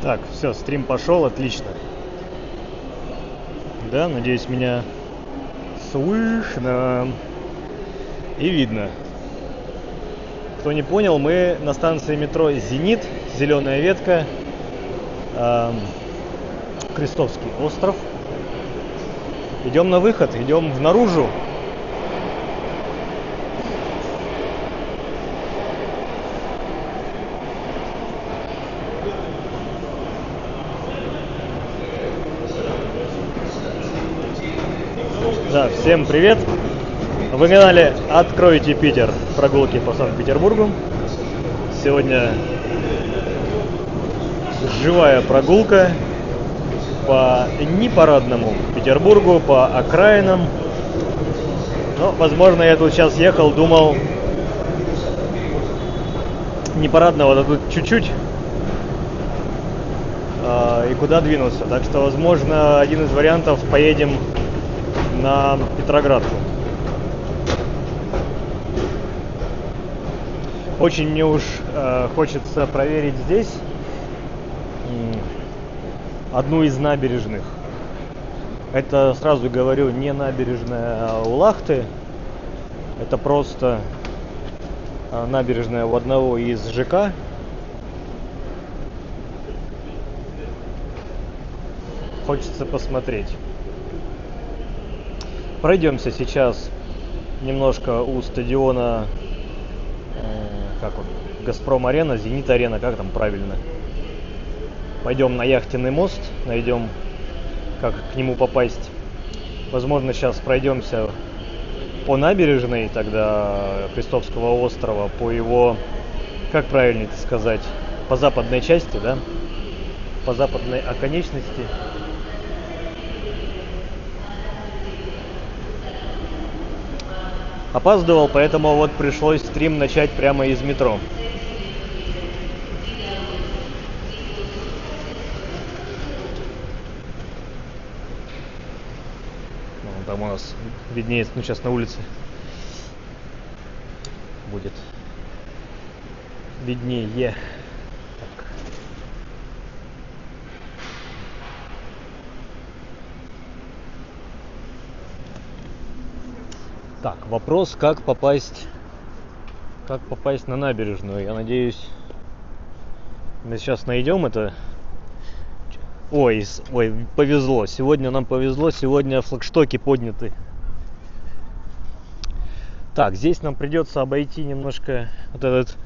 Так, все, стрим пошел, отлично. Да, надеюсь, меня слышно и видно. Кто не понял, мы на станции метро «Зенит», зеленая ветка, Крестовский остров. Идем на выход, идем наружу. Да, всем привет! Вы на канале «Откройте Питер. Прогулки по Санкт-Петербургу». Сегодня живая прогулка по непарадному Петербургу, по окраинам. Но, возможно, я тут сейчас ехал, думал, непарадного, да тут чуть-чуть, и куда двинулся. Так что, возможно, один из вариантов — поедем на Петроградку. Очень мне уж хочется проверить здесь одну из набережных. Это, сразу говорю, не набережная у Лахты. Это просто набережная у одного из ЖК. Хочется посмотреть. Пройдемся сейчас немножко у стадиона, как он, Газпром-арена, Зенит-арена, как там правильно. Пойдем на Яхтенный мост, найдем, как к нему попасть. Возможно, сейчас пройдемся по набережной тогда Крестовского острова, по его, как правильно это сказать, по западной части, да, по западной оконечности. Опаздывал, поэтому вот пришлось стрим начать прямо из метро. Там у нас виднеется, ну сейчас на улице будет виднее. Так, вопрос, как попасть на набережную. Я надеюсь, мы сейчас найдем это. Ой, повезло. Сегодня нам повезло, сегодня флагштоки подняты. Так, здесь нам придется обойти немножко вот этот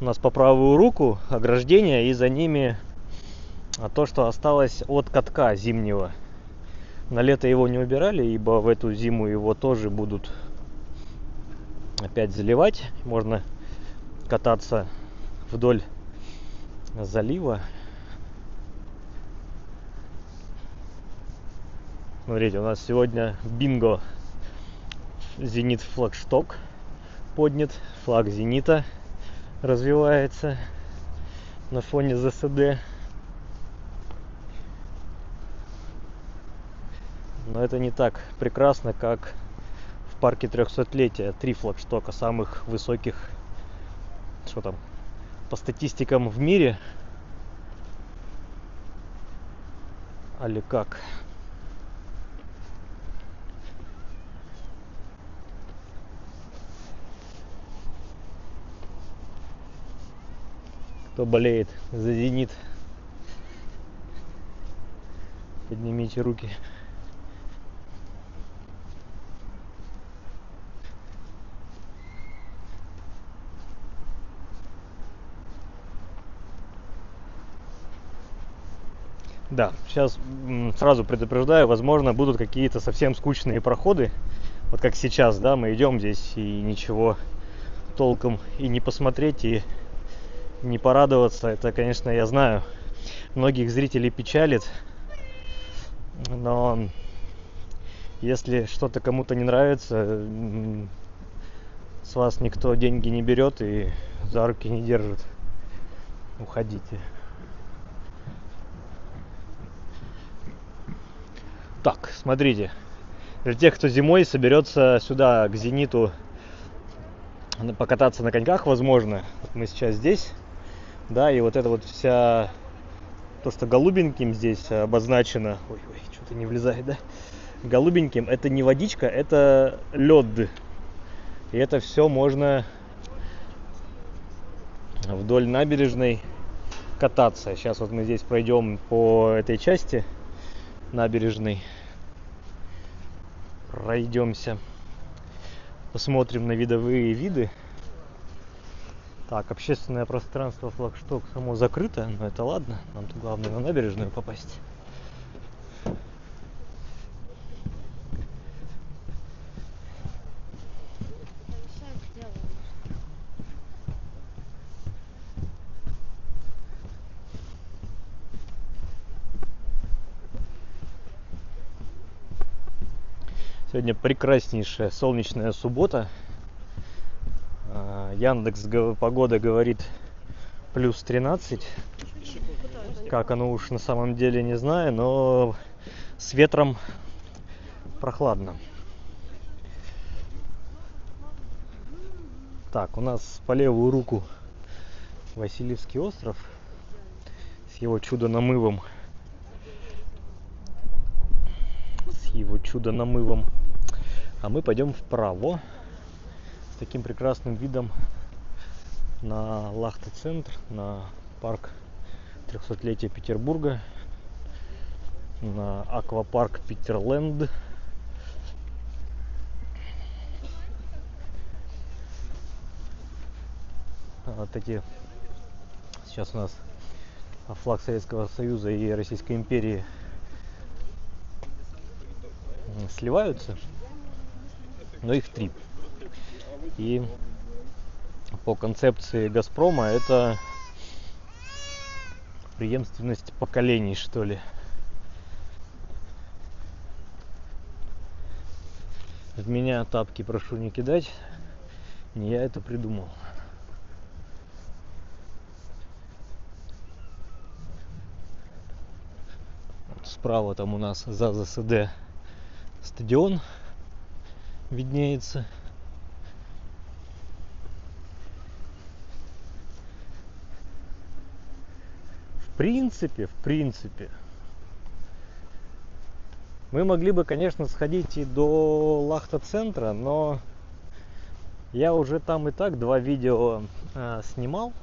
у нас по правую руку ограждение, и за ними то, что осталось от катка зимнего. На лето его не убирали, ибо в эту зиму его тоже будут опять заливать. Можно кататься вдоль залива. Смотрите, у нас сегодня бинго. Зенит флагшток поднят, флаг Зенита развивается на фоне ЗСД. Но это не так прекрасно, как в парке 300-летия. 3 флагштока самых высоких, что там, по статистикам в мире. Али как? Кто болеет за Зенит, поднимите руки. Да, сейчас сразу предупреждаю, возможно, будут какие-то совсем скучные проходы. Вот как сейчас, да, мы идем здесь и ничего толком и не посмотреть, и не порадоваться. Это, конечно, я знаю, многих зрителей печалит, но если что-то кому-то не нравится, с вас никто деньги не берет и за руки не держит. Уходите. Так, смотрите, для тех, кто зимой соберется сюда, к Зениту, покататься на коньках, возможно, мы сейчас здесь, да, и вот эта вот вся то, что голубеньким здесь обозначено, ой, что-то не влезает, да? Голубеньким это не водичка, это лед. И это все можно вдоль набережной кататься. Сейчас вот мы здесь пройдем по этой части набережной. Пройдемся. Посмотрим на видовые виды. Так, общественное пространство Флагшток само закрыто, но это ладно. Нам тут главное на набережную попасть. Сегодня прекраснейшая солнечная суббота. Яндекс погода говорит плюс 13. Как оно уж на самом деле, не знаю, но с ветром прохладно. Так, у нас по левую руку Васильевский остров с его чудо-намывом. А мы пойдем вправо с таким прекрасным видом на Лахта-центр, на парк 300-летия Петербурга, на аквапарк Питерленд. Вот эти сейчас у нас флаг Советского Союза и Российской империи сливаются, но их 3. И по концепции Газпрома это преемственность поколений, что ли. В меня тапки прошу не кидать, не я это придумал. Вот справа там у нас за ЗСД стадион виднеется. В принципе, мы могли бы, конечно, сходить и до Лахта-центра, но я уже там и так 2 видео снимал.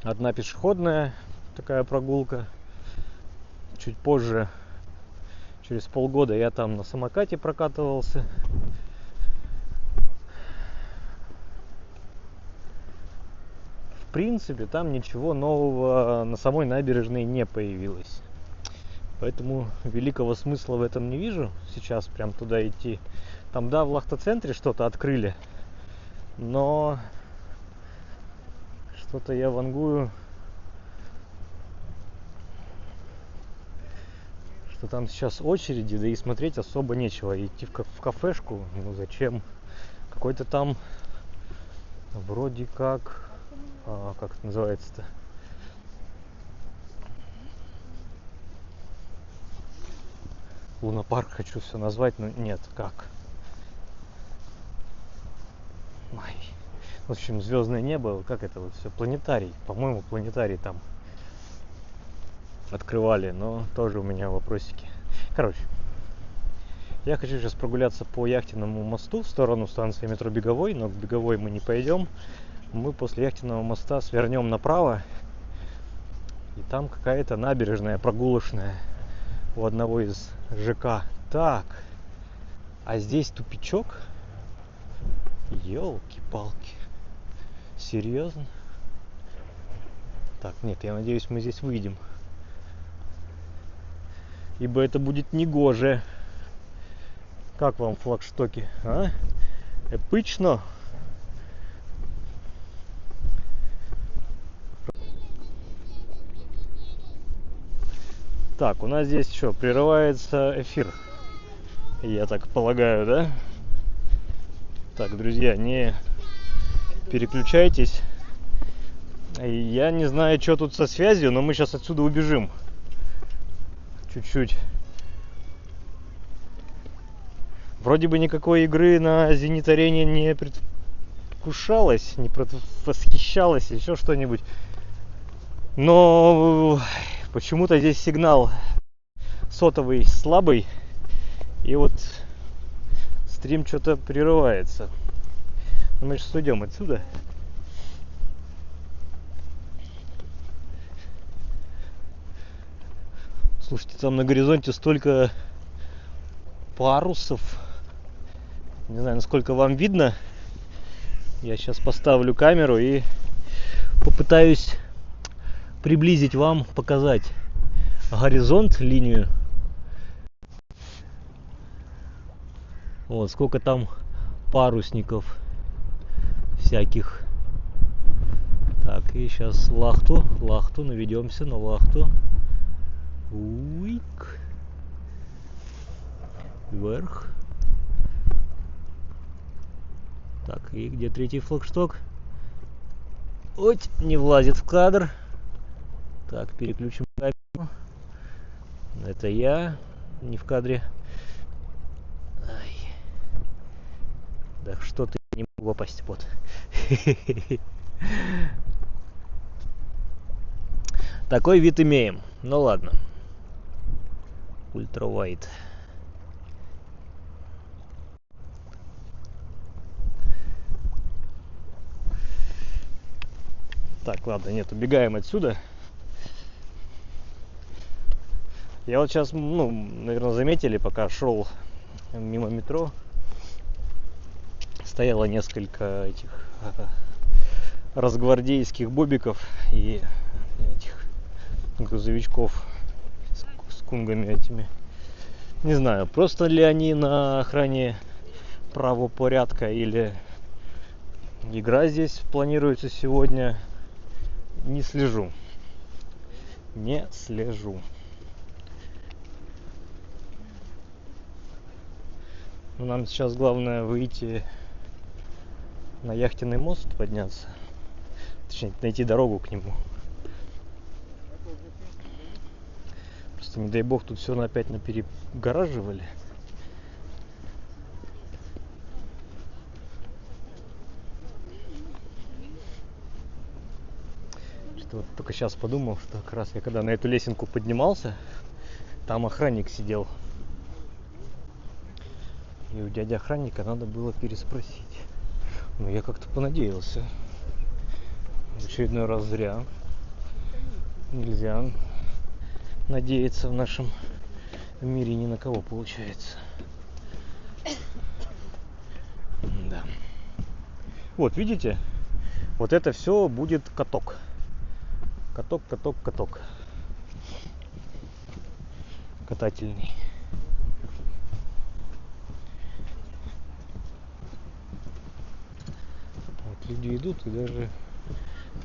Одна пешеходная такая прогулка. Чуть позже, через полгода, я там на самокате прокатывался. В принципе, там ничего нового на самой набережной не появилось. Поэтому великого смысла в этом не вижу сейчас прям туда идти. Там, да, в Лахта-центре что-то открыли, но что-то я вангую, что там сейчас очереди, да и смотреть особо нечего. Идти в кафешку, ну зачем? Какой-то там вроде как это называется-то? Лунопарк хочу все назвать, но нет, как? В общем, звездное небо, как это вот все, планетарий, по-моему, планетарий там открывали, но тоже у меня вопросики. Короче, я хочу сейчас прогуляться по Яхтенному мосту в сторону станции метро Беговой, но к Беговой мы не пойдем. Мы после Яхтенного моста свернем направо, и там какая-то набережная прогулочная у одного из ЖК. Так, а здесь тупичок? Ёлки-палки. Серьезно? Так, нет, я надеюсь, мы здесь выйдем. Ибо это будет негоже. Как вам флагштоки, а? Эпично. Так, у нас здесь что, прерывается эфир? Я так полагаю, да? Так, друзья, не переключайтесь. Я не знаю, что тут со связью, но мы сейчас отсюда убежим. Чуть-чуть. Вроде бы никакой игры на Зенит-арене не предвкушалось, не восхищалось, еще что-нибудь. Но почему-то здесь сигнал сотовый слабый, и вот стрим что-то прерывается. Мы сейчас уйдем отсюда. Слушайте, там на горизонте столько парусов. Не знаю, насколько вам видно. Я сейчас поставлю камеру и попытаюсь приблизить вам, показать горизонт, линию. Вот сколько там парусников всяких. Так, и сейчас лахту наведемся на лахту. Уик. Вверх. Так, и где третий флагшток? Ой, не влазит в кадр. Так, переключим камеру. Это я, не в кадре. Ай. Да что ты, не могу попасть, вот. Такой вид имеем. Ну ладно. Ультравайд. Так, ладно, нет, убегаем отсюда. Я вот сейчас, наверное, заметили, пока шел мимо метро, стояло несколько этих разгвардейских бобиков и этих грузовичков с кунгами этими. Не знаю, просто ли они на охране правопорядка или игра здесь планируется сегодня. Не слежу. Но нам сейчас главное выйти на яхтенный мост, подняться. Точнее, найти дорогу к нему. Просто не дай бог тут все опять наперегораживали. Что вот только сейчас подумал, что как раз я когда на эту лесенку поднимался, там охранник сидел. И у дяди охранника надо было переспросить. Но я как-то понадеялся. В очередной раз зря. Нельзя надеяться в нашем мире ни на кого, получается. Да. Вот, видите? Вот это все будет каток. Каток. Катательный. Вот люди идут и даже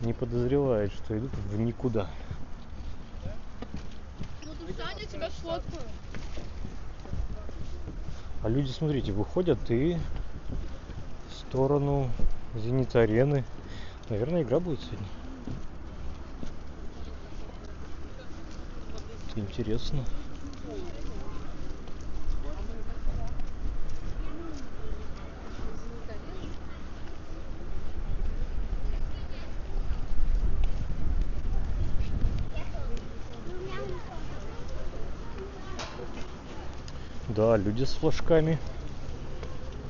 не подозревают, что идут в никуда. Ну ты встань, я тебя сфоткаю. А люди, смотрите, выходят и в сторону Зенит-арены. Наверное, игра будет сегодня. Интересно. Да, люди с флажками.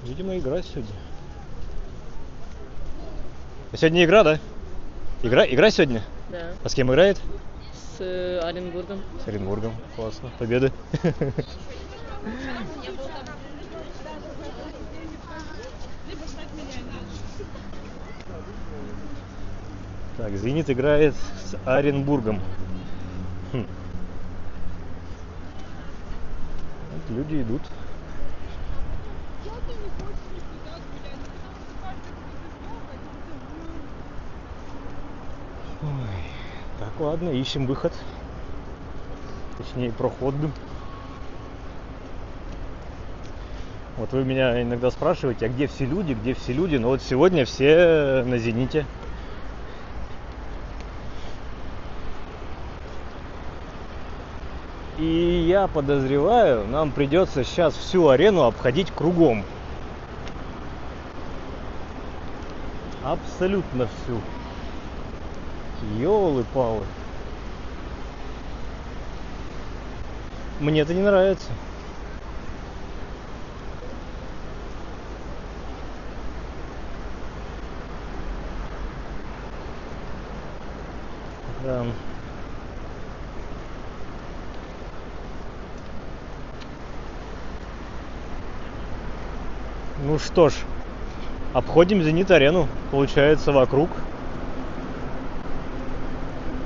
Видимо, игра сегодня. А сегодня игра, да? Игра сегодня? Да. А с кем играет? С Оренбургом. С Оренбургом. Классно. Победы. Так, Зенит играет с Оренбургом. Вот люди идут. Ой, так, ладно, ищем выход. Точнее, проход. Вот вы меня иногда спрашиваете, а где все люди? Но вот сегодня все на Зените. И я подозреваю, нам придется сейчас всю арену обходить кругом. Абсолютно всю. Ёлы-палы. Мне это не нравится. Да. Ну что ж, обходим Зенит-арену, получается, вокруг.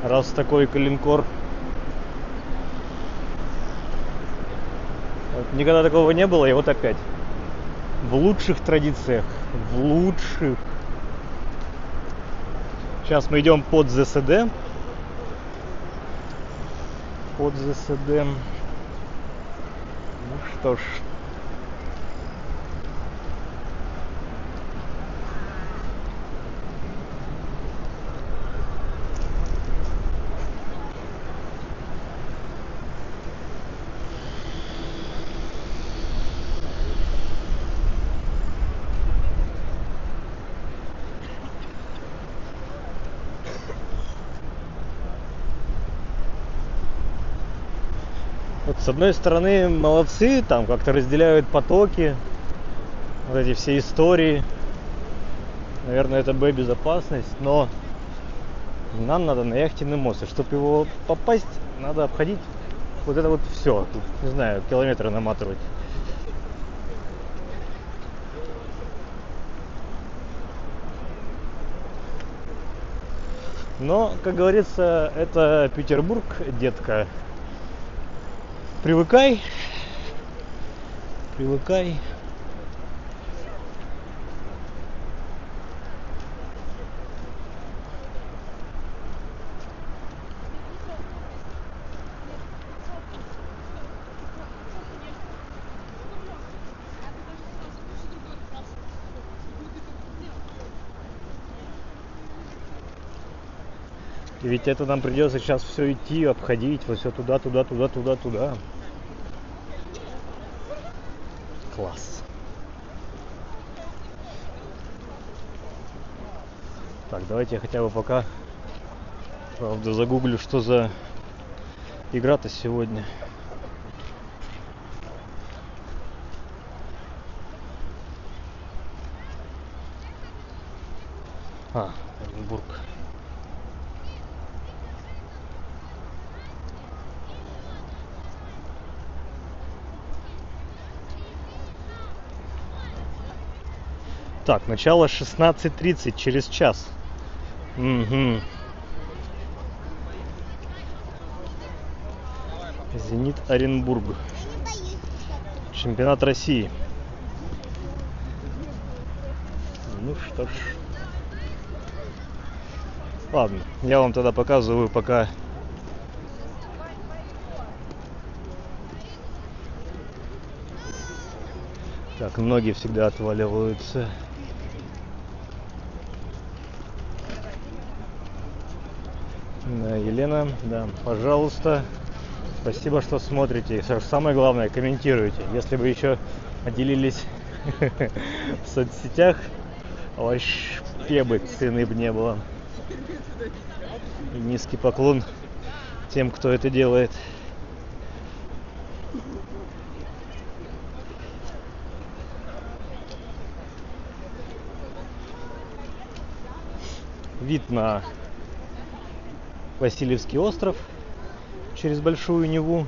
Раз такой калинкор. Вот, никогда такого не было, и вот опять. В лучших традициях. В лучших. Сейчас мы идем под ЗСД. Под ЗСД. Ну что ж. Вот с одной стороны молодцы, там как-то разделяют потоки, вот эти все истории. Наверное, это безопасность, но нам надо на яхтенный мост, и чтобы его попасть, надо обходить вот это вот все. Тут, не знаю, километры наматывать. Но, как говорится, это Петербург, детка. Привыкай. Привыкай. И ведь это нам придется сейчас все идти, обходить, вот все туда. Класс. Так, давайте я хотя бы пока, правда, загуглю, что за игра-то сегодня. Оренбург. Так, начало 16:30, через час. Угу. Зенит Оренбург. Чемпионат России. Ну что ж. Ладно, я вам тогда показываю пока. Так, ноги всегда отваливаются. Да, Елена, да, пожалуйста. Спасибо, что смотрите. Самое главное, комментируйте. Если вы еще отделились в соцсетях, вообще бы цены бы не было. И низкий поклон тем, кто это делает. Вид на Васильевский остров через Большую Неву.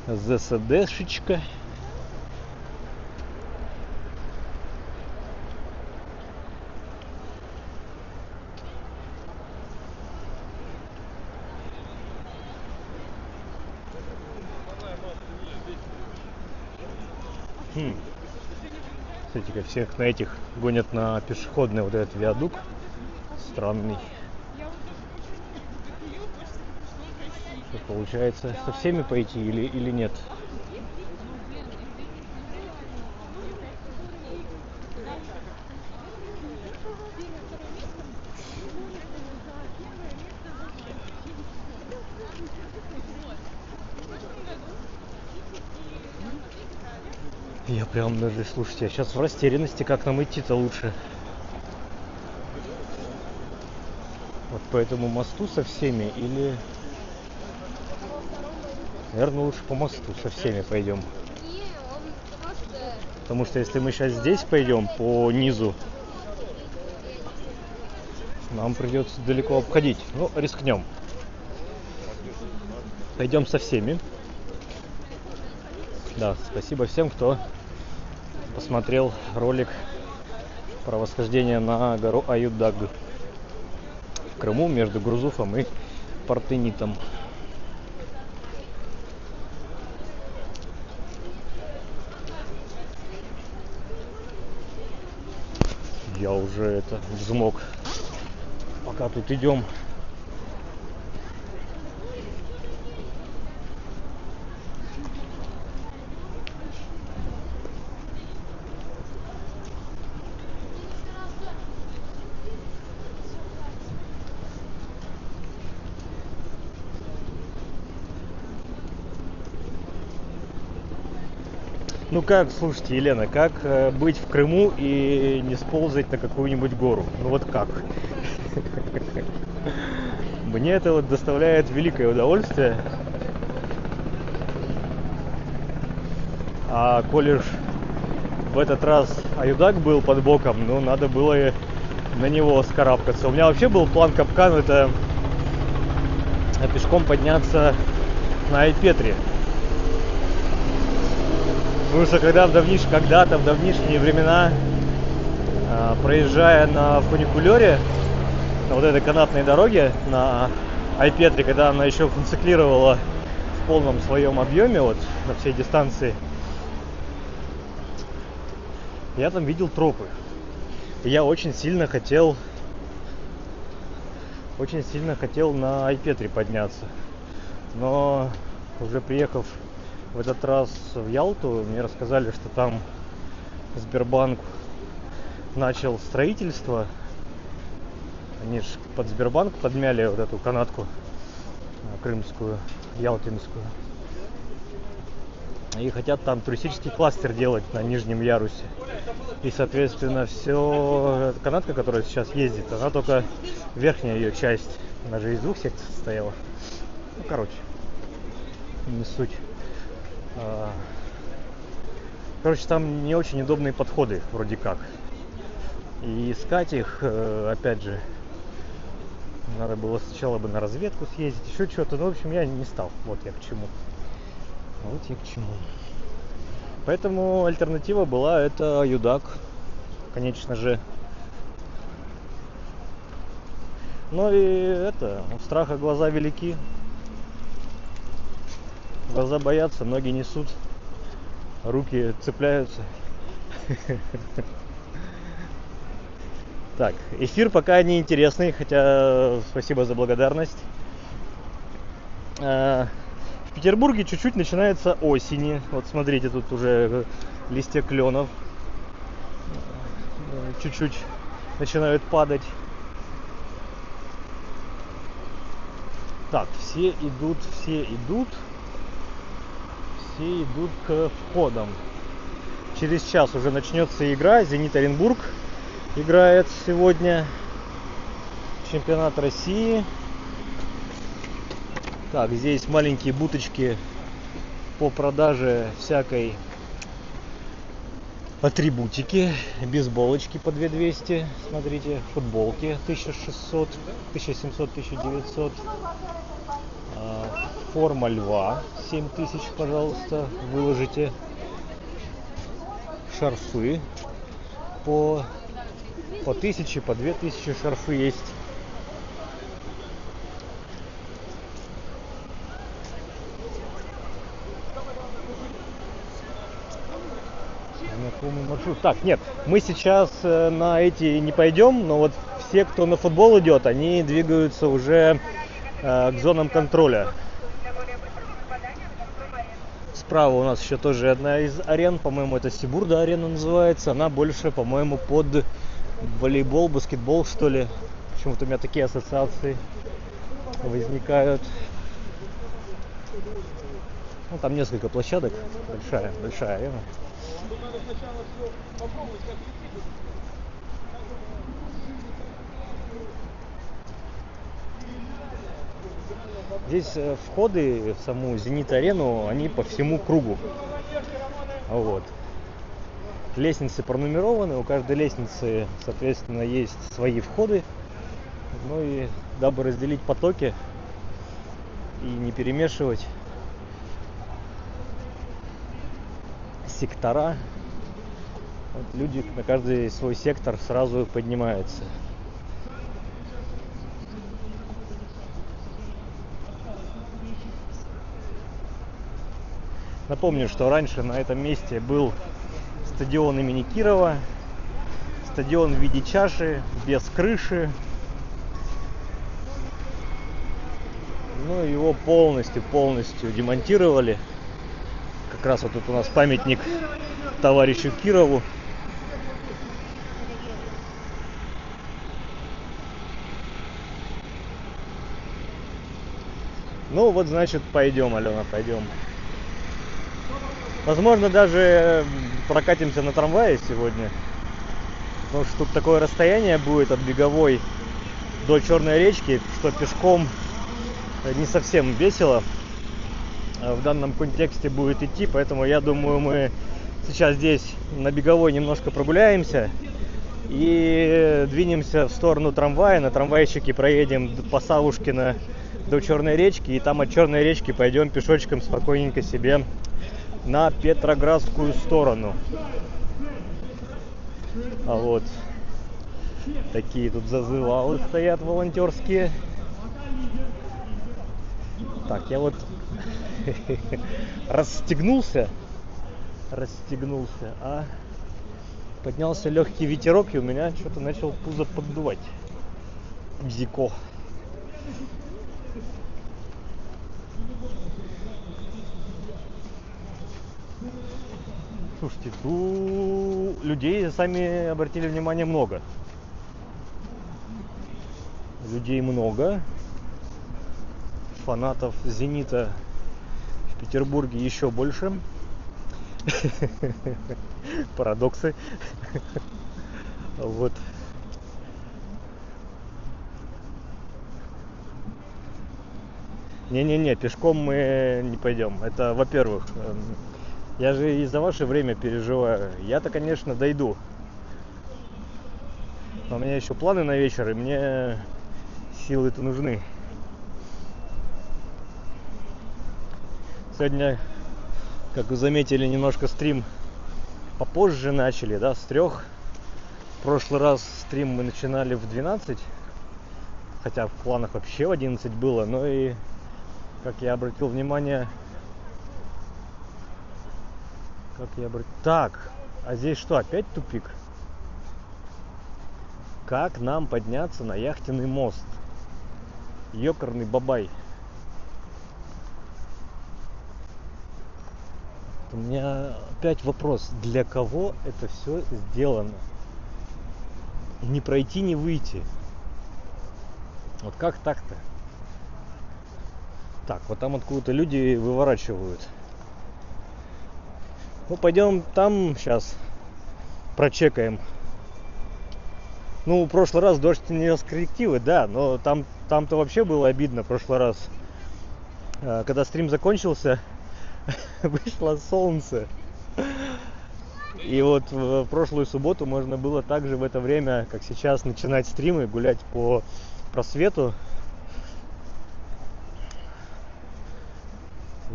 ЗСДшечка. Кстати, как всех на этих гонят на пешеходный вот этот виадук. Странный. Что получается, со всеми пойти или нет? Я прям даже, слушайте, я сейчас в растерянности, как нам идти-то лучше. по этому мосту со всеми или... Наверное, лучше по мосту со всеми пойдем. Потому что если мы сейчас здесь пойдем по низу, нам придется далеко обходить. Ну, рискнем. Пойдем со всеми. Да, спасибо всем, кто посмотрел ролик про восхождение на гору Аюдаг в Крыму между Грузуфом и Партенитом. Я уже взмок, пока тут идем. Ну как, слушайте, Елена, как быть в Крыму и не сползать на какую-нибудь гору? Ну вот как? Мне это вот доставляет великое удовольствие. А коли уж в этот раз Аюдаг был под боком, ну надо было и на него скарабкаться. У меня вообще был план капкан, это пешком подняться на Айпетри. Потому что когда-то в давнишние времена, проезжая на фуникулере, на вот этой канатной дороге на Айпетри, когда она еще функционировала в полном своем объеме, вот на всей дистанции, я там видел тропы. И я очень сильно хотел на Айпетри подняться. Но уже приехав в этот раз в Ялту, мне рассказали, что там Сбербанк начал строительство. Они же под Сбербанк подмяли вот эту канатку крымскую, ялтинскую. И хотят там туристический кластер делать на нижнем ярусе. И, соответственно, все канатка, которая сейчас ездит, она только верхняя ее часть. Она же из двух секций состояла. Ну, короче, не суть. Короче, там не очень удобные подходы, вроде как. И искать их, опять же, надо было сначала бы на разведку съездить, еще что-то. Ну, в общем, я не стал. Вот я к чему. Поэтому альтернатива была это Аюдаг, конечно же. Ну и у страха глаза велики. Глаза боятся, ноги несут, руки цепляются. Так, эфир пока не интересный, хотя спасибо за благодарность. В Петербурге чуть-чуть начинается осень. Вот смотрите, тут уже листья кленов чуть-чуть начинают падать. Так, все идут к входам. Через час уже начнется игра. Зенит Оренбург играет сегодня. Чемпионат России. Так, здесь маленькие будочки по продаже всякой атрибутики. Бейсболочки по 2200. Смотрите, футболки 1600, 1700, 1900. Форма льва 7000, пожалуйста, выложите. Шарфы по 1000, по 2000 шарфы есть. Знакомый маршрут. Так, нет, мы сейчас на эти не пойдем, но вот все, кто на футбол идет, они двигаются уже к зонам контроля. Справа у нас еще тоже одна из арен, по-моему, это Сибурда арена называется. Она больше, по-моему, под волейбол, баскетбол, что ли. Почему-то у меня такие ассоциации возникают. Ну, там несколько площадок, большая арена. Здесь входы в саму «Зенит-арену», они по всему кругу. Вот. Лестницы пронумерованы, у каждой лестницы, соответственно, есть свои входы. Ну и дабы разделить потоки и не перемешивать сектора, вот люди на каждый свой сектор сразу поднимаются. Напомню, что раньше на этом месте был стадион имени Кирова, стадион в виде чаши, без крыши. Ну, его полностью демонтировали. Как раз вот тут у нас памятник товарищу Кирову. Ну, вот, значит, пойдем, Алена, пойдем. Возможно, даже прокатимся на трамвае сегодня. Потому что тут такое расстояние будет от Беговой до Черной речки, что пешком не совсем весело в данном контексте будет идти. Поэтому я думаю, мы сейчас здесь на Беговой немножко прогуляемся и двинемся в сторону трамвая. На трамвайчике проедем по Савушкина до Черной речки, и там от Черной речки пойдем пешочком спокойненько себе на Петроградскую сторону. А вот такие тут зазывалы стоят волонтерские. Так, я вот расстегнулся, а поднялся легкий ветерок, и у меня что-то начал пузо поддувать. Пузико. Слушайте, тут людей, сами обратили внимание, много. Людей много. Фанатов «Зенита» в Петербурге еще больше. Парадоксы. Вот. Не-не-не, пешком мы не пойдем. Это, во-первых, я же и за ваше время переживаю. Я-то, конечно, дойду. Но у меня еще планы на вечер, и мне силы-то нужны. Сегодня, как вы заметили, немножко стрим попозже начали, да, с 3. В прошлый раз стрим мы начинали в 12, хотя в планах вообще в 11 было, но и, как я обратил внимание... Так, а здесь что, опять тупик? Как нам подняться на яхтенный мост? Ёкарный бабай. У меня опять вопрос, для кого это все сделано? Не пройти, не выйти. Вот как так-то? Так, вот там откуда-то люди выворачивают. Ну, пойдем там сейчас прочекаем. Ну, в прошлый раз дождь не нес коррективы, да, но там-то вообще было обидно в прошлый раз. Когда стрим закончился, вышло солнце. И вот в прошлую субботу можно было также в это время, как сейчас, начинать стримы, гулять по просвету.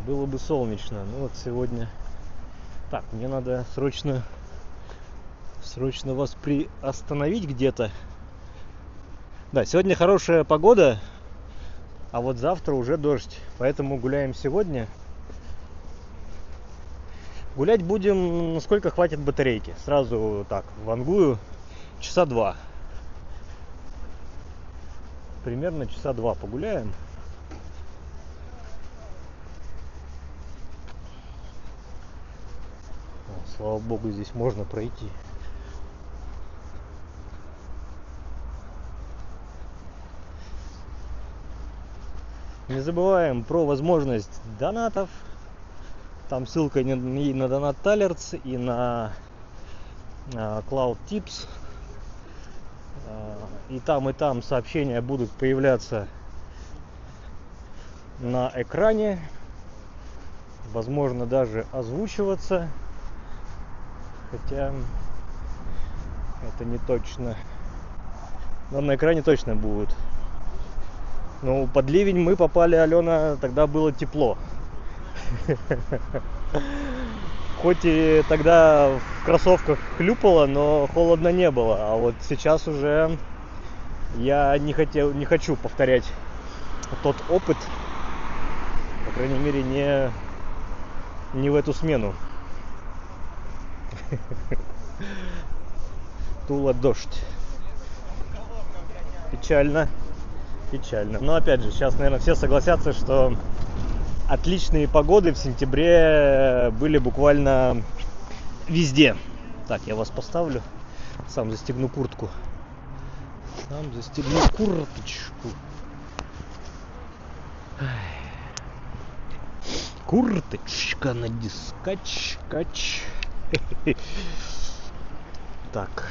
Было бы солнечно. Ну вот сегодня... Так, мне надо срочно вас приостановить где-то. Да, сегодня хорошая погода, а вот завтра уже дождь. Поэтому гуляем сегодня. Гулять будем, насколько хватит батарейки. Сразу так, вангую, часа 2. Примерно часа 2 погуляем. Слава богу, здесь можно пройти. Не забываем про возможность донатов. Там ссылка и на Donat Talents, и на Cloud Tips. И там сообщения будут появляться на экране, возможно, даже озвучиваться, хотя это не точно, но на экране точно будут. Ну, под ливень мы попали, Алена, тогда было тепло. Хоть и тогда в кроссовках хлюпало, но холодно не было. А вот сейчас уже я не хочу повторять тот опыт, по крайней мере, не в эту смену. Тула, дождь. Печально. Но опять же, сейчас, наверное, все согласятся, что отличные погоды в сентябре были буквально везде. Так, я вас поставлю. Сам застегну куртку. Курточка на дискач. Так.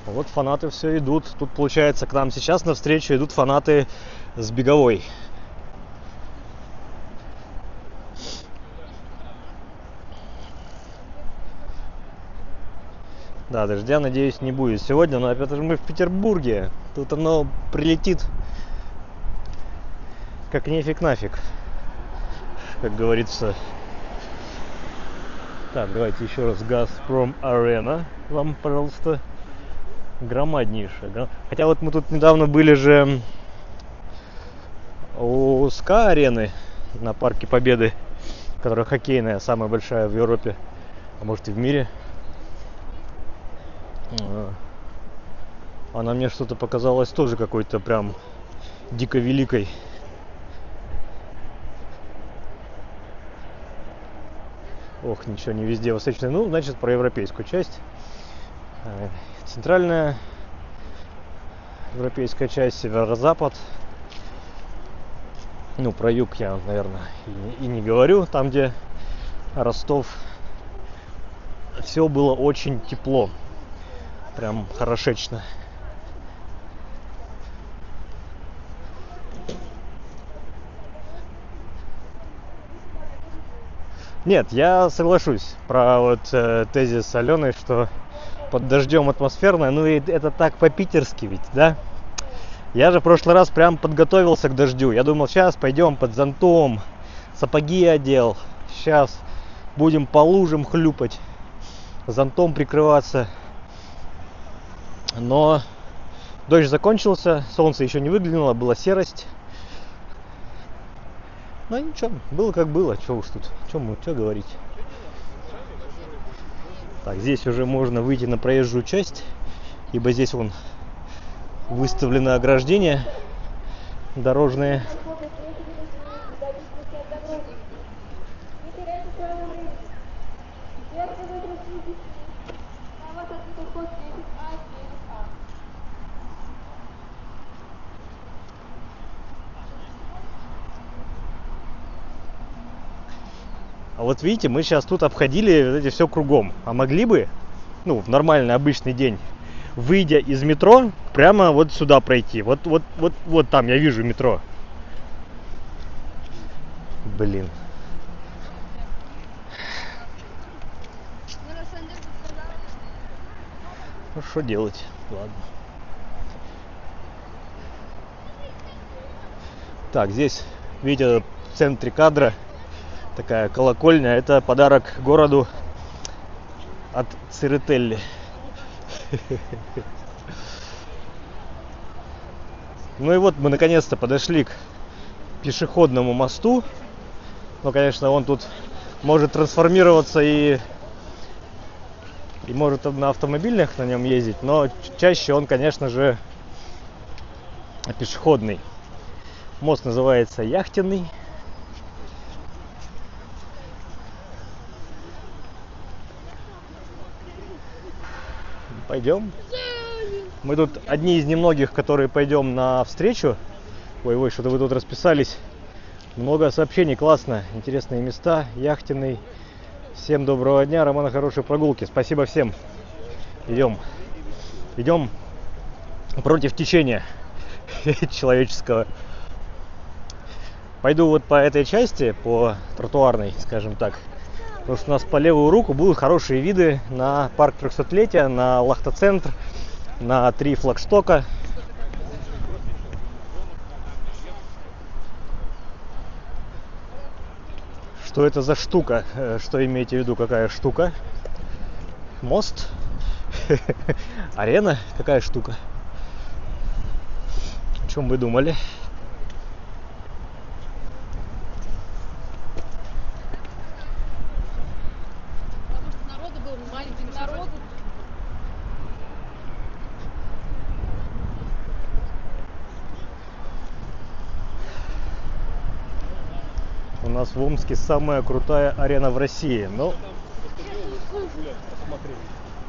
Вот фанаты все идут. Тут, получается, к нам сейчас навстречу идут фанаты с беговой. Да, дождя, надеюсь, не будет сегодня, но опять же мы в Петербурге. Тут оно прилетит как нефиг нафиг, как говорится. Так, давайте еще раз. Газпром Арена вам, пожалуйста. Громаднейшая. Хотя вот мы тут недавно были же у СКА-арены на Парке Победы, которая хоккейная, самая большая в Европе, а может и в мире. Она мне что-то показалась тоже какой-то прям дико великой. Ох, ничего не везде восточная. Ну, значит, про европейскую часть. Центральная европейская часть, северо-запад. Ну, про юг я, наверное, и не говорю. Там, где Ростов, все было очень тепло. Прям хорошечно. Нет, я соглашусь про вот тезис Алены, что под дождем атмосферная, ну и это так по-питерски ведь, да? Я же в прошлый раз прям подготовился к дождю. Я думал, сейчас пойдем под зонтом, сапоги одел, сейчас будем по лужам хлюпать, зонтом прикрываться. Но дождь закончился, солнце еще не выглянуло, была серость. Ну ничего, было как было, что уж тут, что говорить. Так, здесь уже можно выйти на проезжую часть, ибо здесь вон выставлены ограждения дорожные. А вот видите, мы сейчас тут обходили вот эти все кругом. А могли бы, ну, в нормальный обычный день, выйдя из метро, прямо вот сюда пройти. Вот там я вижу метро. Блин. Ну что делать? Ладно. Так, здесь, видите, в центре кадра такая колокольня. Это подарок городу от Церетели. Ну и вот мы наконец-то подошли к пешеходному мосту. Ну, конечно, он тут может трансформироваться и может на автомобильных на нем ездить, но чаще он, конечно же, пешеходный. Мост называется Яхтенный. Пойдем. Мы тут одни из немногих, которые пойдем на встречу. Ой, что-то вы тут расписались. Много сообщений, классно, интересные места. Яхтенный. Всем доброго дня, Романа, хорошей прогулки. Спасибо всем. Идем против течения. человеческого. Пойду вот по этой части, по тротуарной, скажем так. Потому что у нас по левую руку будут хорошие виды на парк 300-летия, на Лахта-центр, на 3 флагштока. Что это за штука? Что имеете в виду? Какая штука? Мост? Арена? Какая штука? О чем вы думали? Народу был маленький народ. У нас в Омске самая крутая арена в России. Но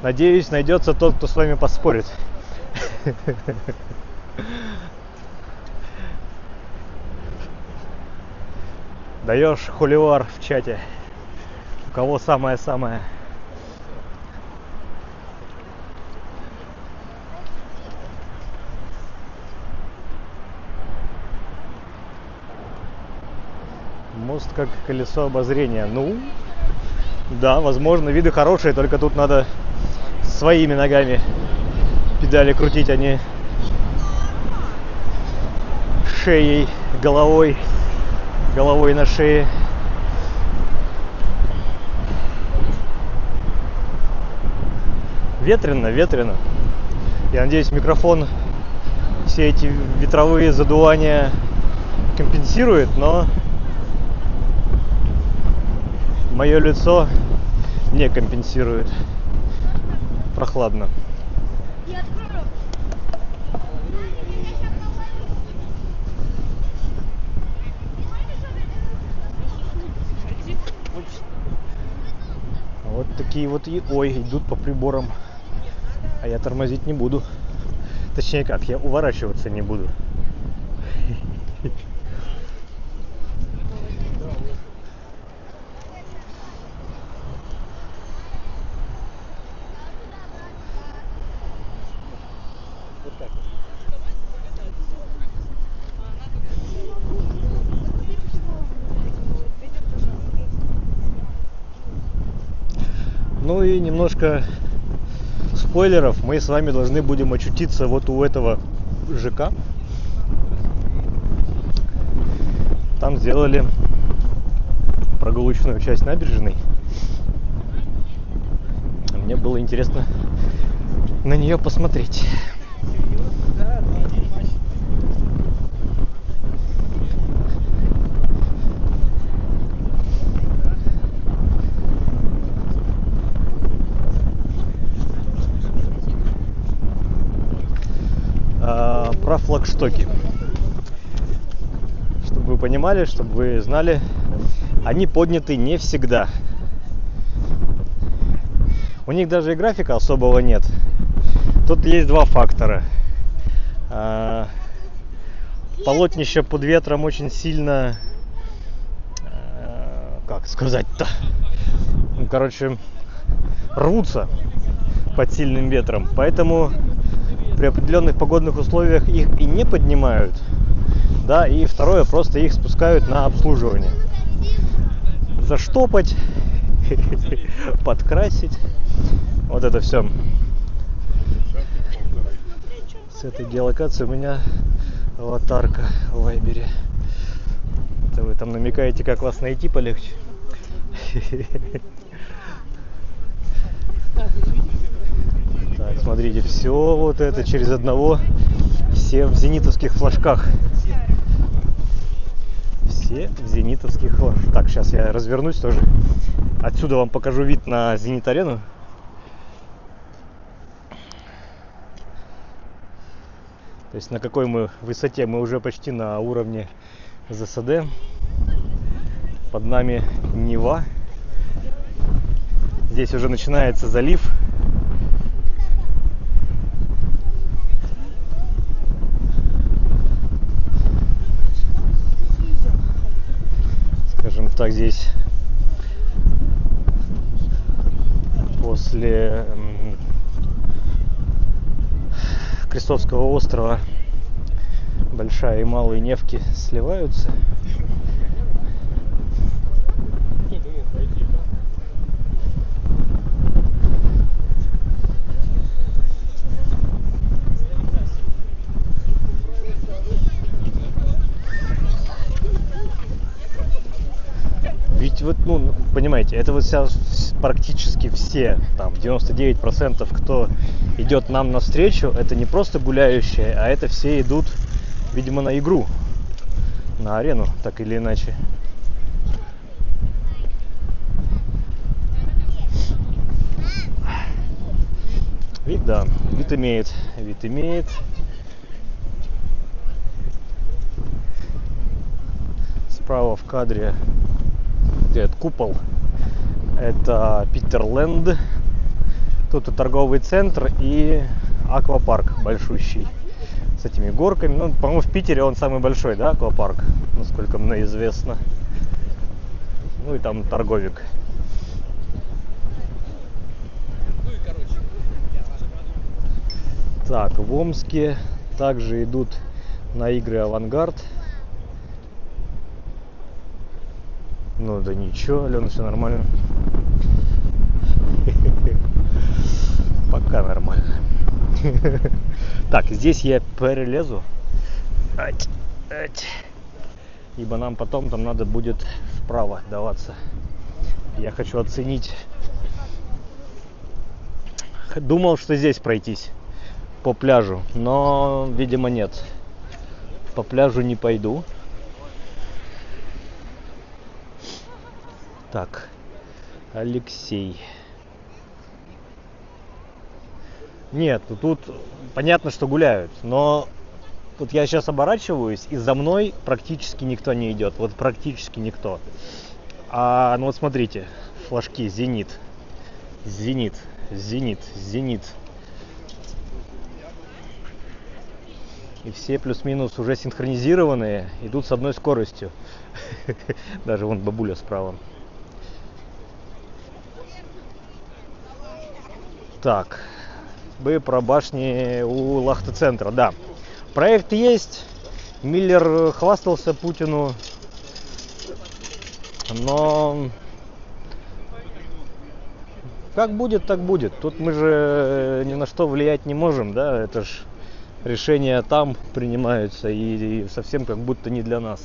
надеюсь, найдется тот, кто с вами поспорит. Даешь холивар в чате. У кого самое-самое? Мост как колесо обозрения. Ну, да, возможно, виды хорошие, только тут надо своими ногами педали крутить, а не шеей, головой на шее. Ветрено. Я надеюсь, микрофон все эти ветровые задувания компенсирует, но мое лицо не компенсирует. Прохладно. Вот такие вот идут по приборам. А я тормозить не буду. Точнее как, я уворачиваться не буду. Ну и немножко спойлеров. Мы с вами должны будем очутиться вот у этого ЖК. Там сделали прогулочную часть набережной. Мне было интересно на нее посмотреть. Про флагштоки. Чтобы вы понимали, чтобы вы знали, они подняты не всегда. У них даже и графика особого нет. Тут есть два фактора. Полотнища под ветром очень сильно, как сказать-то, рвутся под сильным ветром. Поэтому при определенных погодных условиях их и не поднимают. Да, и второе, просто их спускают на обслуживание. Заштопать, подкрасить. Вот это все. С этой геолокацией у меня аватарка в Вайбере. Это вы там намекаете, как вас найти полегче? Так, смотрите, все вот это через одного, все в зенитовских флажках. Все в зенитовских флажках. Так, сейчас я развернусь тоже. Отсюда вам покажу вид на Зенит-арену. То есть на какой мы высоте? Мы уже почти на уровне ЗСД. Под нами Нева. Здесь уже начинается залив. Скажем так, здесь после Крестовского острова Большая и малые Невки сливаются. Ведь вот, ну, понимаете, это вот сейчас практически все, там, 99%, кто идет нам навстречу, это не просто гуляющие, а это все идут, видимо, на игру, на арену, так или иначе. Вид, да, вид имеет. Справа в кадре этот купол, это Питерленд. Тут и торговый центр, и аквапарк большущий с этими горками. Ну, по-моему, в Питере он самый большой, да, аквапарк, насколько мне известно. Ну и там торговик. Так, в Омске также идут на игры «Авангард». Ну да ничего, Алена, все нормально. Пока нормально. Так, здесь я перелезу. Ибо нам потом там надо будет вправо даваться. Я хочу оценить. Думал, что здесь пройтись по пляжу, но, видимо, нет. По пляжу не пойду. Так, Алексей. Нет, тут понятно, что гуляют, но тут я сейчас оборачиваюсь, и за мной практически никто не идет. Вот практически никто. Ну вот смотрите, флажки «Зенит», «Зенит», «Зенит», «Зенит». И все плюс-минус уже синхронизированные, идут с одной скоростью. Даже вон бабуля справа. Так, мы про башни у Лахта-центра, да. Проект есть, Миллер хвастался Путину, но как будет, так будет. Тут мы же ни на что влиять не можем, да, это ж решения там принимаются и совсем как будто не для нас.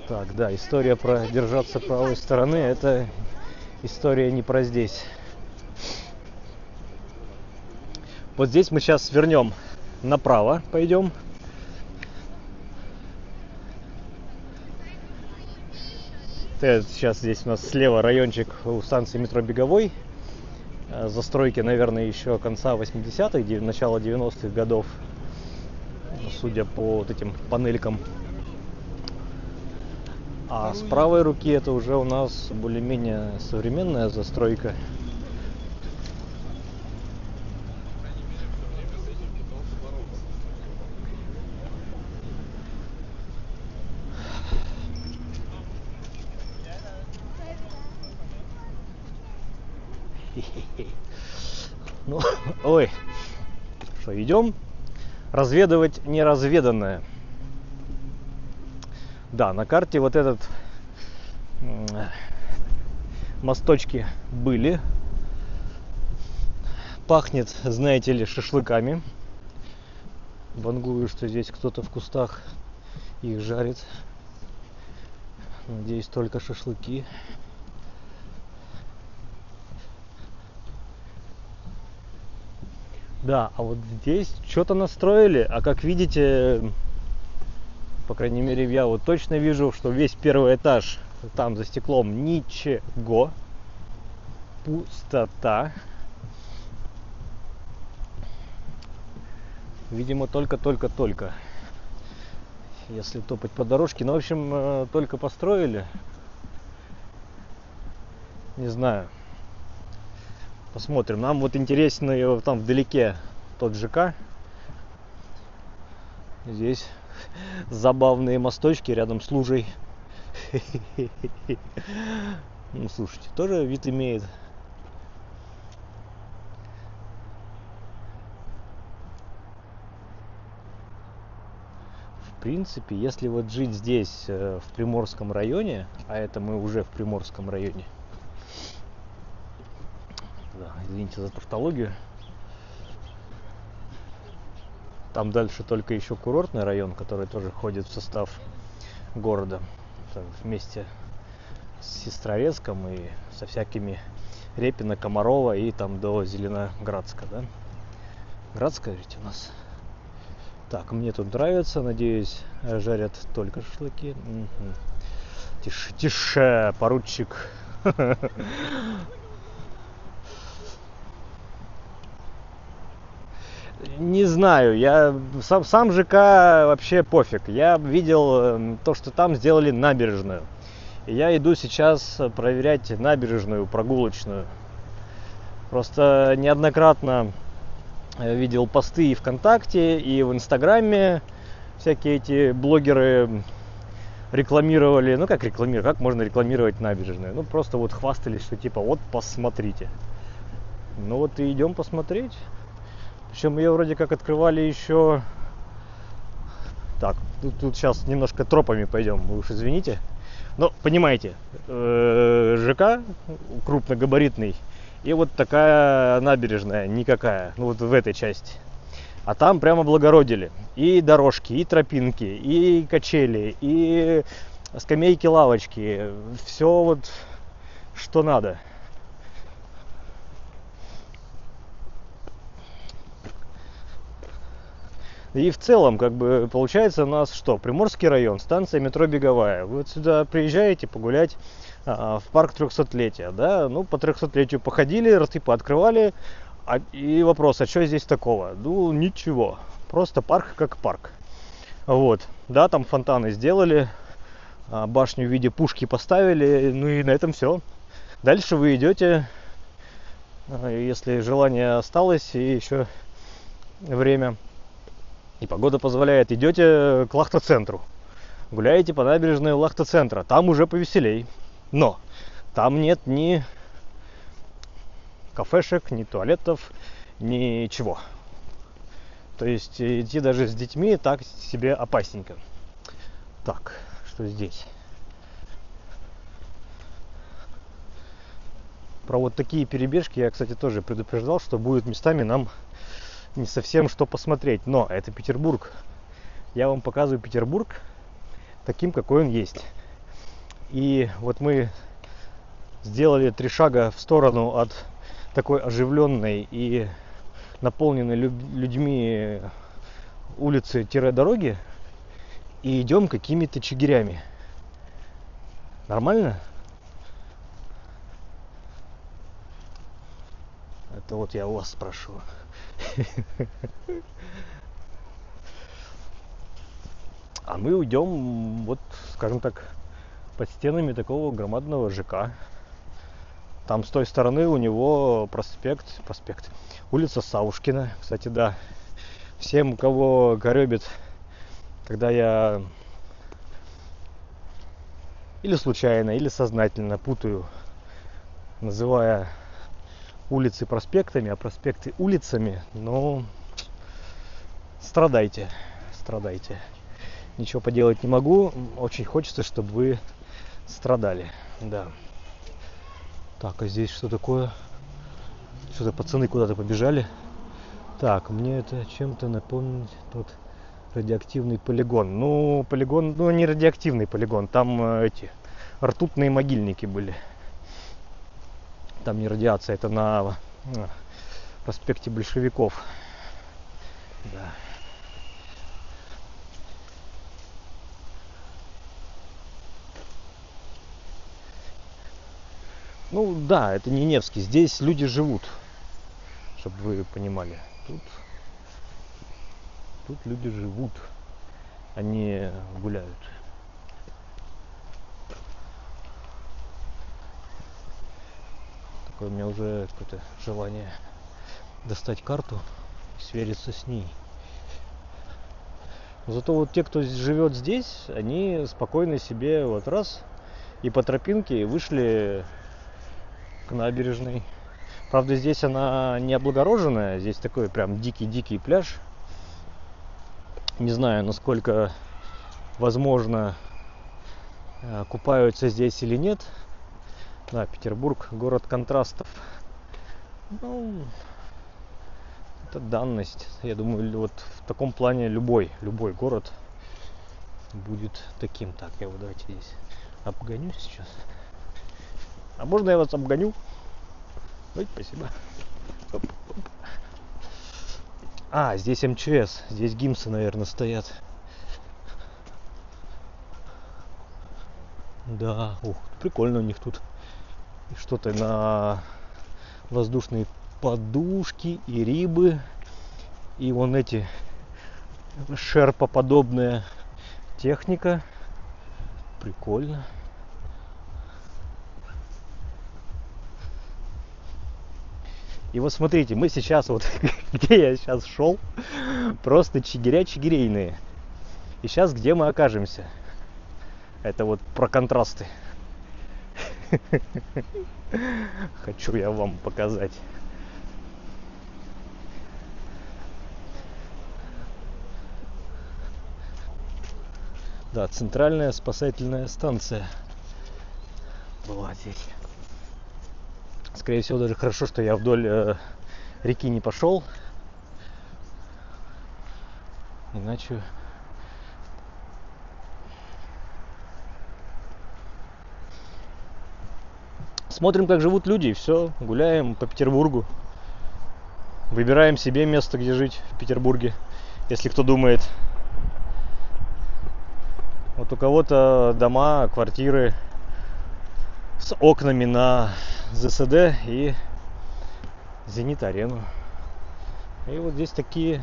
Так, да, история про держаться правой стороны, это история не про здесь. Вот здесь мы сейчас свернем направо, пойдем. Сейчас здесь у нас слева райончик у станции метро Беговой. Застройки, наверное, еще конца 80-х, начала 90-х годов, судя по вот этим панелькам. А с правой руки это уже у нас более-менее современная застройка. Ну, ой, что, идем разведывать неразведанное. Да, на карте вот этот мосточки были. Пахнет, знаете ли, шашлыками. Вангую, что здесь кто-то в кустах их жарит. Надеюсь, только шашлыки. Да, а вот здесь что-то настроили, а как видите, по крайней мере, я вот точно вижу, что весь первый этаж, там за стеклом ничего, пустота. Видимо, только, если топать по дорожке. Ну, в общем, только построили. Не знаю. Посмотрим. Нам вот интересно там вдалеке тот ЖК. Здесь забавные мосточки рядом с лужей. Ну, слушайте, тоже вид имеет. В принципе, если вот жить здесь, в Приморском районе, а это мы уже в Приморском районе, да, извините за тавтологию, там дальше только еще курортный район, который тоже входит в состав города, вместе с Сестрорецком и со всякими Репино, Комарова и там до Зеленоградска, да? Градская ведь у нас. Так, мне тут нравится, надеюсь, жарят только шашлыки. Тише, тише, поручик. Не знаю, я сам ЖК вообще пофиг. Я видел то, что там сделали набережную. И я иду сейчас проверять набережную прогулочную. Просто неоднократно видел посты и ВКонтакте, и в Инстаграме. Всякие эти блогеры рекламировали. Ну как рекламировать? Как можно рекламировать набережную? Ну просто вот хвастались, что типа вот посмотрите. Ну вот и идем посмотреть. Причем ее вроде как открывали еще... Так, тут сейчас немножко тропами пойдем, вы уж извините. Но понимаете, ЖК крупногабаритный и вот такая набережная никакая, ну вот в этой части. А там прямо облагородили и дорожки, и тропинки, и качели, и скамейки, лавочки. Все вот что надо. И в целом, как бы, получается у нас что? Приморский район, станция метро Беговая. Вы вот сюда приезжаете погулять в парк 300-летия, да? Ну, по 300-летию походили, рты пооткрывали. И вопрос, а что здесь такого? Ну, ничего. Просто парк как парк. Вот. Да, там фонтаны сделали, башню в виде пушки поставили, ну и на этом все. Дальше вы идете, если желание осталось и еще время, и погода позволяет, идете к Лахта-центру. Гуляете по набережной Лахта-центра. Там уже повеселей. Но там нет ни кафешек, ни туалетов, ничего. То есть идти даже с детьми так себе опасненько. Так, что здесь? Про вот такие перебежки я, кстати, тоже предупреждал, что будет местами нам не совсем что посмотреть. Но это Петербург. Я вам показываю Петербург таким, какой он есть. И вот мы сделали 3 шага в сторону от такой оживленной и наполненной людьми улицы-дороги и идем какими-то чигирями. Нормально? Это вот я у вас спрашиваю. А мы уйдем, вот, скажем так, под стенами такого громадного ЖК. Там с той стороны у него проспект, улица Савушкина. Кстати, да, всем, кого горебит, когда я или случайно, или сознательно путаю, называя улицы проспектами, а проспекты улицами, ну, страдайте. Ничего поделать не могу. Очень хочется, чтобы вы страдали. Да. Так, а здесь что такое? Что-то пацаны куда-то побежали. Так, мне это чем-то напомнит тот радиоактивный полигон. Ну, полигон, ну, не радиоактивный полигон. Там эти ртутные могильники были. Там не радиация, это на проспекте Большевиков. Да. Ну да, это не Невский. Здесь люди живут, чтобы вы понимали. Тут люди живут, они гуляют. Такое у меня уже какое-то желание достать карту и свериться с ней. Но зато вот те, кто живет здесь, они спокойно себе вот раз и по тропинке вышли к набережной. Правда, здесь она не облагороженная, здесь такой прям дикий-дикий пляж. Не знаю, насколько возможно купаются здесь или нет. Да, Петербург город контрастов. Ну, это данность. Я думаю, вот в таком плане любой город будет таким. Так, я вот давайте здесь обгоню сейчас. А можно я вас обгоню? Ой, спасибо. Оп, оп. А, здесь МЧС. Здесь ГИМСы, наверное, стоят. Да, ух, прикольно у них тут. Что-то на воздушные подушки и рибы. И вон эти шерпоподобная техника. Прикольно. И вот смотрите, мы сейчас вот, где я сейчас шел, просто чигиря-чигирейные. И сейчас где мы окажемся? Это вот про контрасты. Хочу я вам показать. Да, центральная спасательная станция была здесь. Скорее всего, даже хорошо, что я вдоль реки не пошел. Иначе... Смотрим, как живут люди, и все. Гуляем по Петербургу. Выбираем себе место, где жить в Петербурге. Если кто думает. Вот у кого-то дома, квартиры с окнами на ЗСД и Зенит-арену. И вот здесь такие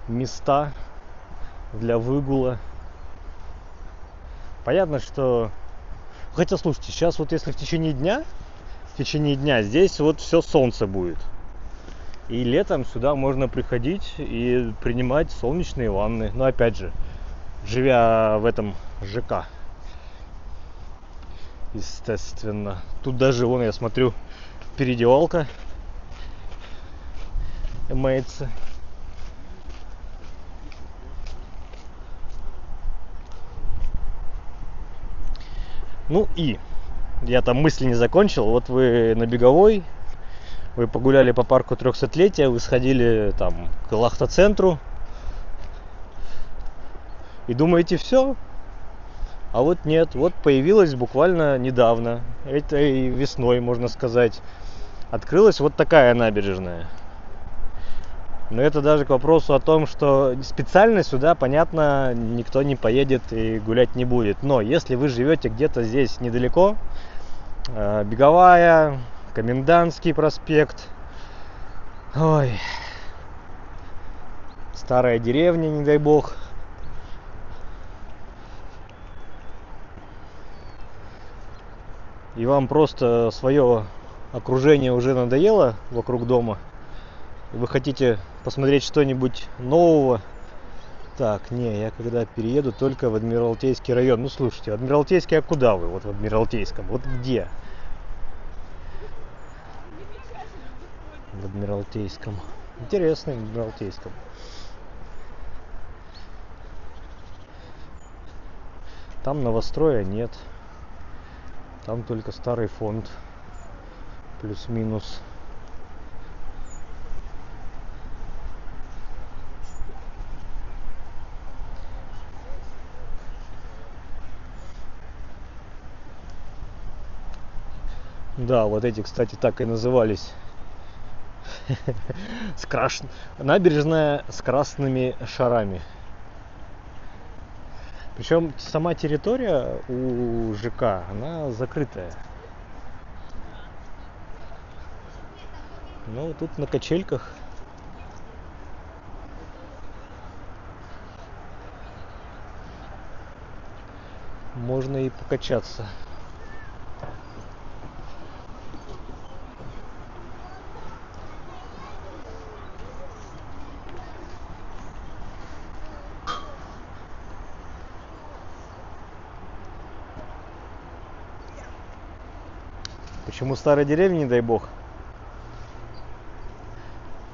места для выгула. Понятно, что... Хотя, слушайте, сейчас вот если в течение дня здесь вот все солнце будет. И летом сюда можно приходить и принимать солнечные ванны. Но опять же, живя в этом ЖК. Естественно. Тут даже, вон я смотрю, переодевалка имеется. Ну и я там мысли не закончил. Вот вы на Беговой, вы погуляли по парку 300-летия, вы сходили там к Лахта-центру и думаете, все. А вот нет, вот появилась буквально недавно, этой весной, можно сказать, открылась вот такая набережная. Но это даже к вопросу о том, что специально сюда, понятно, никто не поедет и гулять не будет. Но если вы живете где-то здесь недалеко, Беговая, Комендантский проспект, ой, старая деревня, не дай бог, и вам просто свое окружение уже надоело вокруг дома, и вы хотите посмотреть что-нибудь нового. Так, не, я когда перееду только в Адмиралтейский район. Ну слушайте, Адмиралтейский, а куда вы? Вот в Адмиралтейском, вот где? В Адмиралтейском. Интересно, в Адмиралтейском. Там новостроя нет. Там только старый фонд. Плюс-минус. Да, вот эти, кстати, так и назывались. Набережная с красными шарами. Причем сама территория у ЖК, она закрытая. Ну, тут на качельках. Можно и покачаться. Почему старая деревня, не дай бог?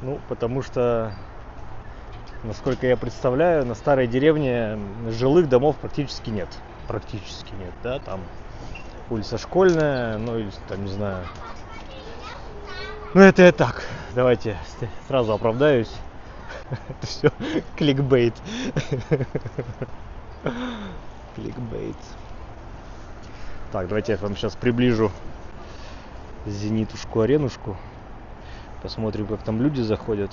Ну, потому что, насколько я представляю, на старой деревне жилых домов практически нет. Практически нет, да, там улица Школьная, ну или там, не знаю. Ну это я так, давайте сразу оправдаюсь. Это все кликбейт. Кликбейт. Так, давайте я вам сейчас приближу Зенитушку, Аренушку. Посмотрим, как там люди заходят.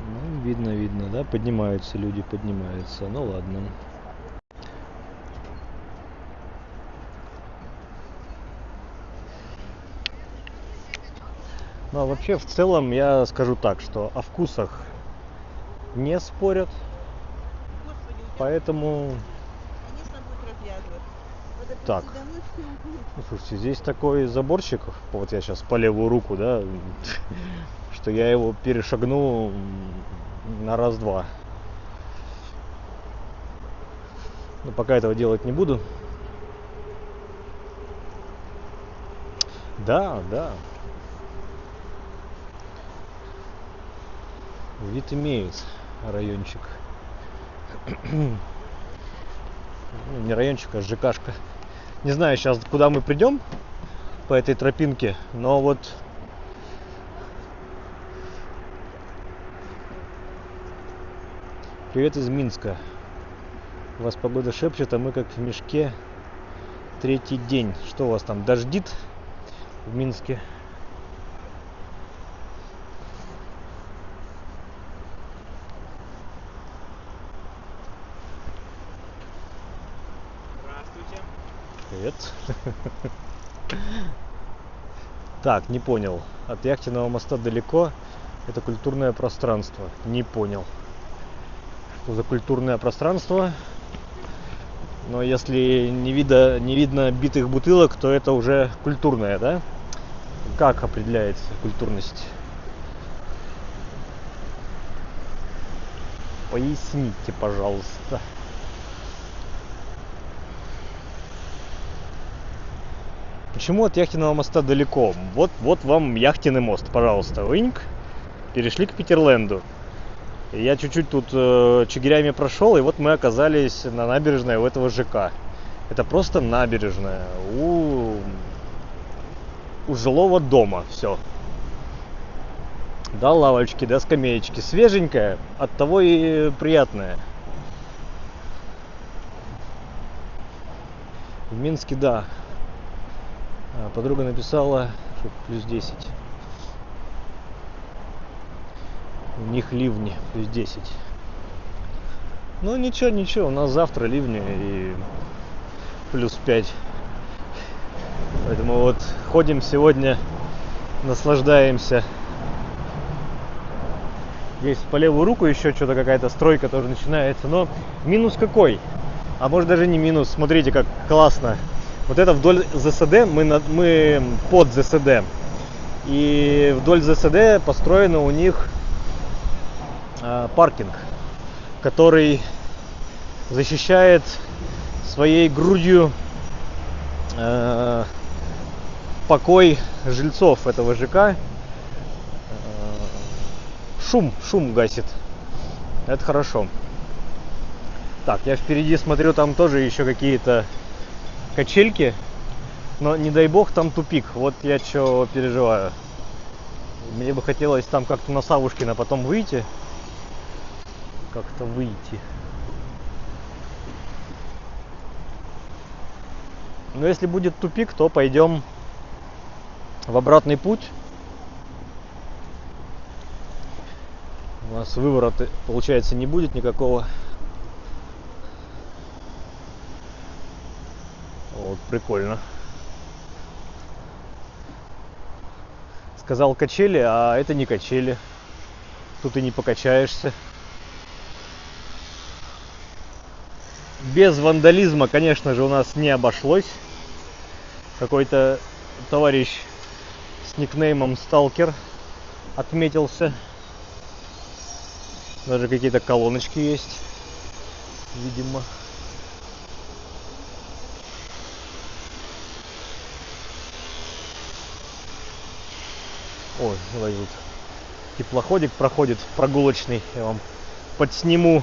Ну, видно, да? Поднимаются люди, поднимаются. Ну ладно. Ну а вообще в целом я скажу так, что о вкусах не спорят. Поэтому... Так. Ну, слушайте, здесь такой заборчик, вот я сейчас по левую руку, да, что я его перешагну на раз-два. Но пока этого делать не буду. Да. Вид имеет райончик. Ну, не райончик, а ЖКшка. Не знаю сейчас, куда мы придем по этой тропинке, но вот привет из Минска. У вас погода шепчет, а мы как в мешке третий день. Что у вас там, дождит в Минске? Привет. Так, не понял. От Яхтенного моста далеко. Это культурное пространство. Не понял. Что за культурное пространство? Но если не видно битых бутылок, то это уже культурное, да? Как определяется культурность? Поясните, пожалуйста. Почему от Яхтенного моста далеко? Вот вам Яхтенный мост, пожалуйста. Выньк. Перешли к Питерленду. Я чуть-чуть тут чигирями прошел, и вот мы оказались на набережной у этого ЖК. Это просто набережная у жилого дома. Все. Да, лавочки, да, скамеечки. Свеженькая, оттого и приятная. В Минске, да. Подруга написала, что плюс 10. У них ливни плюс 10. Ну ничего, у нас завтра ливни и плюс 5. Поэтому вот ходим сегодня, наслаждаемся. Есть по левую руку еще что-то, какая-то стройка тоже начинается. Но минус какой? А может даже не минус. Смотрите, как классно. Вот это вдоль ЗСД, мы под ЗСД. И вдоль ЗСД построено у них паркинг, который защищает своей грудью покой жильцов этого ЖК. Шум гасит. Это хорошо. Так, я впереди смотрю, там тоже еще какие-то качельки, но не дай бог там тупик. Вот я что переживаю. Мне бы хотелось там как-то на Савушкина потом выйти. Как-то выйти. Но если будет тупик, то пойдем в обратный путь. У нас выворота, получается, не будет никакого. Вот, прикольно. Сказал качели, а это не качели. Тут и не покачаешься. Без вандализма, конечно же, у нас не обошлось. Какой-то товарищ с никнеймом Сталкер отметился. Даже какие-то колоночки есть, видимо. Ой, давай тут теплоходик проходит прогулочный, я вам подсниму.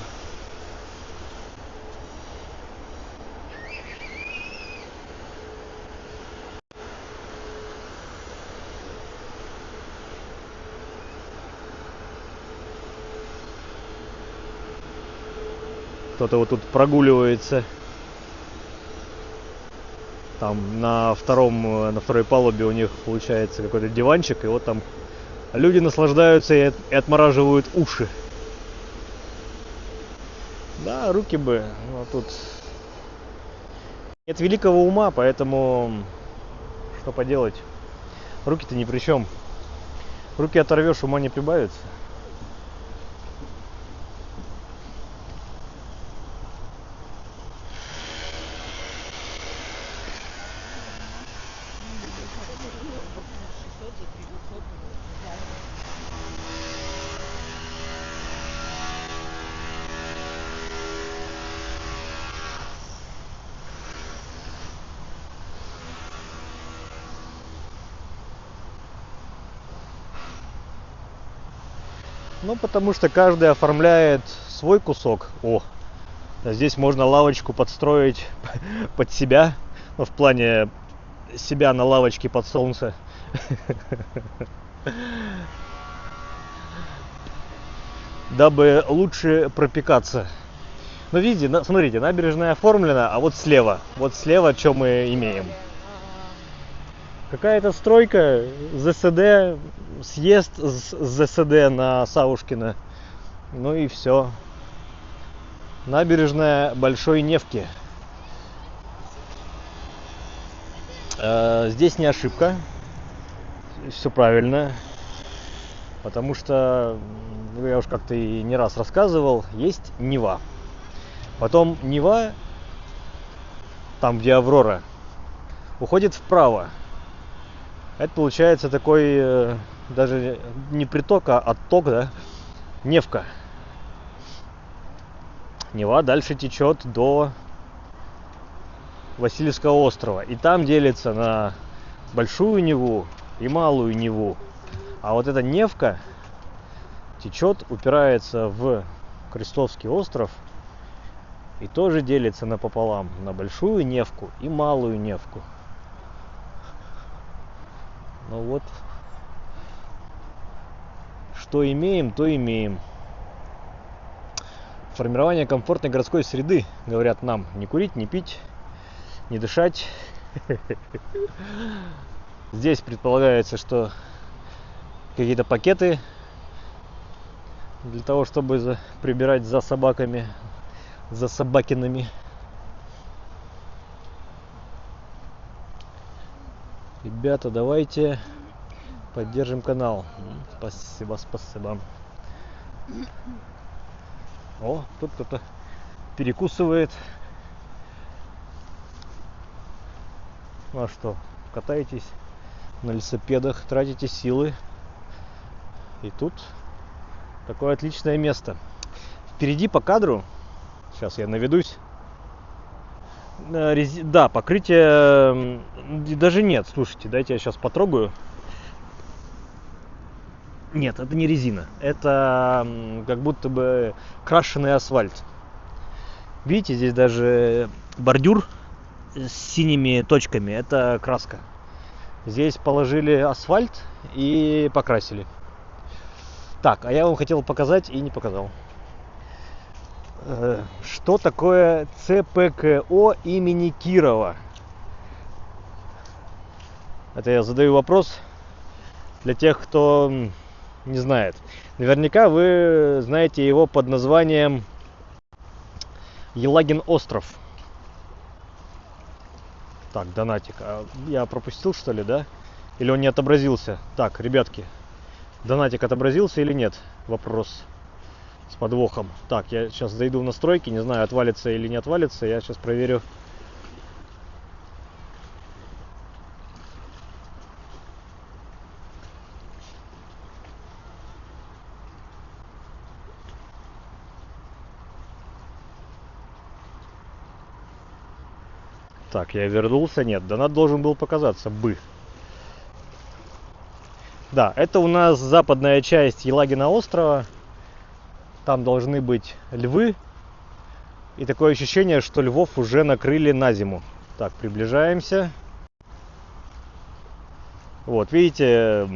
Кто-то вот тут прогуливается. Там на второй палубе у них получается какой-то диванчик, и вот там люди наслаждаются и отмораживают уши. Да, руки бы, но тут нет великого ума, поэтому что поделать? Руки-то ни при чем. Руки оторвешь, ума не прибавится. Ну, потому что каждый оформляет свой кусок. О, здесь можно лавочку подстроить под себя. Ну, в плане себя на лавочке под солнце. Дабы лучше пропекаться. Ну, видите, смотрите, набережная оформлена, а вот слева, что мы имеем. Какая-то стройка, ЗСД, съезд с ЗСД на Савушкина. Ну и все. Набережная Большой Невки. Здесь не ошибка. Все правильно. Потому что, я уж как-то и не раз рассказывал, есть Нева. Потом Нева, там где Аврора, уходит вправо. Это получается такой, даже не приток, а отток, да? Невка. Нева дальше течет до Васильевского острова. И там делится на Большую Неву и Малую Неву. А вот эта Невка течет, упирается в Крестовский остров и тоже делится напополам на Большую Невку и Малую Невку. Ну вот, что имеем, то имеем. Формирование комфортной городской среды, говорят нам, не курить, не пить, не дышать. Здесь предполагается, что какие-то пакеты для того, чтобы прибирать за собаками, за собакинами. Ребята, давайте поддержим канал. Спасибо. О, тут кто-то перекусывает. Ну а что, катаетесь на велосипедах, тратите силы. И тут такое отличное место. Впереди по кадру, сейчас я наведусь. Да, покрытие даже нет. Слушайте, дайте я сейчас потрогаю. Нет, это не резина. Это как будто бы крашеный асфальт. Видите, здесь даже бордюр с синими точками. Это краска. Здесь положили асфальт и покрасили. Так, а я вам хотел показать и не показал. Что такое ЦПКО имени Кирова? Это я задаю вопрос для тех, кто не знает. Наверняка вы знаете его под названием Елагин остров. Так, донатик. А я пропустил, что ли, да? Или он не отобразился? Так, ребятки, донатик отобразился или нет? Вопрос с подвохом. Так, я сейчас зайду в настройки, не знаю, отвалится или не отвалится, я сейчас проверю. Так, я вернулся, нет, донат должен был показаться бы. Да, это у нас западная часть Елагина острова. Там должны быть львы. И такое ощущение, что львов уже накрыли на зиму. Так, приближаемся. Вот, видите,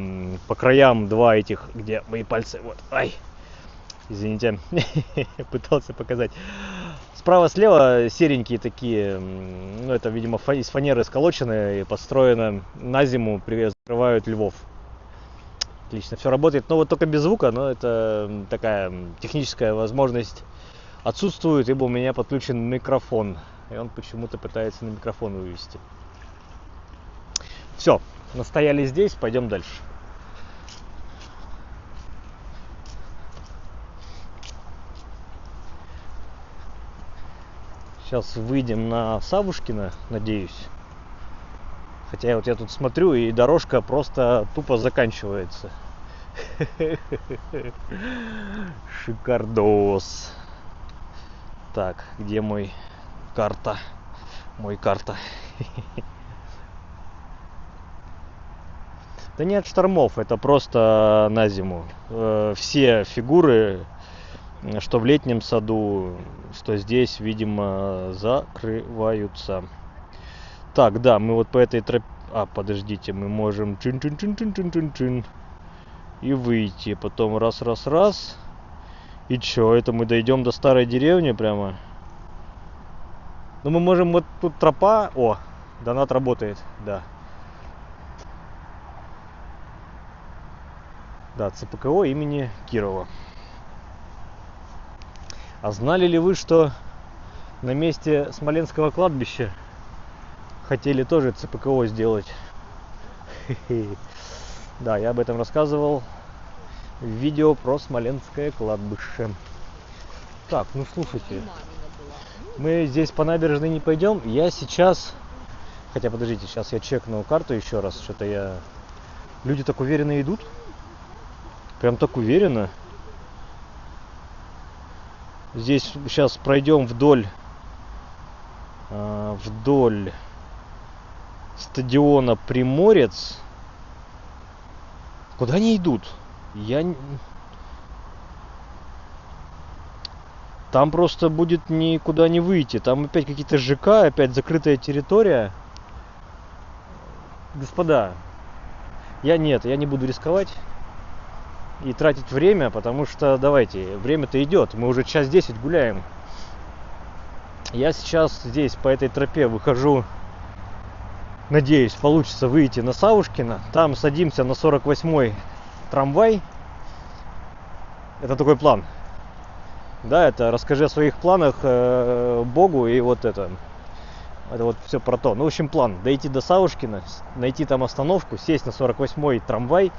по краям два этих, где мои пальцы. Вот, ай, извините, пытался показать. Справа-слева серенькие такие, ну это, видимо, из фанеры сколочены и построено на зиму, закрывают львов. Отлично, все работает, но вот только без звука, но это такая техническая возможность отсутствует, ибо у меня подключен микрофон, и он почему-то пытается на микрофон вывести. Все, настояли здесь, пойдем дальше. Сейчас выйдем на Савушкина, надеюсь. Хотя вот я тут смотрю, и дорожка просто тупо заканчивается. Шикардос. Так, где мой карта? Мой карта. Да нет штормов, это просто на зиму. Все фигуры, что в летнем саду, что здесь, видимо, закрываются. Так, да, мы вот по этой тропе... А, подождите, мы можем чин-чин-чин-чин-чин-чин-чин и выйти. Потом раз-раз-раз. И чё, это мы дойдем до старой деревни прямо? Ну, мы можем... Вот тут тропа... О, донат работает, да. Да, ЦПКО имени Кирова. А знали ли вы, что на месте Смоленского кладбища хотели тоже ЦПКО сделать? Да, я об этом рассказывал в видео про Смоленское кладбище. Так, ну слушайте, мы здесь по набережной не пойдем. Я сейчас... Хотя, подождите, сейчас я чекну карту еще раз. Что-то я... Люди так уверенно идут. Прям так уверенно. Здесь сейчас пройдем вдоль стадиона Приморец. Куда они идут? Там просто будет никуда не выйти. Там опять какие-то ЖК, опять закрытая территория. Господа, я не буду рисковать и тратить время, потому что, давайте, время-то идет. Мы уже час 10 гуляем. Я сейчас здесь по этой тропе выхожу. Надеюсь, получится выйти на Савушкина. Там садимся на 48-й трамвай. Это такой план. Да, это расскажи о своих планах Богу, и вот это вот все про то. Ну, в общем, план: дойти до Савушкина, найти там остановку, сесть на 48-й трамвай,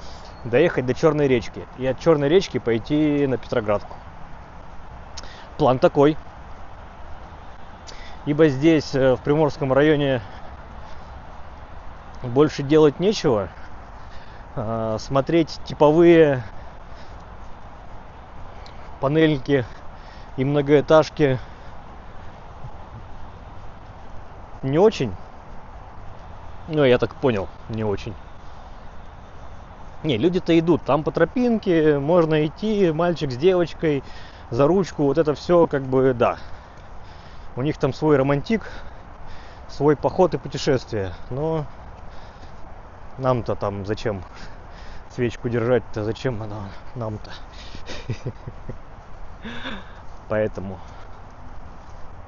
доехать до Черной речки. И от Черной речки пойти на Петроградку. План такой. Ибо здесь, в Приморском районе, больше делать нечего. Смотреть типовые панельки и многоэтажки не очень. Ну, я так понял, не очень. Не, люди-то идут. Там по тропинке можно идти, мальчик с девочкой, за ручку. Вот это все как бы, да. У них там свой романтик, свой поход и путешествие. Но нам-то там зачем свечку держать-то? Зачем она нам-то? Поэтому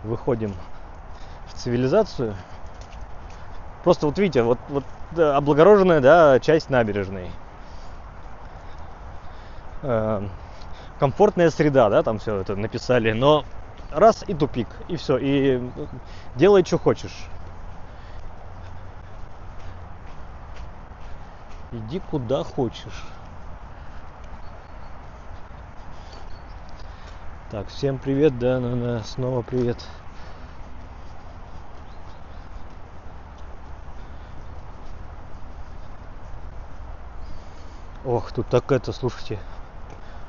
выходим в цивилизацию. Просто вот видите, вот облагороженная, да, часть набережной. Комфортная среда, да, там все это написали, но раз и тупик, и все, и делай, что хочешь. Иди куда хочешь. Так, всем привет, да, снова привет. Ох, тут так это, слушайте,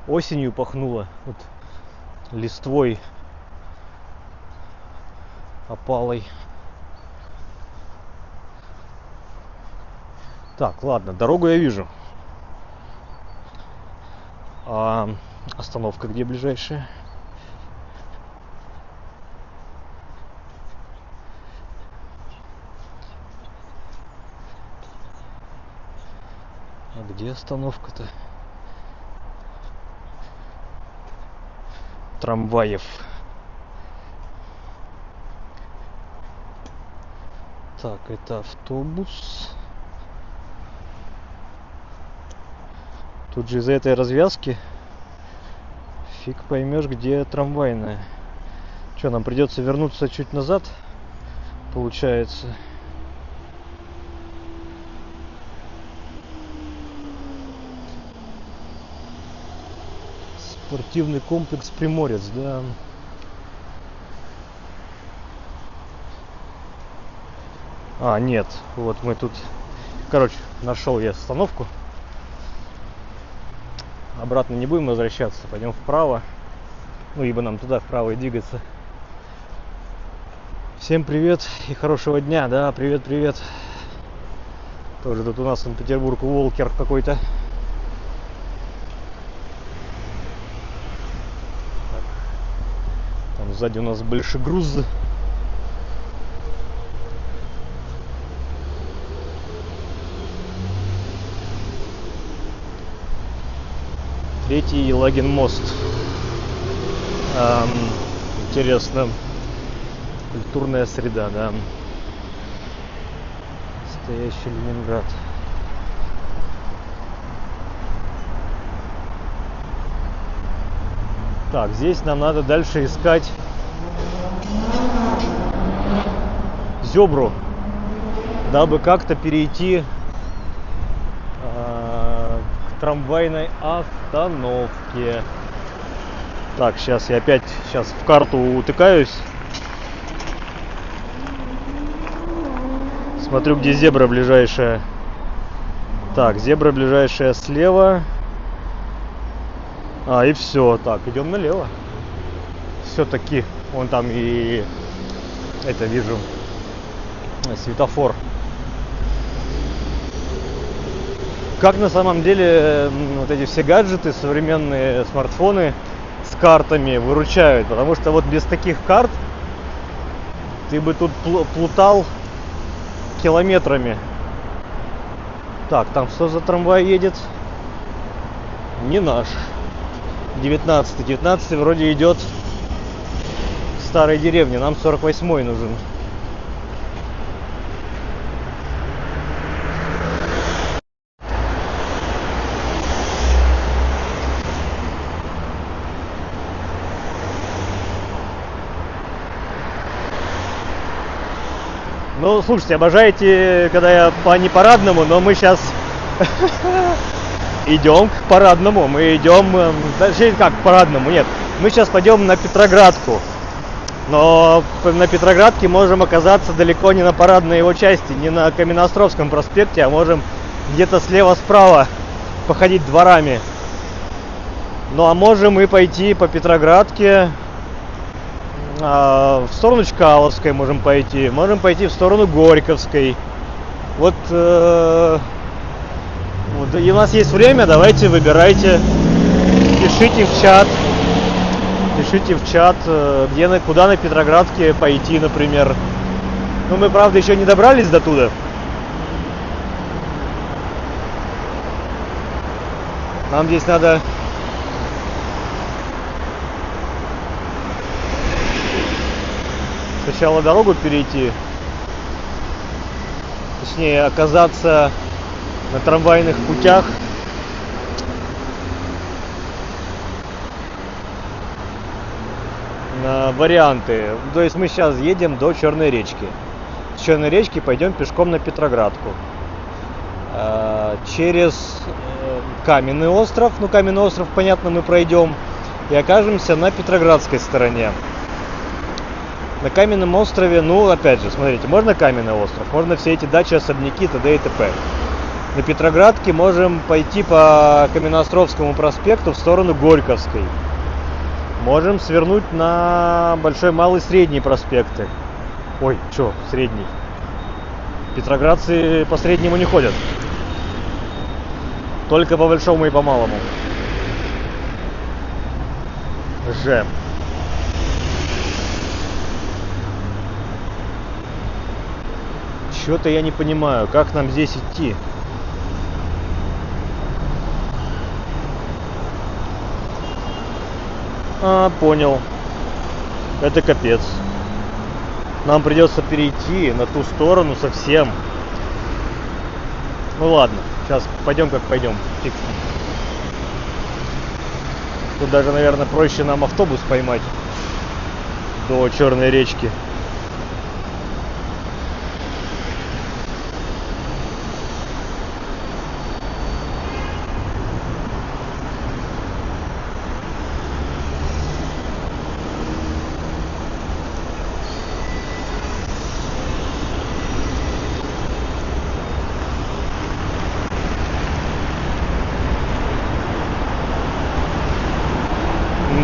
осенью пахнуло, вот листвой опалой. Так, ладно, дорогу я вижу. А остановка где ближайшая? А где остановка-то? Трамваев. Так, это автобус. Тут же из-за этой развязки фиг поймешь, где трамвайная. Что, нам придется вернуться чуть назад, получается? Спортивный комплекс Приморец, да. А, нет, вот мы тут... Короче, нашел я остановку. Обратно не будем возвращаться, пойдем вправо. Ну, ибо нам туда вправо и двигаться. Всем привет и хорошего дня, да, привет. Тоже тут у нас Санкт-Петербург Уолкер какой-то. Там сзади у нас большегруз. Третий Елагин мост. Интересно. Культурная среда, да. Настоящий Ленинград. Так, здесь нам надо дальше искать Зёбру, дабы как-то перейти к трамвайной остановке. Так, сейчас я опять в карту утыкаюсь. Смотрю, где зебра ближайшая. Так, зебра ближайшая слева. А, и все. Так, идем налево. Все-таки вон там и это вижу светофор. Как на самом деле вот эти все гаджеты, современные смартфоны с картами выручают, потому что вот без таких карт ты бы тут плутал километрами. Так, там что за трамвай едет? Не наш. 19 вроде идет к старой деревне. Нам 48-й нужен. Ну, слушайте, обожаете, когда я не парадному, но мы сейчас идем к парадному. Мы идем, точнее, как к парадному, нет. Мы сейчас пойдем на Петроградку. Но на Петроградке можем оказаться далеко не на парадной его части, не на Каменноостровском проспекте, а можем где-то слева-справа походить дворами. Ну, а можем и пойти по Петроградке. В сторону Чкаловской можем пойти в сторону Горьковской. Вот, и у нас есть время, давайте выбирайте, пишите в чат, куда на Петроградке пойти, например. Ну, мы, правда, еще не добрались до туда. Нам здесь надо сначала дорогу перейти, точнее оказаться на трамвайных путях. На варианты. То есть мы сейчас едем до Черной речки. С Черной речки пойдем пешком на Петроградку. Через Каменный остров, ну Каменный остров, понятно, мы пройдем и окажемся на Петроградской стороне. На Каменном острове, ну, опять же, смотрите, можно Каменный остров, можно все эти дачи, особняки, т.д. и т.п. На Петроградке можем пойти по Каменноостровскому проспекту в сторону Горьковской. Можем свернуть на Большой, Малый, Средний проспекты. Ой, что, Средний? Петроградцы по Среднему не ходят. Только по Большому и по Малому. Ж. Чё-то я не понимаю, как нам здесь идти. А, понял. Это капец. Нам придется перейти на ту сторону совсем. Ну ладно, сейчас пойдем как пойдем. Фиг. Тут даже, наверное, проще нам автобус поймать до Черной речки.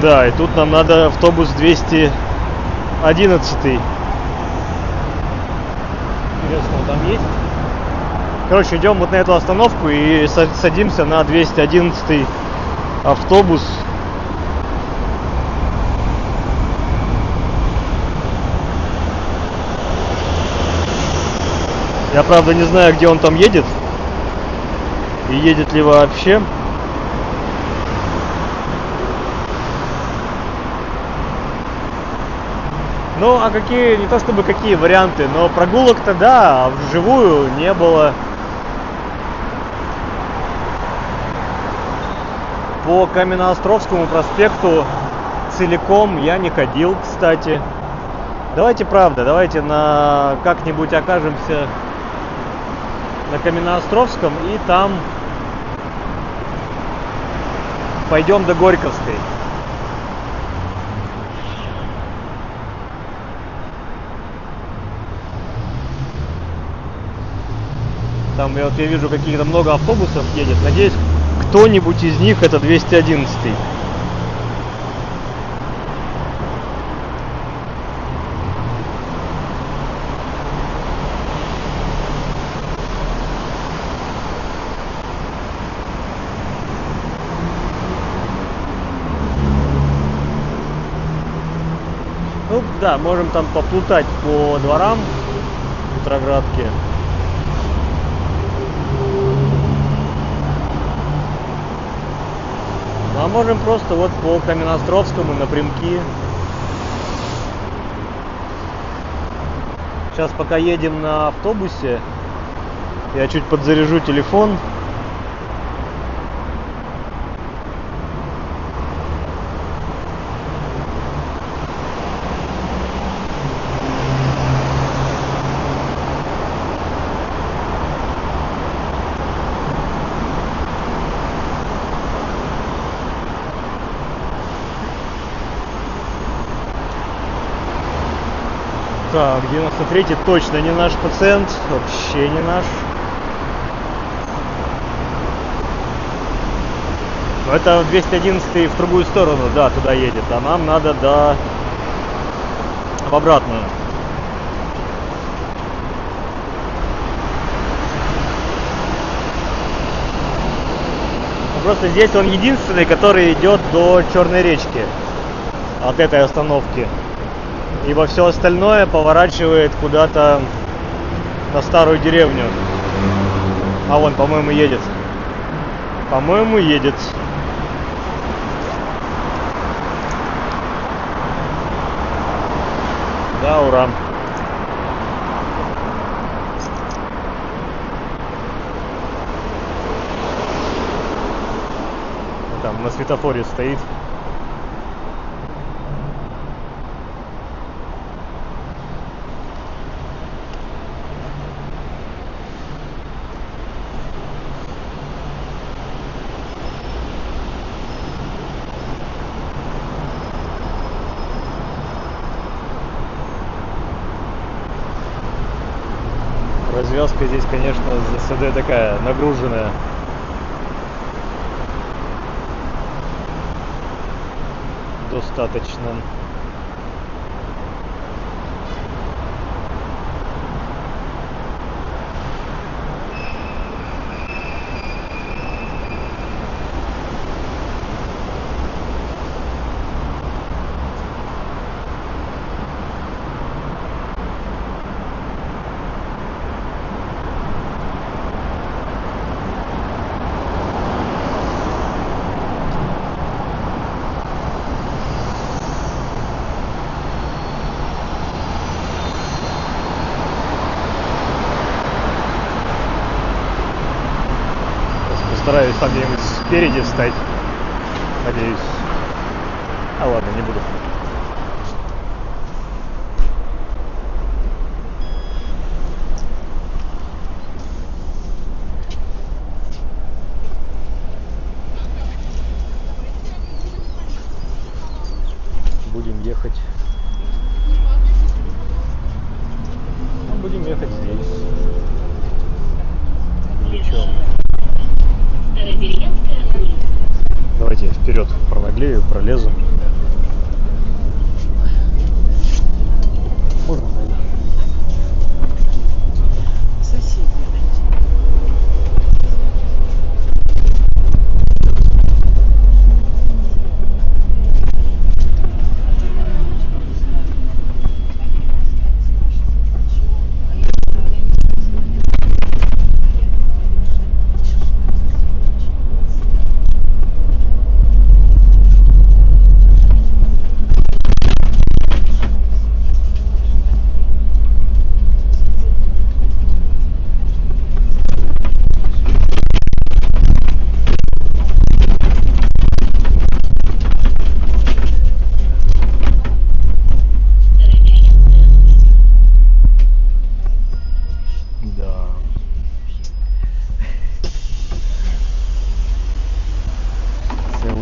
Да, и тут нам надо автобус 211. Интересно, он там есть? Короче, идем вот на эту остановку и садимся на 211 автобус. Я, правда, не знаю, где он там едет. И едет ли вообще. Ну, а какие, не то чтобы какие варианты, но прогулок-то да, а вживую не было. По Каменноостровскому проспекту целиком я не ходил, кстати. Давайте, правда, давайте как-нибудь окажемся на Каменноостровском и там пойдем до Горьковской. Там я вижу, каких-то много автобусов едет. Надеюсь, кто-нибудь из них это 211. Ну да, можем там поплутать по дворам Петроградки. А можем просто вот по Каменноостровскому напрямки. Сейчас пока едем на автобусе, я чуть подзаряжу телефон. Так, 93-й точно не наш пациент, вообще не наш. Но это 211-й в другую сторону, да, туда едет, а нам надо в обратную. Просто здесь он единственный, который идет до Черной речки от этой остановки. Ибо все остальное поворачивает куда-то на старую деревню. А вон, по-моему, едет. По-моему, едет. Да, ура. Там на светофоре стоит. Развязка здесь, конечно, за СД такая нагруженная. Достаточно. Постараюсь там где-нибудь спереди встать. Надеюсь. А ладно, не буду. Будем ехать. Будем ехать здесь. Или что? Давайте я вперед пронаглею, пролезу. Можно, наверное. Соседи.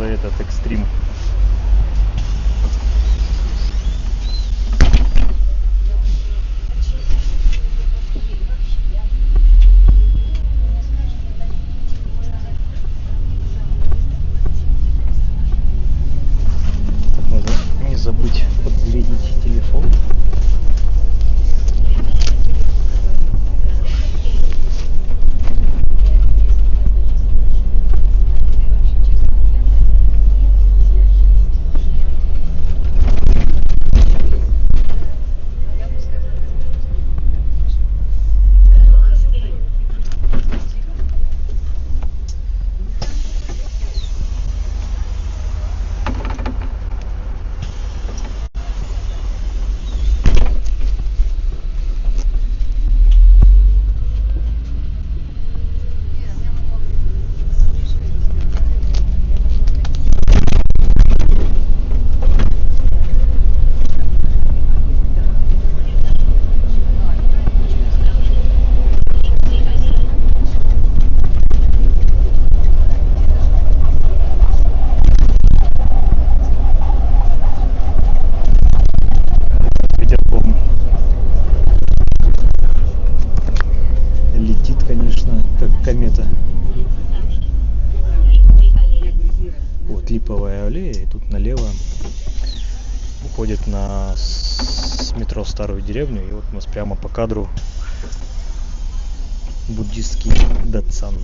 Этот экстрим. Так, надо не забыть подзарядить телефон. Летит, конечно, как комета. Вот липовая аллея, и тут налево уходит на метро Старую деревню, и вот у нас прямо по кадру буддистский Датсан.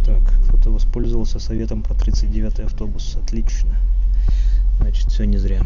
Так, кто-то воспользовался советом про 39-й автобус. Отлично. Значит, все не зря.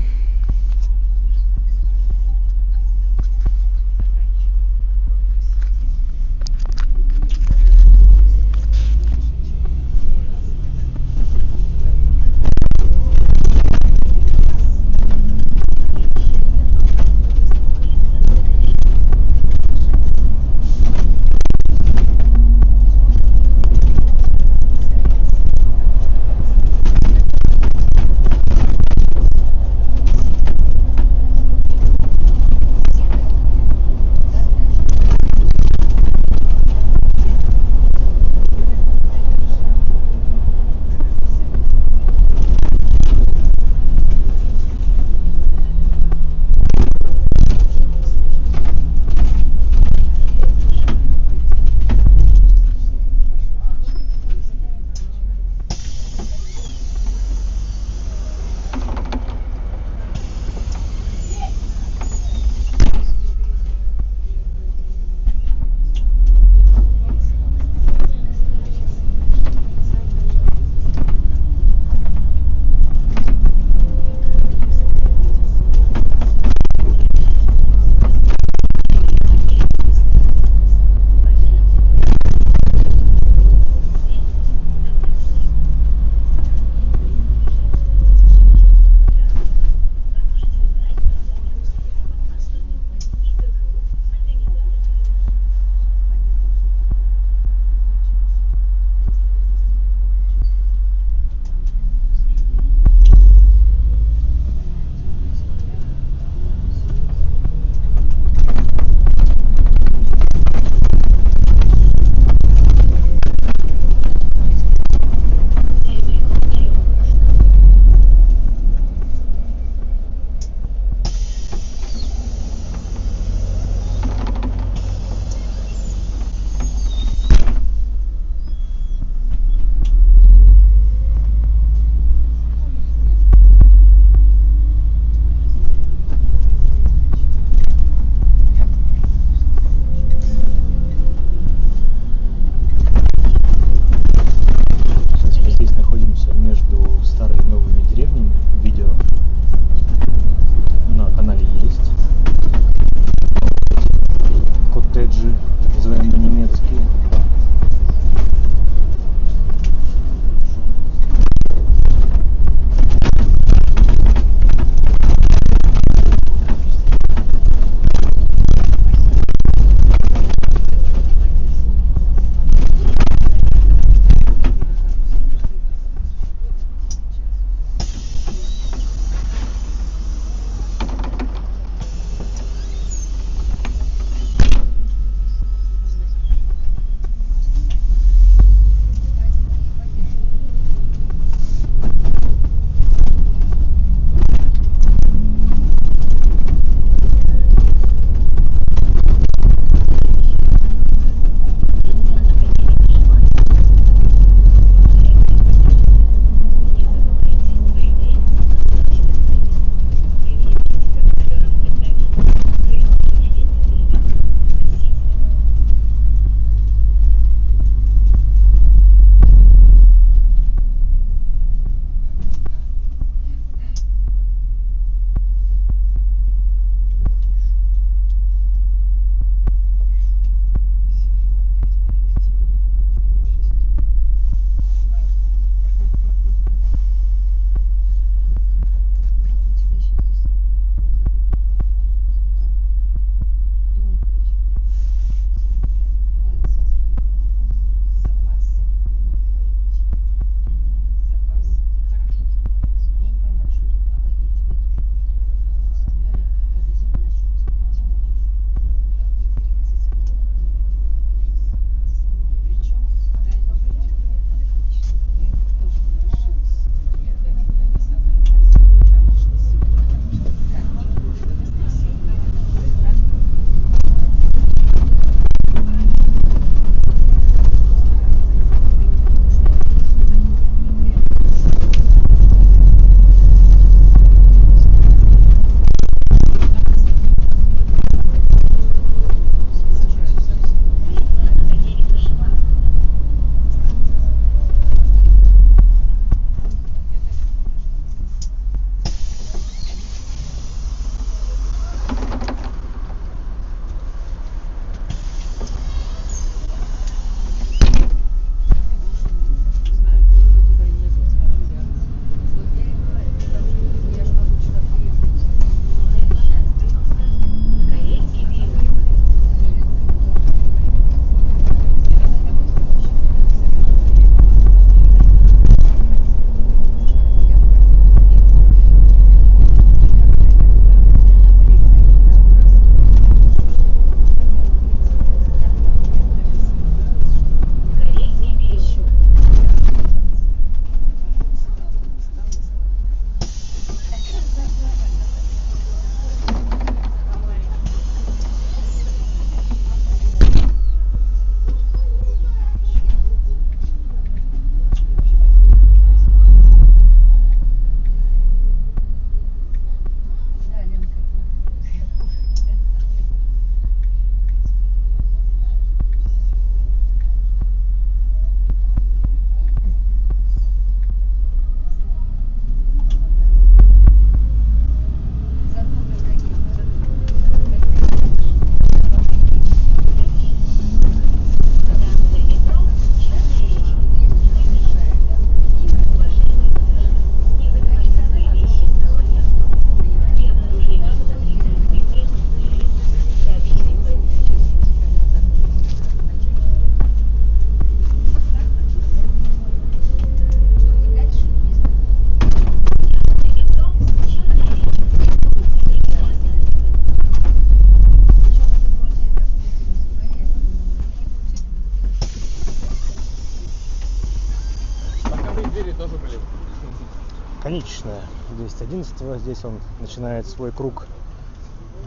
Станичная, 211. Здесь он начинает свой круг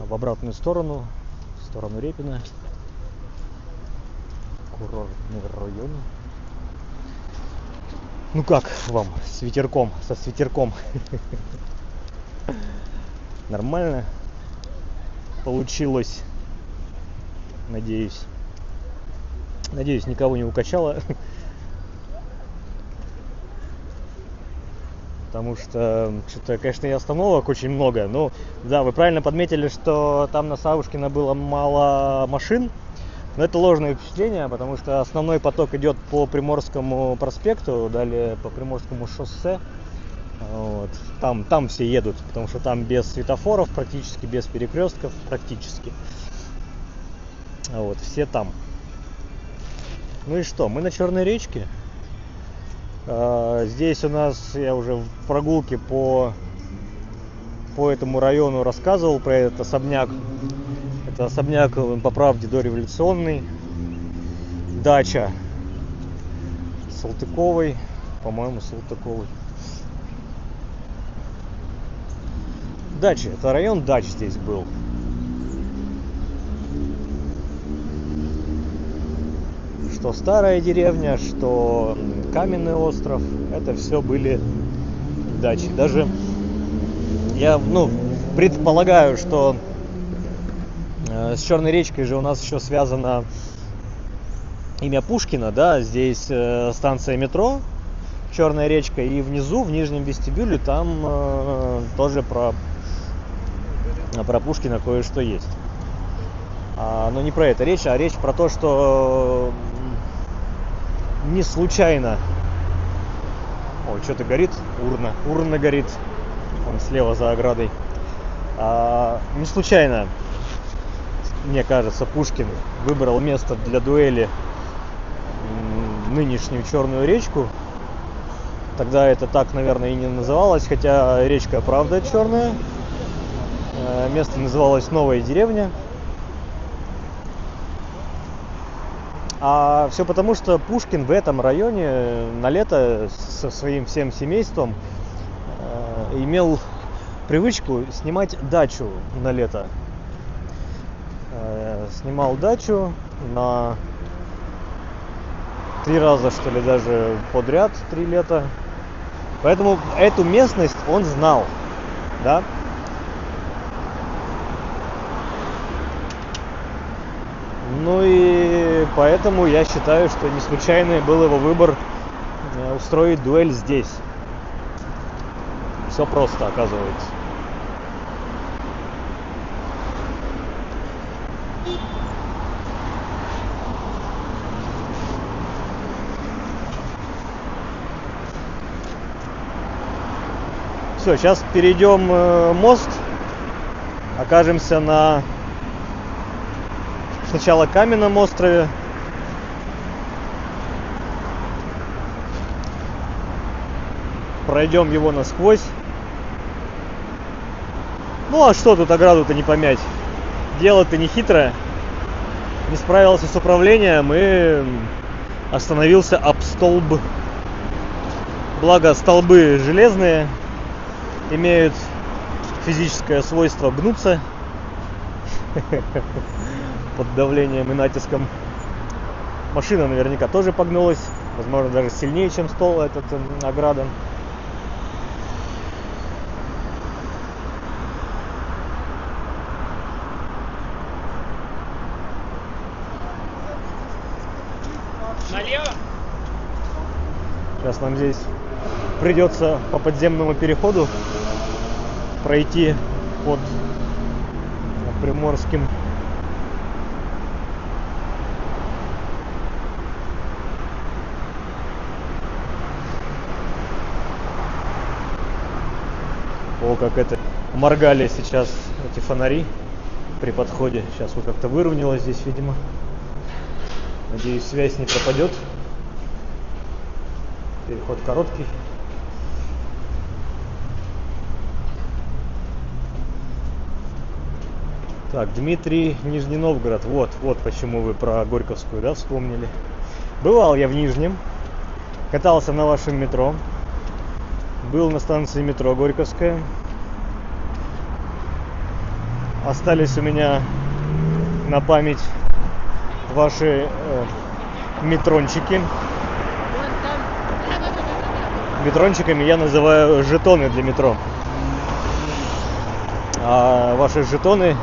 в обратную сторону, в сторону Репина. Курортный район. Ну как вам с ветерком, со светерком? Нормально получилось, надеюсь. Надеюсь, никого не укачало. Потому что, что-то, конечно, и остановок очень много. Ну, да, вы правильно подметили, что там на Савушкина было мало машин. Но это ложное впечатление, потому что основной поток идет по Приморскому проспекту, далее по Приморскому шоссе. Вот. Там все едут, потому что там без светофоров, практически без перекрестков, практически. Вот, все там. Ну и что, мы на Черной речке. Здесь у нас, я уже в прогулке по этому району рассказывал про этот особняк. Это особняк, по правде, дореволюционный. Дача Салтыковой, по-моему, Салтыковой. Дача, это район дач здесь был. Что старая деревня, что каменный остров, это все были дачи. Даже я, предполагаю, что с Черной речкой же у нас еще связано имя Пушкина, да, здесь станция метро Черная речка, и внизу, в нижнем вестибюле, там тоже про Пушкина кое-что есть. Но не про это речь, а речь про то, что не случайно... Ой, что-то горит, урна горит, он слева за оградой. Не случайно, мне кажется, Пушкин выбрал место для дуэли нынешнюю Черную речку. Тогда это так, наверное, и не называлось, хотя речка, правда, черная. Место называлось Новая деревня. А все потому, что Пушкин в этом районе на лето со своим всем семейством имел привычку снимать дачу на лето. Снимал дачу на 3 раза, что ли, даже подряд, 3 лета. Поэтому эту местность он знал, да. Ну и поэтому я считаю, что не случайный был его выбор устроить дуэль здесь. Все просто, оказывается. Все, сейчас перейдем мост, окажемся на сначала каменном острове, пройдем его насквозь. Ну а что тут ограду-то не помять? Дело-то не хитрое. Не справился с управлением и остановился об столб. Благо столбы железные, имеют физическое свойство гнуться под давлением и натиском. Машина наверняка тоже погнулась, возможно, даже сильнее, чем стол этот ограда. Налево? Сейчас нам здесь придется по подземному переходу пройти под Приморским. О, как это моргали сейчас эти фонари при подходе. Сейчас вот как-то выровнялось здесь, видимо. Надеюсь, связь не пропадет. Переход короткий. Так, Дмитрий, Нижний Новгород. Вот почему вы про Горьковскую, да, вспомнили. Бывал я в Нижнем, катался на вашем метро. Был на станции метро Горьковская. Остались у меня на память ваши метрончики. Метрончиками я называю жетоны для метро. А ваши жетоны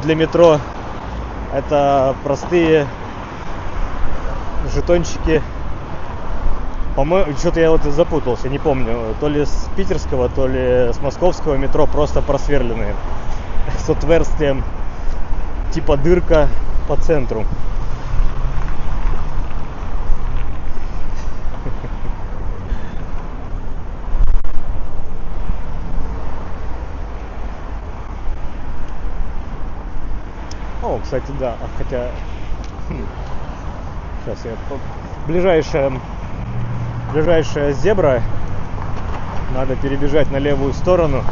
для метро — это простые жетончики. По-моему, что-то я вот запутался, не помню. То ли с питерского, то ли с московского метро, просто просверленные. С отверстием типа дырка по центру. О, кстати, да, хотя... Сейчас я... Ближайшая зебра. Надо перебежать на левую сторону.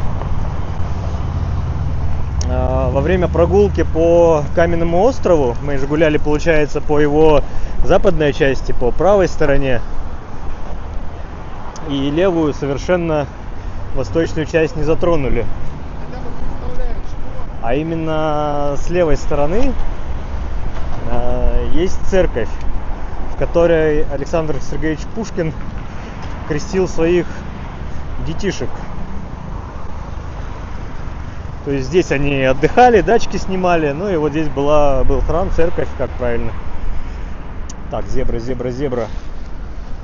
Во время прогулки по Каменному острову, мы же гуляли, получается, по его западной части, по правой стороне. И левую, совершенно восточную часть не затронули. А именно с левой стороны есть церковь, в которой Александр Сергеевич Пушкин крестил своих детишек. То есть здесь они отдыхали, дачки снимали, ну и вот здесь был храм, церковь, как правильно. Так, зебра.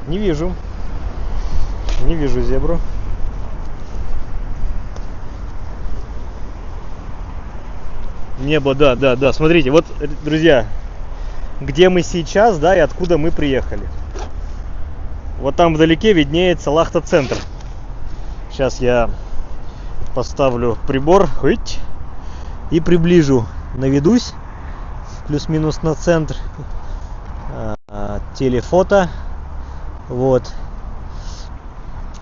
Не вижу зебру. Небо, да. Смотрите, вот, друзья, где мы сейчас, да, и откуда мы приехали. Вот там вдалеке виднеется Лахта-центр. Сейчас я поставлю прибор и приближу, наведусь плюс-минус на центр. Телефото. Вот.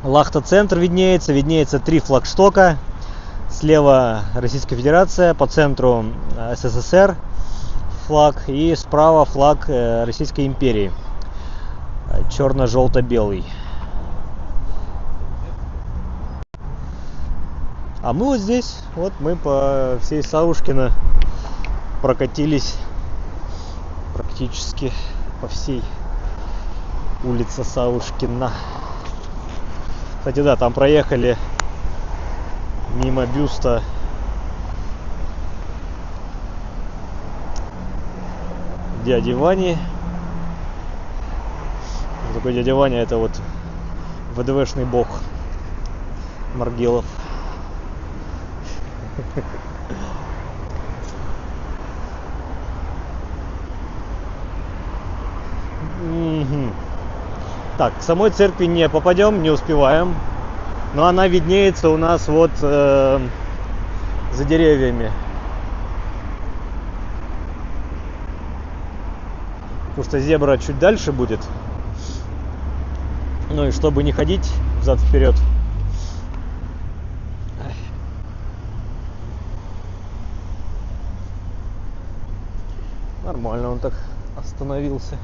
Лахта-центр виднеется 3 флагштока. Слева Российская Федерация, по центру СССР флаг и справа флаг Российской империи. Черно-желто-белый. А мы вот здесь, вот мы по всей Савушкина прокатились практически по всей улице Савушкина. Кстати, да, там проехали мимо бюста дяди Вани. Такой дядя Ваня — это вот ВДВшный бог Маргелов. Так, к самой церкви не попадем, не успеваем. Но она виднеется у нас вот за деревьями. Потому что зебра чуть дальше будет. Ну и чтобы не ходить взад-вперед. Нормально он так остановился.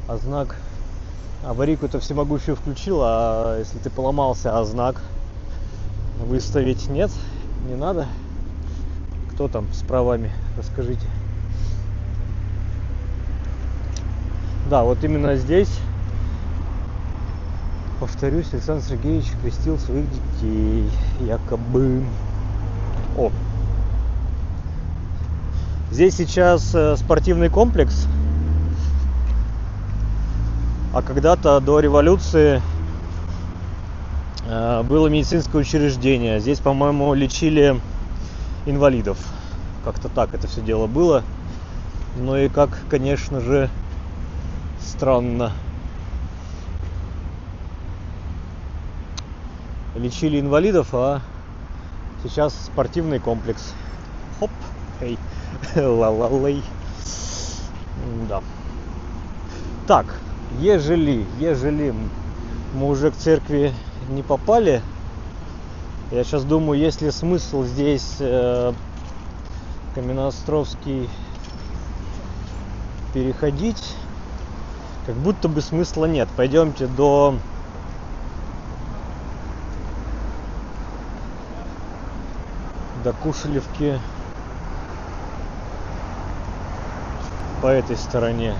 А знак... Аварийку-то всемогущую включил, а если ты поломался, а знак выставить нет, не надо. Кто там с правами, расскажите. Да, вот именно здесь, повторюсь, Александр Сергеевич крестил своих детей, якобы. О! Здесь сейчас спортивный комплекс. А когда-то до революции было медицинское учреждение. Здесь, по-моему, лечили инвалидов. Как-то так это все дело было. Ну и как, конечно же, странно. Лечили инвалидов, а сейчас спортивный комплекс. Хоп, эй, ла-ла-лей. Да. Так. Ежели мы уже к церкви не попали, я сейчас думаю, есть ли смысл здесь Каменноостровский переходить. как будто бы смысла нет. Пойдемте до Кушелевки по этой стороне.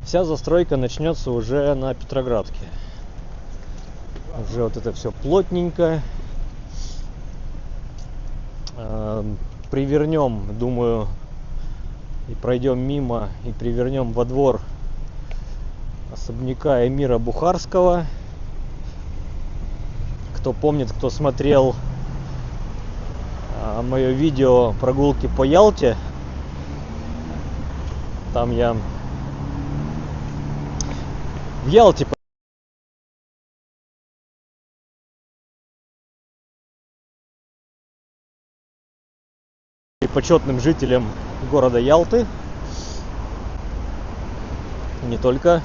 Вся застройка начнется уже на Петроградке. Уже вот это все плотненько. Привернем, думаю, и пройдем мимо, и привернем во двор особняка Эмира Бухарского. Кто помнит, кто смотрел мое видео прогулки по Ялте, там я в Ялте почетным жителем города Ялты, не только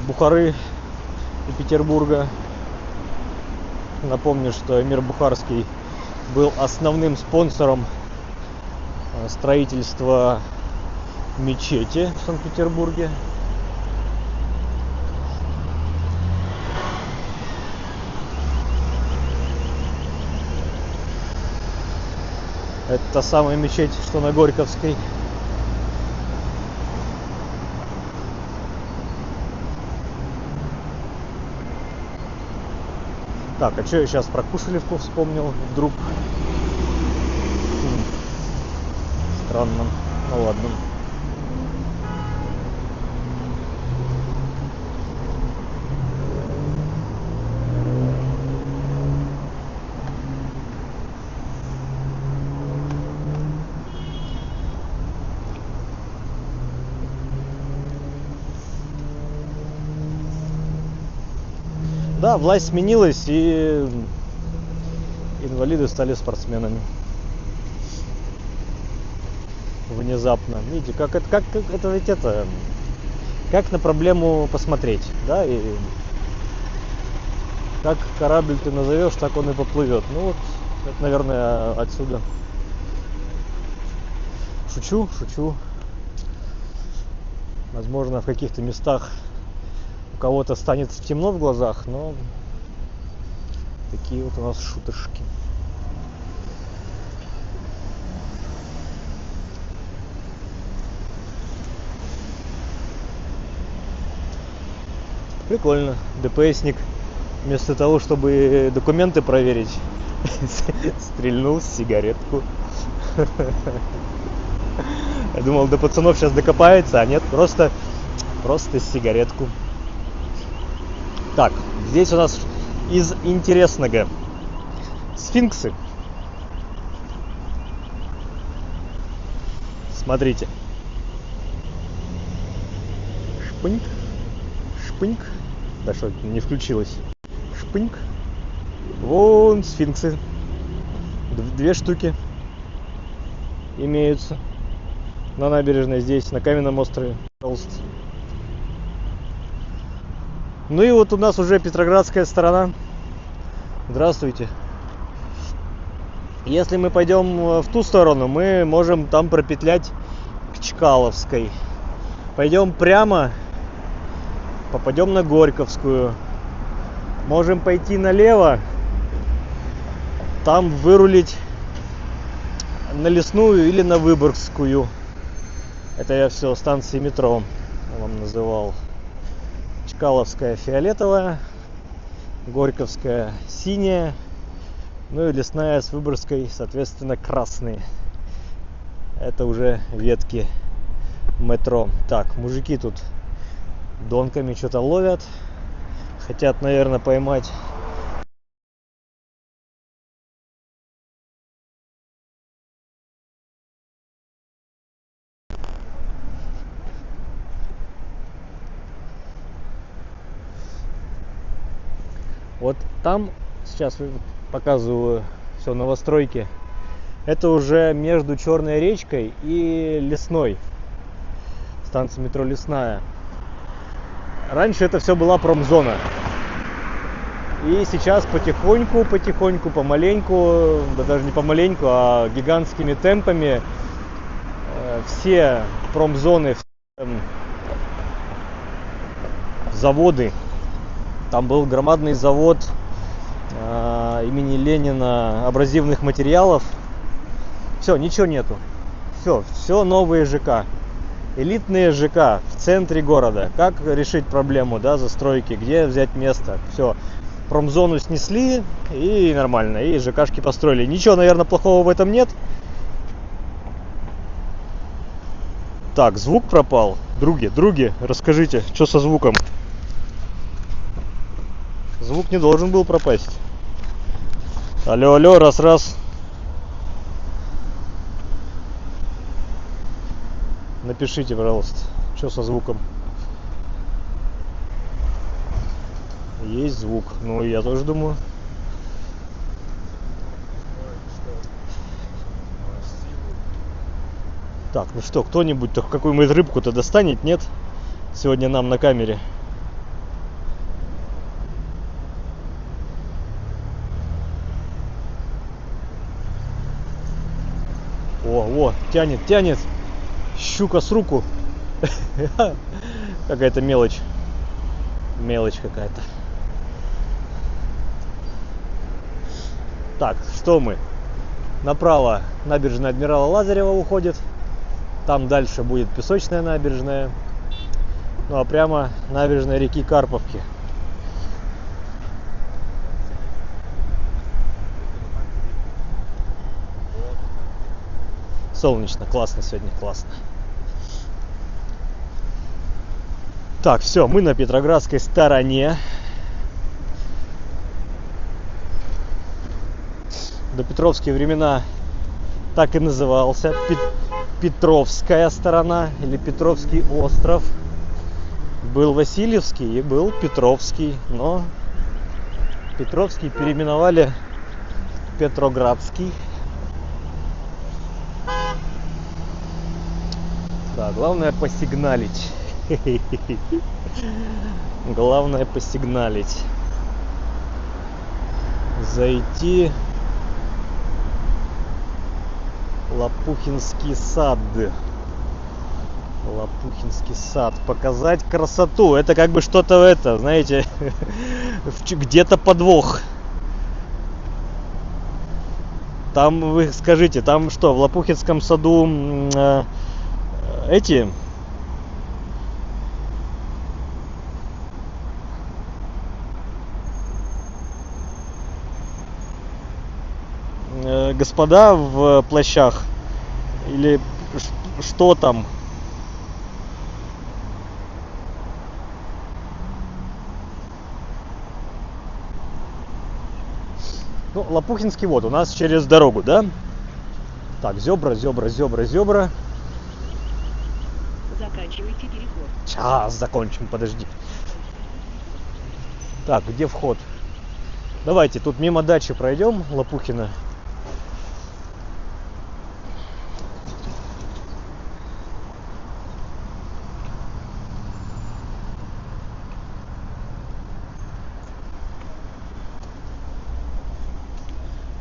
Бухары и Петербурга. Напомню, что Эмир Бухарский был основным спонсором строительства мечети в Санкт-Петербурге. Это та самая мечеть, что на Горьковской. Так, а что я сейчас про Кушелевку вспомнил вдруг? Странно. Ну ладно. Да, власть сменилась, и инвалиды стали спортсменами. Внезапно. Видите, как это ведь это, как на проблему посмотреть, да, и как корабль ты назовешь, так он и поплывет. Ну вот, это, наверное, отсюда. Шучу. Возможно, в каких-то местах у кого-то станет темно в глазах, но такие вот у нас шуточки. Прикольно. DPS-ник вместо того, чтобы документы проверить, стрельнул сигаретку. Я думал, до пацанов сейчас докопается, а нет, просто сигаретку. Так, здесь у нас из интересного сфинксы. Смотрите. Шпыньк. Шпыньк. Да что, не включилось. Шпыньк. Вон сфинксы. 2 штуки имеются на набережной здесь, на Каменном острове. Пожалуйста. Ну и вот у нас уже Петроградская сторона. Здравствуйте. Если мы пойдем в ту сторону, мы можем там пропетлять к Чкаловской. Пойдем прямо, попадем на Горьковскую. Можем пойти налево, там вырулить на Лесную или на Выборгскую. Это я все станции метро вам называл. Чкаловская фиолетовая, Горьковская синяя, ну и Лесная с Выборгской, соответственно, красные. Это уже ветки метро. Так, мужики тут донками что-то ловят, хотят, наверное, поймать. Вот там, сейчас показываю все новостройки, это уже между Черной речкой и Лесной. Станция метро Лесная. Раньше это все была промзона. И сейчас потихоньку, помаленьку, да даже не помаленьку, а гигантскими темпами все промзоны, все заводы. Там был громадный завод имени Ленина абразивных материалов. Все, ничего нету. Все новые ЖК. Элитные ЖК в центре города. Как решить проблему, да, застройки? Где взять место? Все. Промзону снесли и нормально. И ЖКшки построили. Ничего, наверное, плохого в этом нет. Так, звук пропал. Други, расскажите, что со звуком? Звук не должен был пропасть. Алло, раз. Напишите, пожалуйста, что со звуком. Есть звук. Ну, я тоже думаю. Так, ну что, кто-нибудь-то какую-нибудь рыбку-то достанет, нет? Сегодня нам на камере. О, тянет. Щука с руку. Какая-то мелочь. Мелочь какая-то. Так, что мы? Направо набережная Адмирала Лазарева уходит. Там дальше будет песочная набережная. Ну а прямо набережная реки Карповки. Солнечно, классно сегодня, классно. Так, все, мы на Петроградской стороне. До Петровские времена так и назывался Петровская сторона или Петровский остров. Был Васильевский и был Петровский, но Петровский переименовали в Петроградский. Да, главное посигналить. Главное посигналить. Зайти. Лопухинский сад. Лопухинский сад. Показать красоту. Это как бы что-то это, знаете, где-то подвох. Там, вы скажите, там что, в Лопухинском саду эти господа в плащах или что там? Ну, Лопухинский вот у нас через дорогу, да? Так, зебра. Заканчивайте переход. Сейчас закончим, подожди. Так, где вход? Давайте тут мимо дачи пройдем, Лопухина.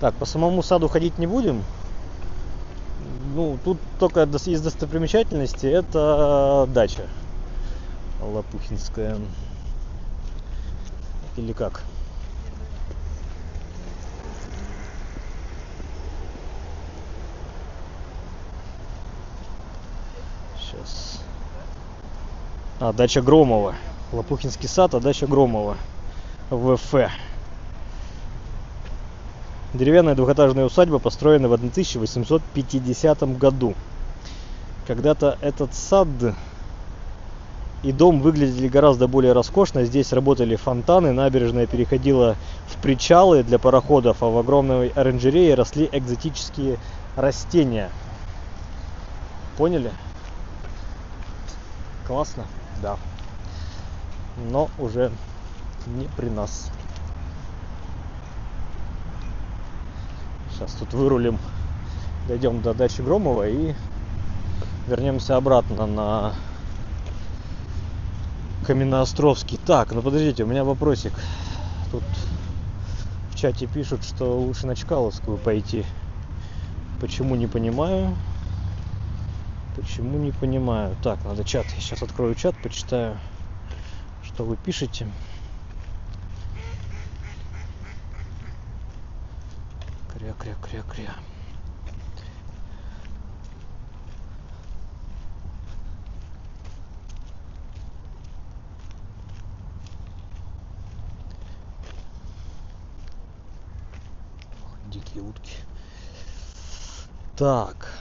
Так, по самому саду ходить не будем. Ну, тут только из достопримечательностей это дача Лопухинская. Или как? Сейчас. Дача Громова. Лопухинский сад, дача Громова. ВФ. Деревянная двухэтажная усадьба, построена в 1850 году. Когда-то этот сад и дом выглядели гораздо более роскошно. Здесь работали фонтаны, набережная переходила в причалы для пароходов, а в огромной оранжерее росли экзотические растения. Поняли? Классно? Да. Но уже не при нас. Сейчас тут вырулим, дойдем до дачи Громова и вернемся обратно на Каменноостровский. Так, ну подождите, у меня вопросик. Тут В чате пишут, что лучше на Чкаловскую пойти. Почему, не понимаю. Почему, не понимаю. Так, надо чат. Я сейчас открою чат, почитаю, что вы пишете. Кря-кря-кря-кря. Дикие утки. Так.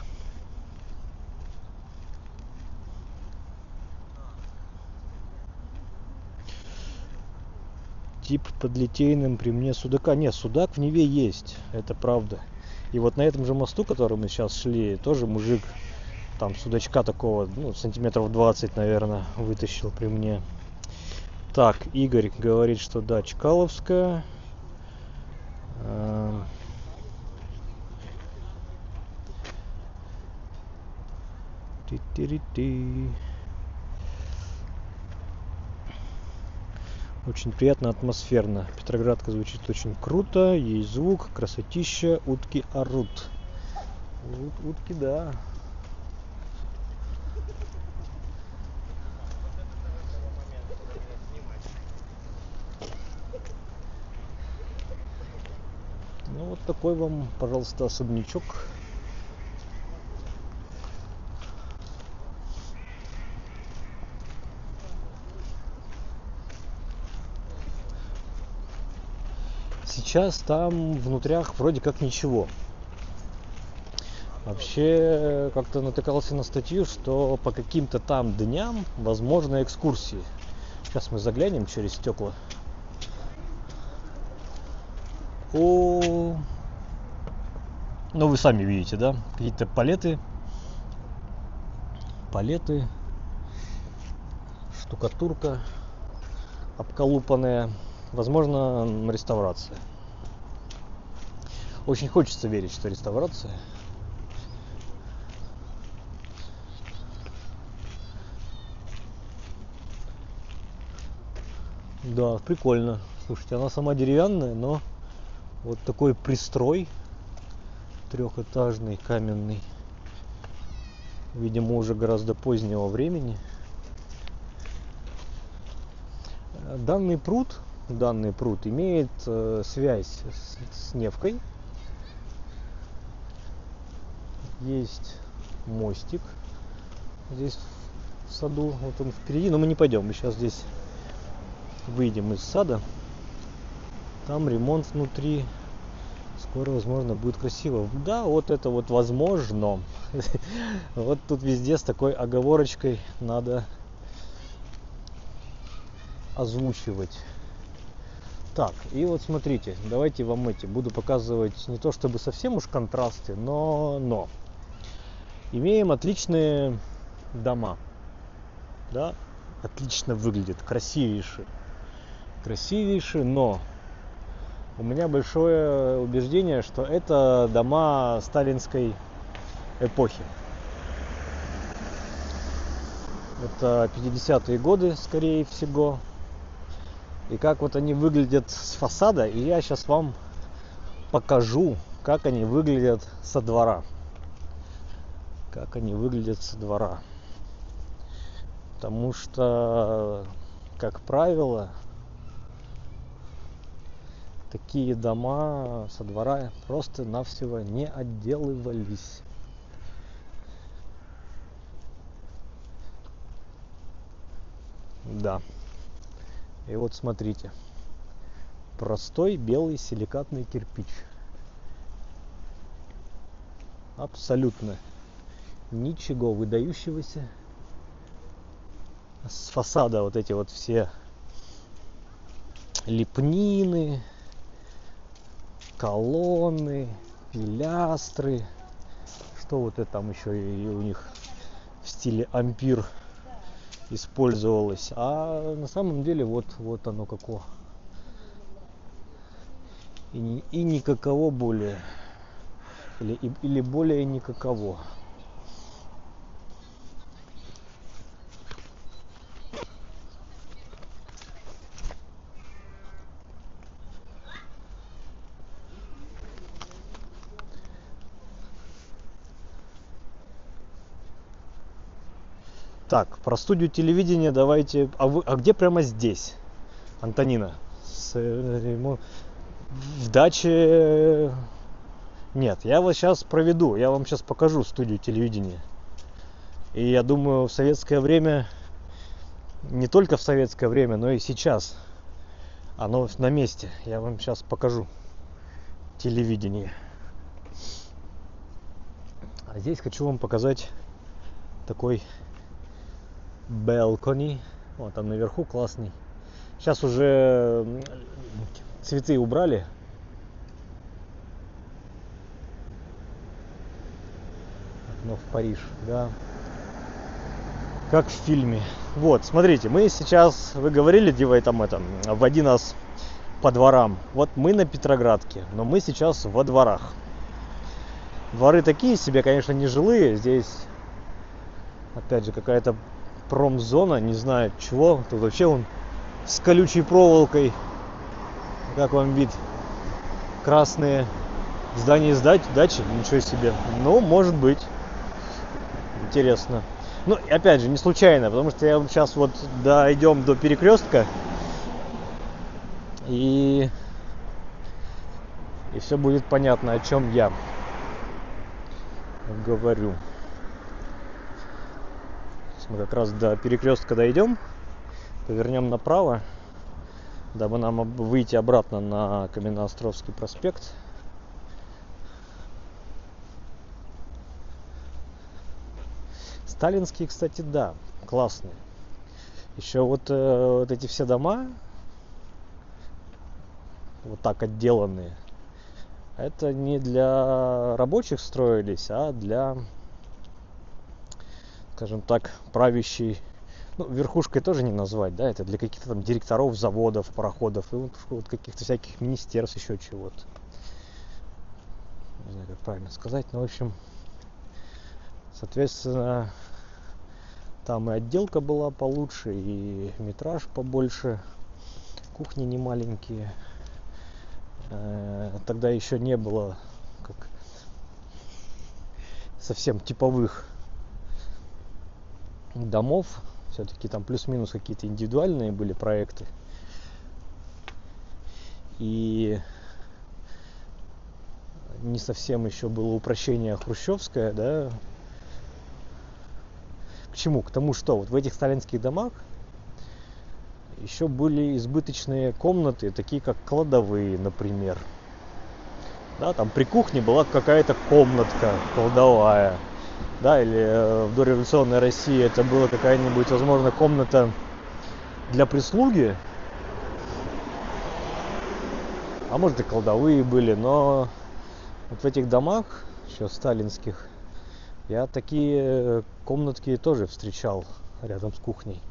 Тип под Литейным при мне судака. Нет, судак в Неве есть, это правда. И вот на этом же мосту, который мы сейчас шли, тоже мужик там судачка такого, ну, сантиметров 20, наверное, вытащил при мне. Так, Игорь говорит, что да, Чкаловская. Очень приятно, атмосферно. Петроградка звучит очень круто, есть звук, красотища, утки орут. Утки, да. Ну вот такой вам, пожалуйста, особнячок. Сейчас там внутрях вроде как ничего. Вообще как-то натыкался на статью, что по каким-то там дням возможны экскурсии. Сейчас мы заглянем через стекла. Ну вы сами видите, да? Какие-то палеты, штукатурка обколупанная. Возможно, реставрация. Очень хочется верить, что реставрация. Да, прикольно. Слушайте, она сама деревянная, но вот такой пристрой трехэтажный, каменный. Видимо, уже гораздо позднего времени. Данный пруд имеет связь с Невкой. Есть мостик здесь в саду. Вот он впереди, но мы не пойдем. Мы сейчас здесь выйдем из сада. Там ремонт внутри. Скоро, возможно, будет красиво. Да, вот это вот возможно. Вот тут везде с такой оговорочкой надо озвучивать. Так, и вот смотрите, давайте вам буду показывать не то чтобы совсем уж контрасты, но имеем отличные дома. Да, отлично выглядят, красивейшие, но у меня большое убеждение, что это дома сталинской эпохи. Это 50-е годы, скорее всего. И как вот они выглядят с фасада, и я сейчас вам покажу, как они выглядят со двора. Потому что, как правило, такие дома со двора просто-навсего не отделывались. Да. И вот смотрите. Простой белый силикатный кирпич. Абсолютно ничего выдающегося. С фасада вот эти вот все лепнины, колонны, пилястры. Что вот это там еще и у них в стиле ампир использовалось. А на самом деле вот оно какое. И никакого более. Или более никакого. Так, про студию телевидения давайте... А где прямо здесь, Антонина? В даче... Нет, я вас сейчас проведу, я вам сейчас покажу студию телевидения. И я думаю, в советское время, не только в советское время, но и сейчас, оно на месте. Я вам сейчас покажу телевидение. А здесь хочу вам показать такой балкони. Вот там наверху классный. Сейчас уже цветы убрали. Окно в Париж, да. Как в фильме. Вот, смотрите, мы сейчас, вы говорили, Дива, води нас по дворам. Вот мы на Петроградке, но мы сейчас во дворах. Дворы такие себе, конечно, не жилые. Здесь, опять же, какая-то промзона, не знаю чего. Тут вообще он с колючей проволокой. Как вам вид? Красные здания дачи, ничего себе. Ну, может быть. Интересно. Ну, опять же, не случайно, потому что я сейчас вот дойдем до перекрестка. И все будет понятно, о чем я говорю. Сейчас мы как раз до перекрестка дойдем, повернем направо, дабы нам выйти обратно на Каменноостровский проспект. Сталинские, кстати, да, классные. Еще вот эти все дома, вот так отделанные, это не для рабочих строились, а для, скажем так, правящей, ну, верхушкой тоже не назвать, да, это для каких-то там директоров заводов, пароходов и вот каких-то всяких министерств, еще чего-то. Не знаю, как правильно сказать, но, в общем, соответственно, там и отделка была получше, и метраж побольше, кухни не маленькие. Тогда еще не было как совсем типовых домов. Все-таки там плюс-минус какие-то индивидуальные были проекты. И не совсем еще было упрощение хрущевское, да. К чему? К тому, что вот в этих сталинских домах еще были избыточные комнаты, такие как кладовые, например. Да, там при кухне была какая-то комнатка кладовая. Да, или в дореволюционной России это была какая-нибудь, возможно, комната для прислуги. А может, и кладовые были, но вот в этих домах, еще сталинских, я такие комнатки тоже встречал рядом с кухней.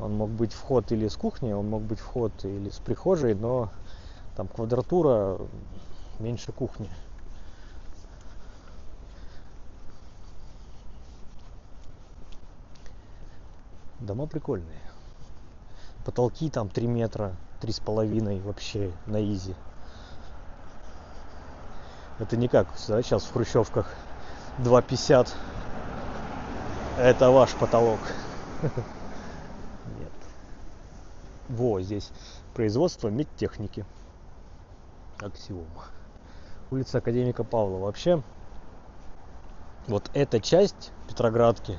Он мог быть вход или с кухни, он мог быть вход или с прихожей, но там квадратура меньше кухни. Дома прикольные. Потолки там 3 метра, 3,5 вообще на изи. Это не как, да, сейчас в хрущевках 2,50. Это ваш потолок. Нет. Во, здесь производство медтехники. Аксиома. Улица Академика Павлова. Вообще, вот эта часть Петроградки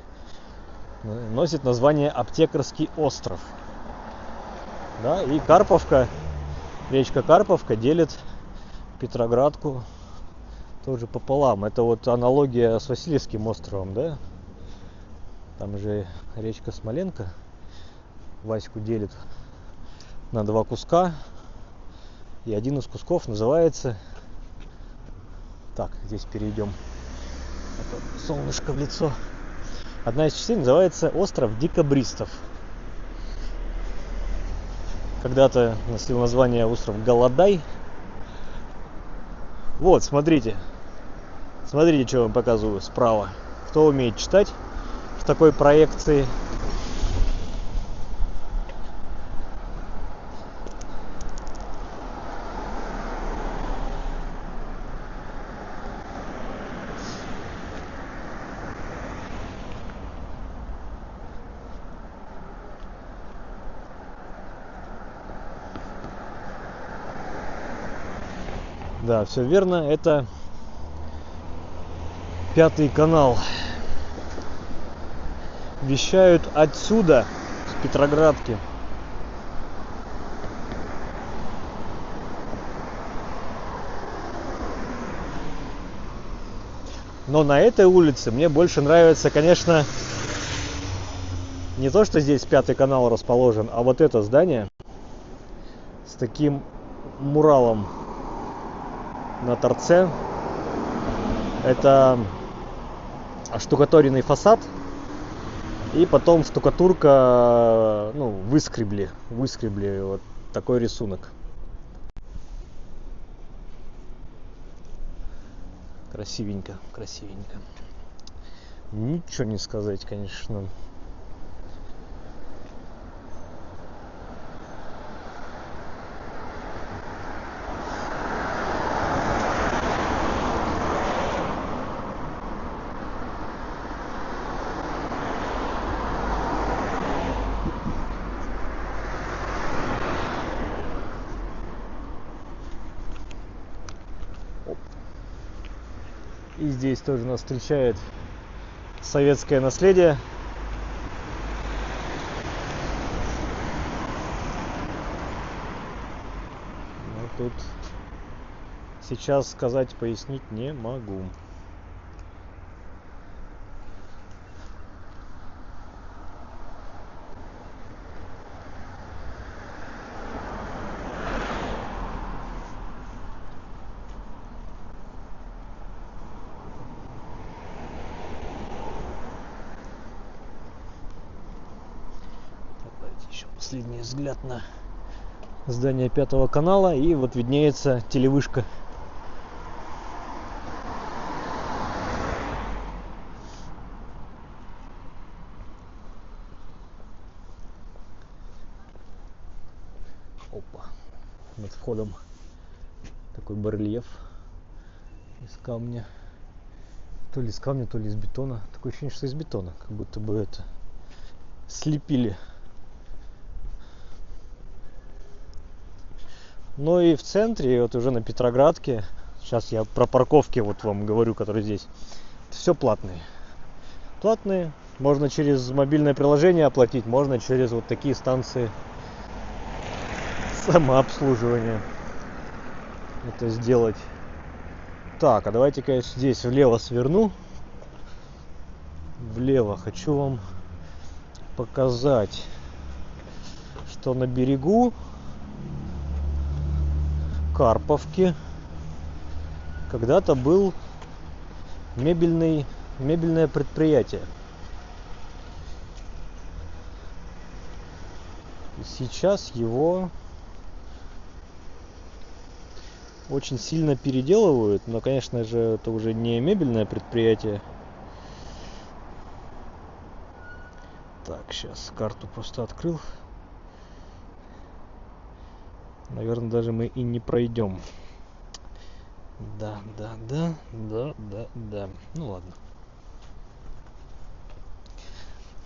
носит название Аптекарский остров. Да, и Карповка, речка Карповка делит Петроградку тоже пополам. Это вот аналогия с Васильевским островом, да? Там же речка Смоленка Ваську делит на 2 куска. И один из кусков называется... Так, здесь перейдем. А то солнышко в лицо. Одна из частей называется остров Декабристов. Когда-то носил название остров Голодай. Вот, смотрите. Смотрите, что я вам показываю справа. Кто умеет читать в такой проекции? Да, все верно, это Пятый канал. Вещают отсюда, с Петроградки. Но на этой улице мне больше нравится, конечно, не то, что здесь Пятый канал расположен, а вот это здание с таким муралом на торце. Это оштукатуренный фасад, и потом штукатурка, ну, выскребли вот такой рисунок. Красивенько. Ничего не сказать, конечно. И здесь тоже нас встречает советское наследие. Но тут сейчас сказать, пояснить не могу. Еще последний взгляд на здание Пятого канала, и вот виднеется телевышка. Опа, над входом такой барельеф из камня, то ли из камня, то ли из бетона. Такое ощущение, что из бетона, как будто бы это слепили. Ну и в центре, вот уже на Петроградке, сейчас я про парковки вот вам говорю, которые здесь, все платные. Платные, можно через мобильное приложение оплатить, можно через вот такие станции самообслуживания это сделать. Так, а давайте-ка я здесь влево сверну. Влево хочу вам показать, что на берегу Карповки когда-то был мебельное предприятие. И сейчас его очень сильно переделывают, но, конечно же, это уже не мебельное предприятие. Так, сейчас карту просто открыл. Наверное, даже мы и не пройдем. Да. Ну ладно.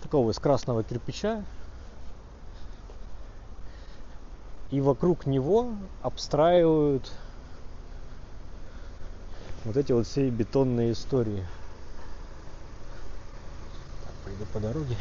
Такого из красного кирпича. И вокруг него обстраивают вот эти вот все бетонные истории. Так, пойду по дороге.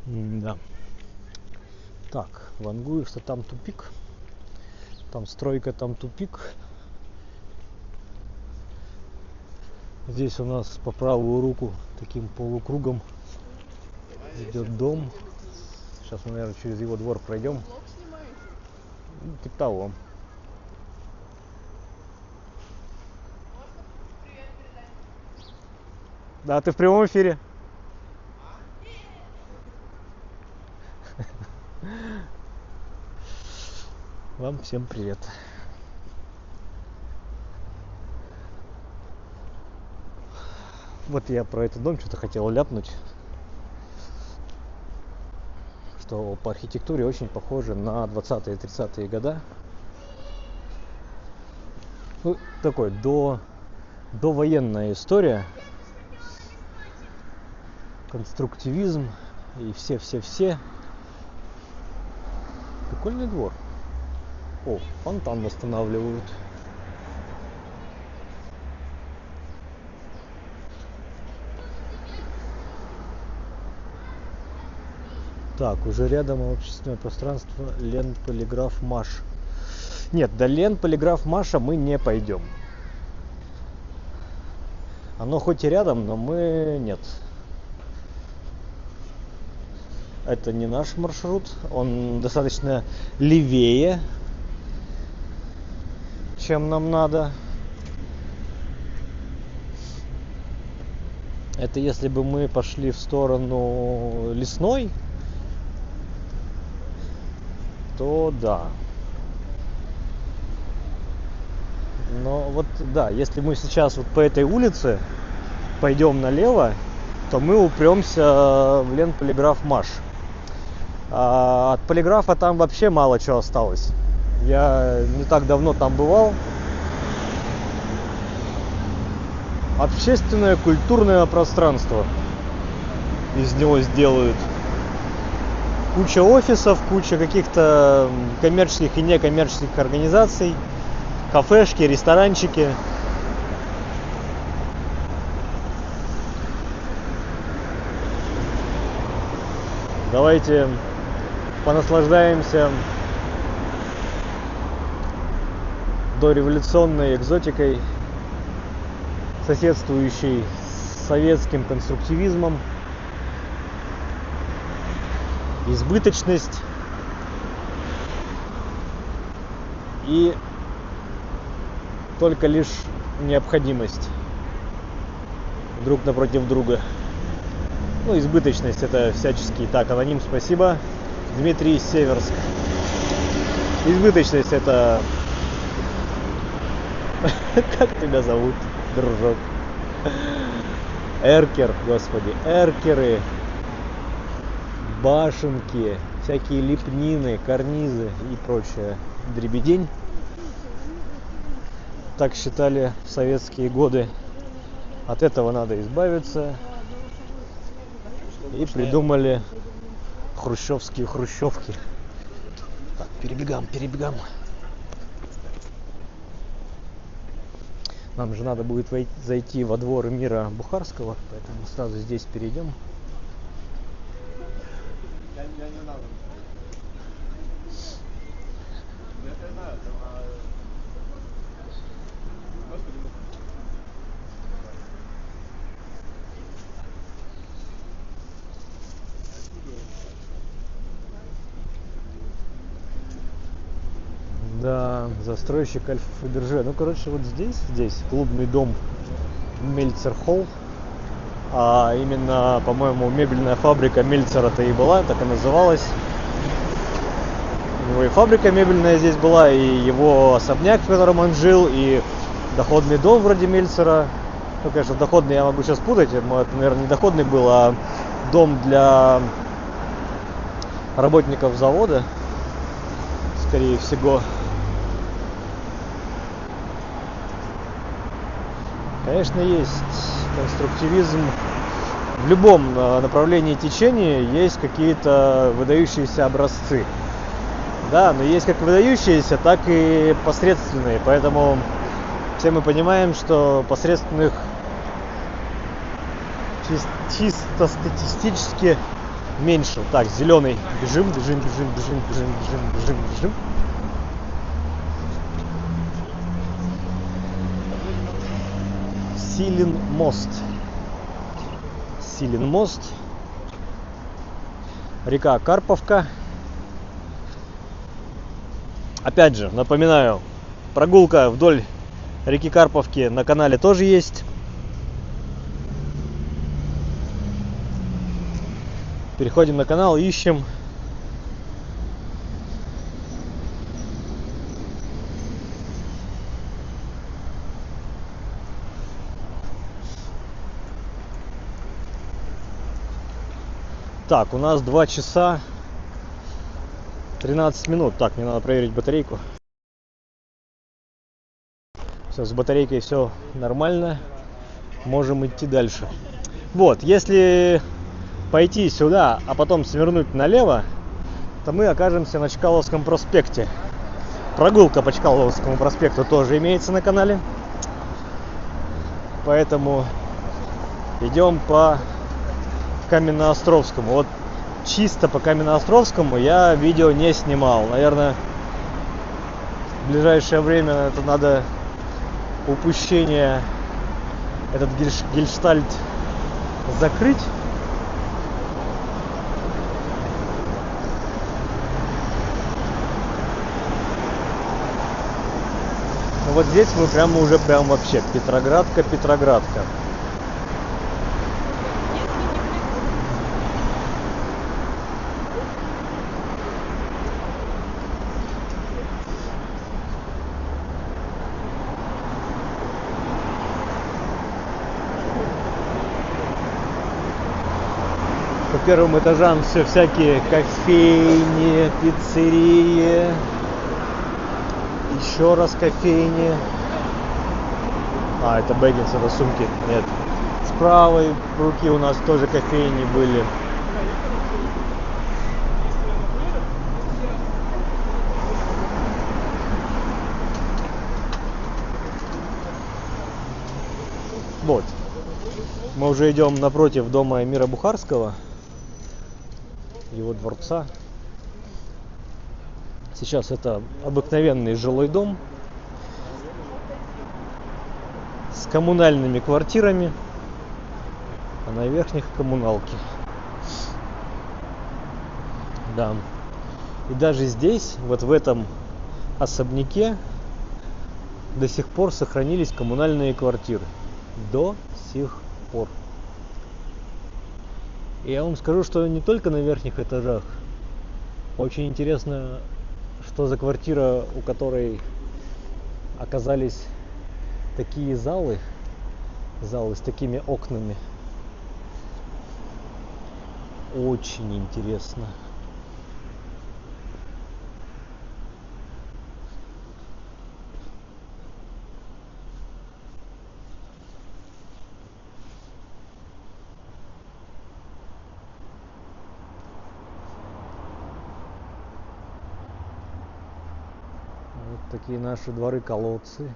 Да. Так, вангую, что там тупик. Там стройка, там тупик. Здесь у нас по правую руку таким полукругом идет дом. Сейчас мы, наверное, через его двор пройдем. Ну, типа того. Да, ты в прямом эфире. Вам всем привет. Вот я про этот дом что-то хотел ляпнуть, что по архитектуре очень похоже на 20-е 30-е года. Ну, такой довоенная история, конструктивизм и все. Прикольный двор. О, фонтан восстанавливают. Так, уже рядом общественное пространство Ленполиграф Маш. Нет, до Ленполиграф Маша мы не пойдем. Оно хоть и рядом, но мы нет. Это не наш маршрут. Он достаточно левее, чем нам надо. Это если бы мы пошли в сторону Лесной, то да. Но вот да, если мы сейчас вот по этой улице пойдем налево, то мы упремся в Ленполиграф Маш. А от полиграфа там вообще мало чего осталось. Я не так давно там бывал. Общественное культурное пространство из него сделают. Куча офисов, куча каких-то коммерческих и некоммерческих организаций, кафешки, ресторанчики. Давайте понаслаждаемся дореволюционной экзотикой, соседствующей с советским конструктивизмом. Избыточность и только лишь необходимость друг напротив друга. Ну, избыточность — это всячески. Так, аноним, спасибо. Дмитрий, Северск. Избыточность — это... Как тебя зовут, дружок? Эркер, господи, эркеры, башенки, всякие лепнины, карнизы и прочее дребедень. Так считали в советские годы. От этого надо избавиться. И придумали хрущевские хрущевки. Так, перебегаем. Нам же надо будет зайти во двор Эмира Бухарского, поэтому сразу здесь перейдем. Да, застройщик Альфа Фаберже. Ну, короче, вот здесь клубный дом Мельцер Холл. А именно, по-моему, мебельная фабрика Мельцера-то и была, так и называлась. У него и фабрика мебельная здесь была, и его особняк, в котором он жил, и доходный дом вроде Мельцера. Ну, конечно, доходный я могу сейчас путать, это, наверное, не доходный был, а дом для работников завода, скорее всего. Конечно, есть конструктивизм. В любом направлении течения есть какие-то выдающиеся образцы. Да, но есть как выдающиеся, так и посредственные. Поэтому все мы понимаем, что посредственных чисто статистически меньше. Так, зеленый. Бежим. Силин мост. Река Карповка. Опять же, напоминаю, прогулка вдоль реки Карповки на канале тоже есть. Переходим на канал, ищем. Так, у нас 2 часа 13 минут. Так, мне надо проверить батарейку. Все, с батарейкой все нормально. Можем идти дальше. Вот, если пойти сюда, а потом свернуть налево, то мы окажемся на Чкаловском проспекте. Прогулка по Чкаловскому проспекту тоже имеется на канале. Поэтому идем по Каменноостровскому. Вот чисто по Каменноостровскому я видео не снимал. Наверное, в ближайшее время это надо упущение, этот гельштальт закрыть. Но вот здесь мы прямо уже прям вообще Петроградка. По первым этажам все всякие кофейни, пиццерии, еще раз кофейни. А, это Бэггинс, это сумки. Нет. С правой руки у нас тоже кофейни были. Вот. Мы уже идем напротив дома Эмира Бухарского, его дворца. Сейчас это обыкновенный жилой дом с коммунальными квартирами, а на верхних коммуналки. Да. И даже здесь, вот в этом особняке, до сих пор сохранились коммунальные квартиры. До сих пор. И я вам скажу, что не только на верхних этажах. Очень интересно, что за квартира, у которой оказались такие залы с такими окнами. Очень интересно. Такие наши дворы-колодцы.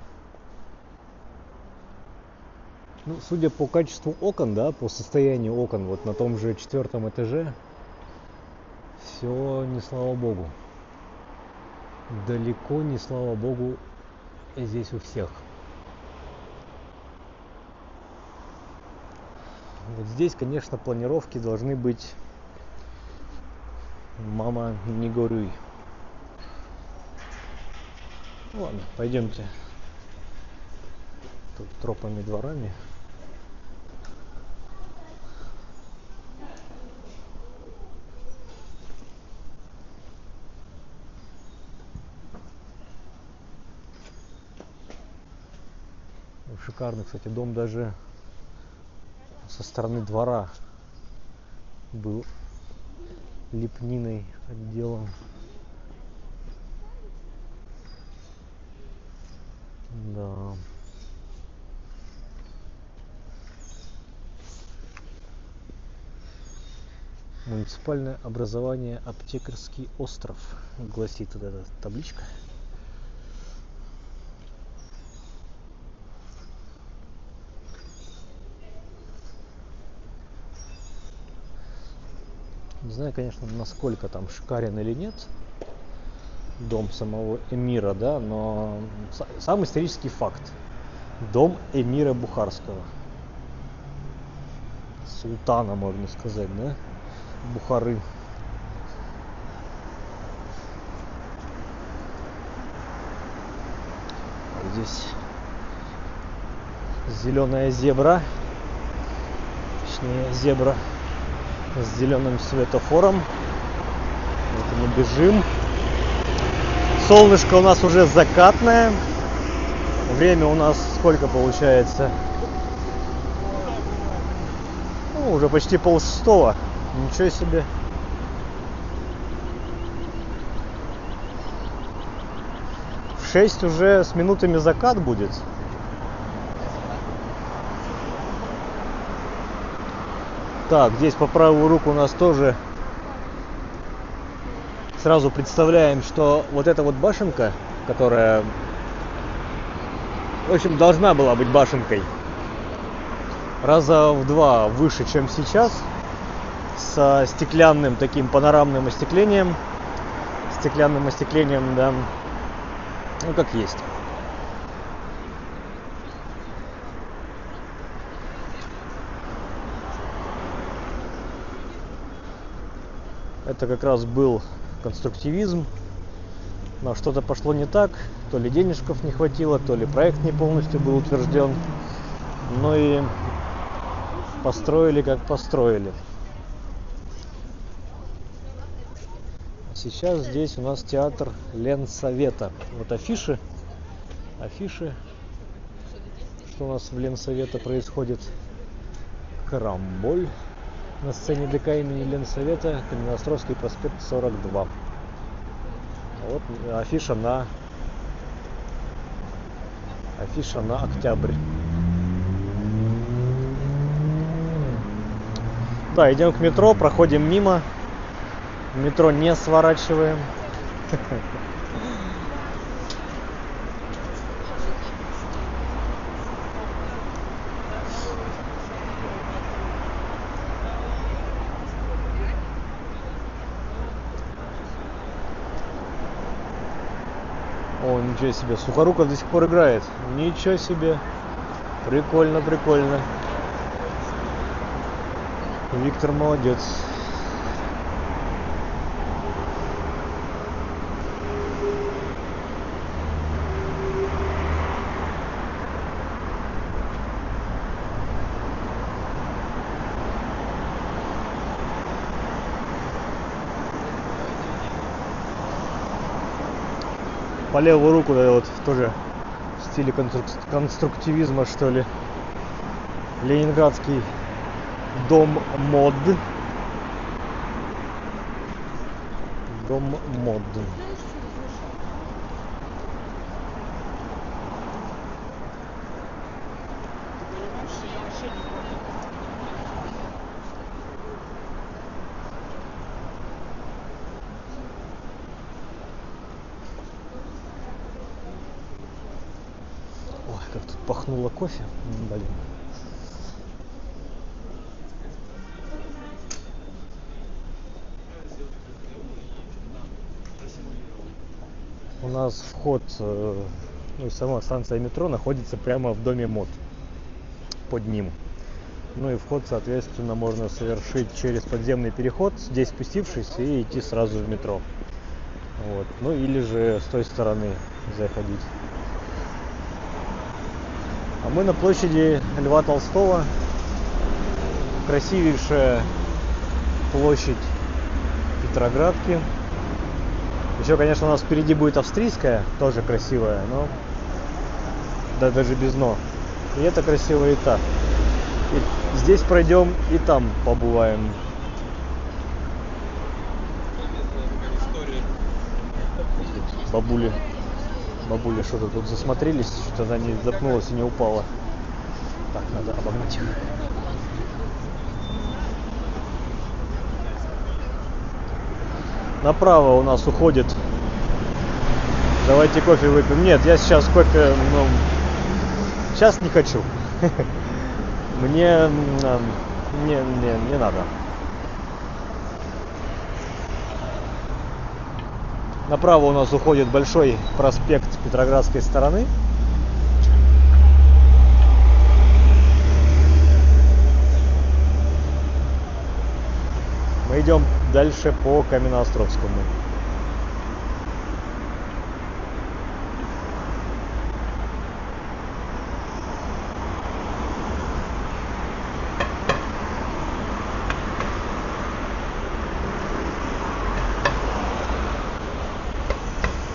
Ну, судя по качеству окон, да, по состоянию окон, вот на том же 4-м этаже, все не слава богу. Далеко не слава богу здесь у всех. Вот здесь, конечно, планировки должны быть, мама, не горюй. Ладно, пойдемте тут тропами, дворами. Шикарный, кстати, дом даже со стороны двора был лепниной отделан. Да. Муниципальное образование Аптекарский остров, гласит вот эта табличка. Не знаю, конечно, насколько там шикарен или нет дом самого эмира, да, но сам исторический факт. Дом эмира Бухарского. Султана, можно сказать, да? Бухары. Здесь зеленая зебра. Точнее, зебра с зеленым светофором. Вот мы бежим. Солнышко у нас уже закатное. Время у нас сколько получается? Ну, уже почти 5:30. Ничего себе. В 6 уже с минутами закат будет. Так, здесь по правую руку у нас тоже сразу представляем, что вот эта вот башенка, которая, в общем, должна была быть башенкой, раза в 2 выше, чем сейчас, со стеклянным таким панорамным остеклением. Стеклянным остеклением, да, ну как есть. Это как раз был конструктивизм, но что-то пошло не так, то ли денежков не хватило, то ли проект не полностью был утвержден, но и построили как построили. Сейчас здесь у нас театр Ленсовета. Вот афиши, что у нас в Ленсовета происходит. Карамболь. На сцене ДК имени Ленсовета, Каменноостровский проспект 42. Вот афиша на октябрь. Да, идем к метро, проходим мимо. В метро не сворачиваем. О, ничего себе, Сухоруков до сих пор играет. Ничего себе. Прикольно, прикольно. Виктор молодец. По левую руку, да, вот тоже в стиле конструктивизма, что ли. Ленинградский дом мод. Дом мод. Как тут пахнуло кофе, блин. У нас вход, ну и сама станция метро находится прямо в доме мод, под ним. Ну и вход, соответственно, можно совершить через подземный переход, здесь спустившись, и идти сразу в метро. Вот. Ну или же с той стороны заходить. А мы на площади Льва Толстого. Красивейшая площадь Петроградки. Еще, конечно, у нас впереди будет австрийская, тоже красивая, но да, даже без «но». И это красиво, и так. И здесь пройдем, и там побываем. Бабуля что-то тут засмотрелись, что-то она не запнулась и не упала. Так, надо обогнать их. Направо у нас уходит. Давайте кофе выпьем. Нет, я сейчас кофе, ну, сейчас не хочу. Мне не надо. Направо у нас уходит большой проспект Петроградской стороны. Мы идем дальше по Каменноостровскому.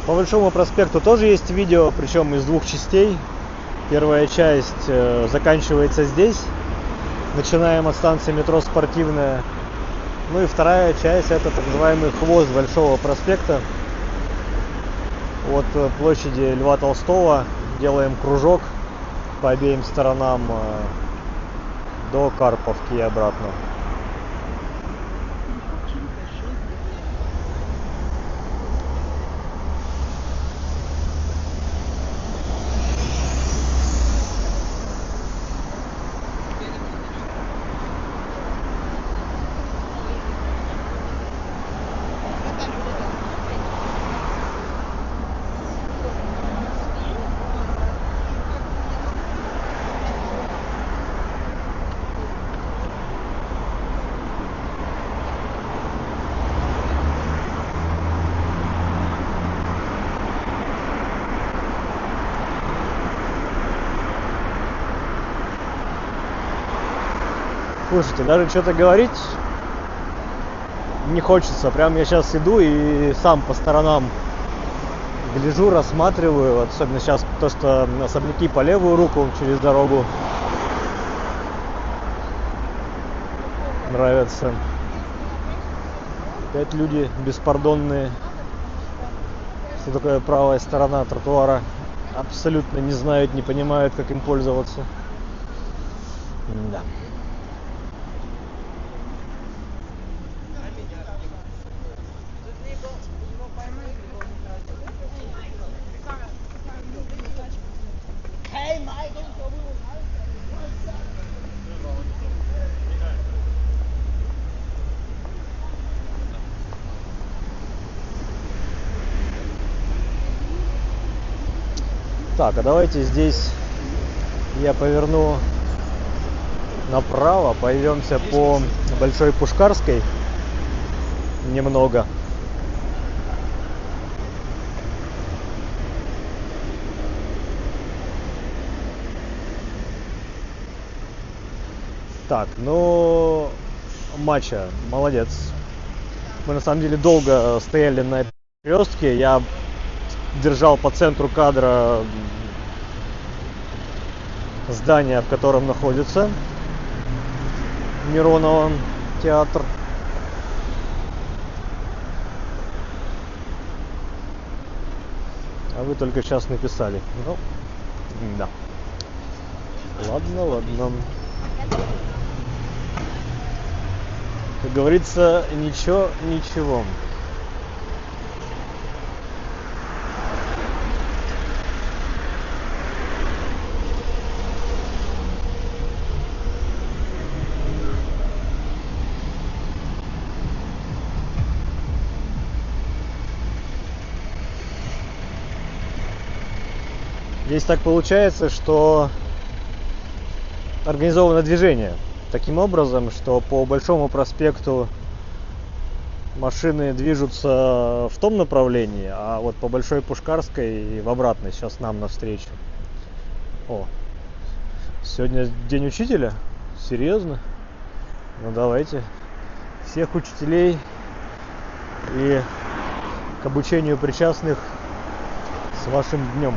По Большому проспекту тоже есть видео, причем из двух частей. Первая часть заканчивается здесь. Начинаем от станции метро Спортивная. Ну и вторая часть — это так называемый хвост Большого проспекта. От площади Льва Толстого делаем кружок по обеим сторонам до Карповки и обратно. Слушайте, даже что-то говорить не хочется. Прям я сейчас иду и сам по сторонам гляжу, рассматриваю. Вот особенно сейчас то, что особняки по левую руку через дорогу нравятся. Опять люди беспардонные. Что такое правая сторона тротуара. Абсолютно не знают, не понимают, как им пользоваться. Да. Так, а давайте здесь я поверну направо, пойдемся по Большой Пушкарской немного. Так, ну, Мача, молодец. Мы на самом деле долго стояли на этой перекрестке. Я держал по центру кадра здание, в котором находится Миронова театр. А вы только сейчас написали. Ну, да. Ладно. Как говорится, ничего. Здесь так получается, что организовано движение таким образом, что по Большому проспекту машины движутся в том направлении, а вот по Большой Пушкарской в обратной, сейчас нам навстречу. О, сегодня день учителя? Серьезно? Ну давайте всех учителей и к обучению причастных с вашим днем.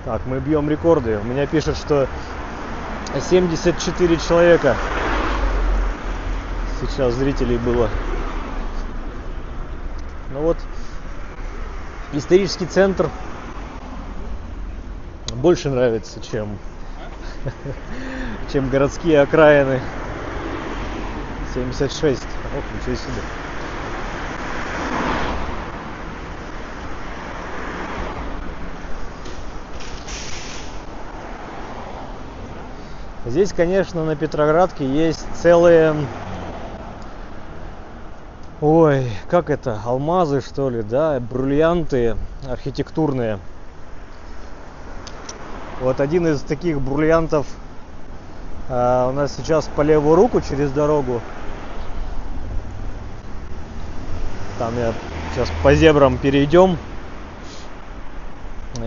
Так, мы бьем рекорды. У меня пишут, что 74 человека сейчас зрителей было. Ну вот, исторический центр больше нравится, чем городские окраины. 76. Ох, ничего себе. Здесь, конечно, на Петроградке есть целые, как это, алмазы, что ли, да, бриллианты архитектурные. Вот один из таких бриллиантов у нас сейчас по левую руку через дорогу. Там я сейчас по зебрам перейдем.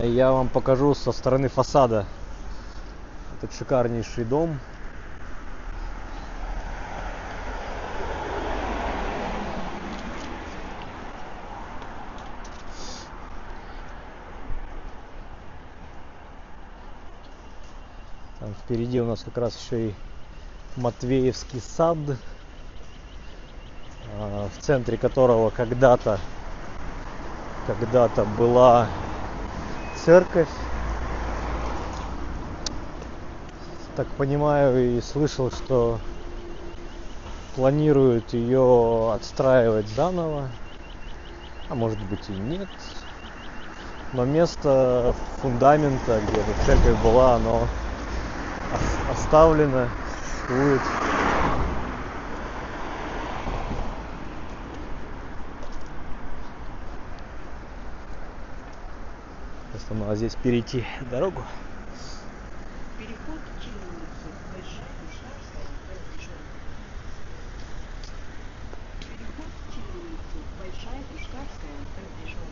Я вам покажу со стороны фасада этот шикарнейший дом. Там впереди у нас как раз еще и Матвеевский сад, в центре которого когда-то была церковь. Так понимаю и слышал, что планируют ее отстраивать заново, а может быть и нет. Но место фундамента, где эта церковь была, оно оставлено, существует. Просто надо здесь перейти дорогу. Переход через улицу Большая Душарская, разрешен. Переход через улицу Большая Душарская, разрешен.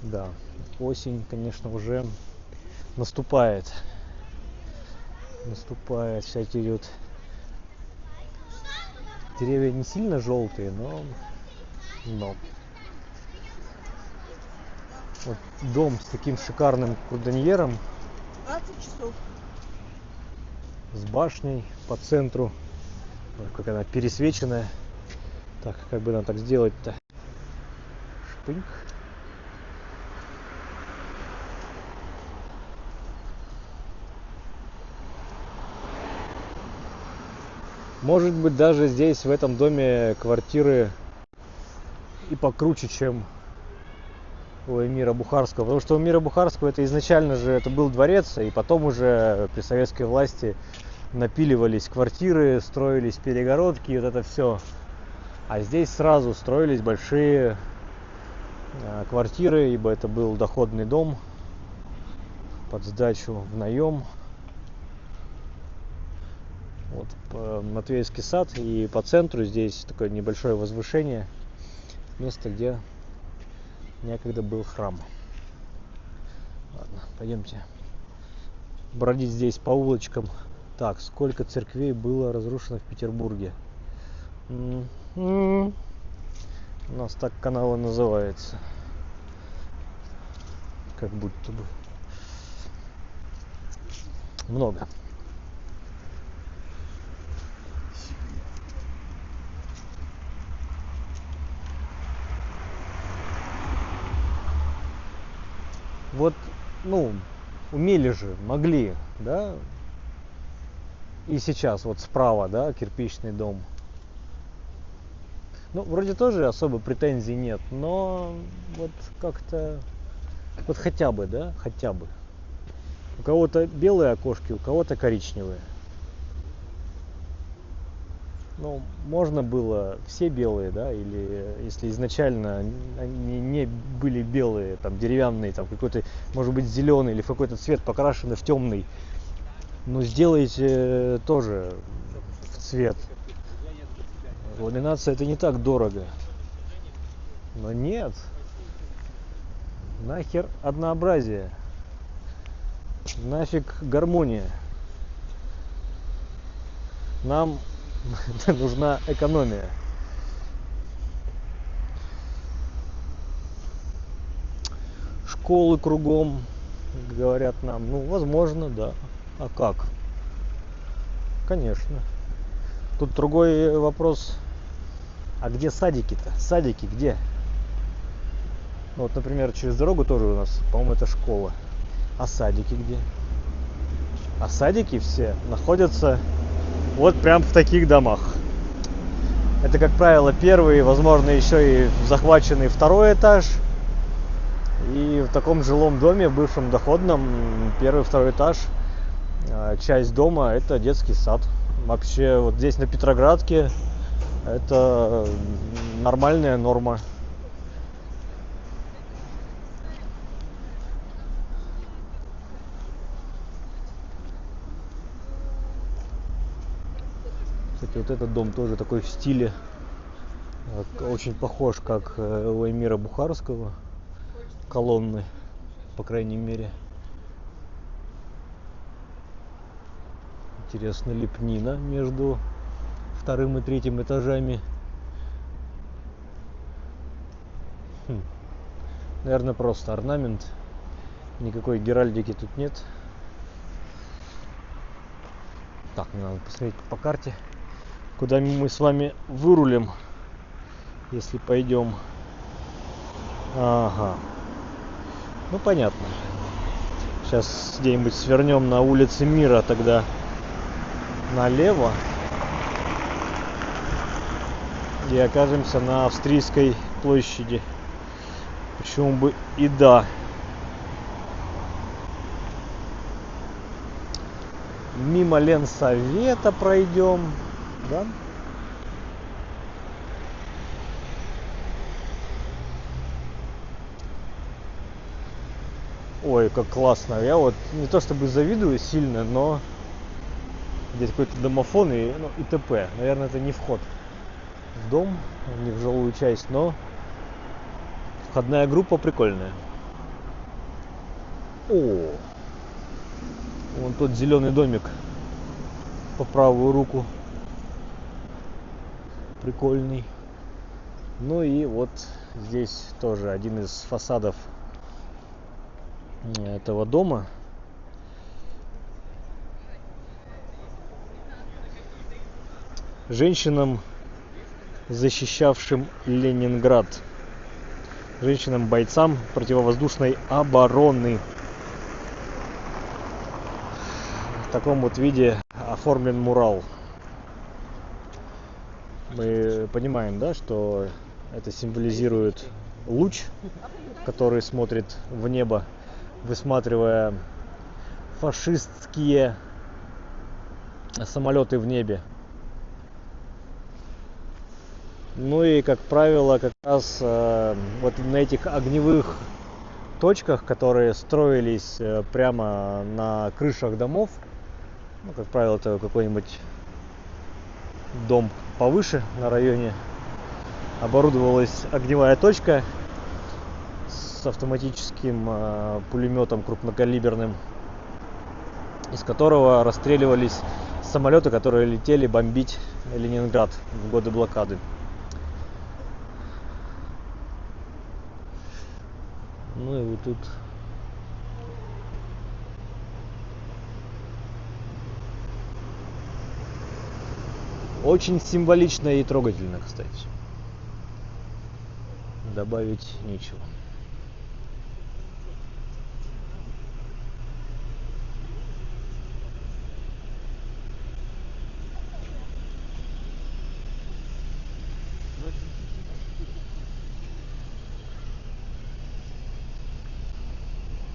Да, осень, конечно, уже наступает. Всякие идет. Деревья не сильно желтые, но. Вот дом с таким шикарным курдоньером. 20 часов. С башней по центру. Ой, как она пересвеченная. Так, как бы нам так сделать-то? Шпыньк. Может быть, даже здесь, в этом доме, квартиры и покруче, чем у эмира Бухарского. Потому что у эмира Бухарского это изначально же это был дворец, и потом уже при советской власти напиливались квартиры, строились перегородки, и вот это все. А здесь сразу строились большие квартиры, ибо это был доходный дом под сдачу в наем. Вот Матвеевский сад, и по центру здесь такое небольшое возвышение, место, где некогда был храм. Ладно, пойдемте бродить здесь по улочкам. Так, сколько церквей было разрушено в Петербурге? У нас так канал и называется. Как будто бы. Много. Вот, умели же, могли, да, и сейчас вот справа, да, кирпичный дом. Вроде тоже особо претензий нет, но вот как-то, вот хотя бы, да, хотя бы. У кого-то белые окошки, у кого-то коричневые. Можно было все белые, да, или если изначально они не были белые, там деревянные, там какой-то, может быть, зеленый или в какой-то цвет покрашены в темный, сделайте тоже в цвет. Ламинация это не так дорого. Но нет. Нахер однообразие. Нафиг гармония. Нам нужна экономия. Школы кругом, говорят нам. Возможно, да. А как? Конечно. Тут другой вопрос. А где садики-то? Садики где? Например, через дорогу тоже у нас, по-моему, это школа. А садики где? А садики все находятся вот прям в таких домах. Это, как правило, первый, возможно, еще и захваченный второй этаж. И в таком жилом доме, бывшем доходном, первый, второй этаж, часть дома – это детский сад. Вообще, вот здесь на Петроградке это нормальная норма. Кстати, вот этот дом тоже такой в стиле, очень похож, как у эмира Бухарского, колонны, по крайней мере. Интересно, лепнина между вторым и третьим этажами. Наверное, просто орнамент. Никакой геральдики тут нет. Так, мне надо посмотреть по карте, куда мы с вами вырулим, если пойдем. Ага. Ну, понятно. Сейчас где-нибудь свернем на улице Мира, тогда налево. И окажемся на Австрийской площади. Почему бы и да. Мимо Ленсовета пройдем, да? Ой, как классно. Я вот не то чтобы завидую сильно, но здесь какой-то домофон и т.п. Наверное, это не вход в дом, не в жилую часть, но входная группа прикольная. О, вон тот зеленый домик по правую руку. Прикольный. Ну и вот здесь тоже один из фасадов этого дома. Женщинам, защищавшим Ленинград. Женщинам-бойцам противовоздушной обороны. В таком вот виде оформлен мурал. Мы понимаем, да, что это символизирует луч, который смотрит в небо, высматривая фашистские самолеты в небе. Ну и, как правило, как раз вот на этих огневых точках, которые строились прямо на крышах домов, ну, как правило, это какой-нибудь дом повыше на районе, оборудовалась огневая точка с автоматическим пулеметом крупнокалиберным, из которого расстреливались самолеты, которые летели бомбить Ленинград в годы блокады. Ну и вот тут очень символично и трогательно, кстати. Добавить нечего.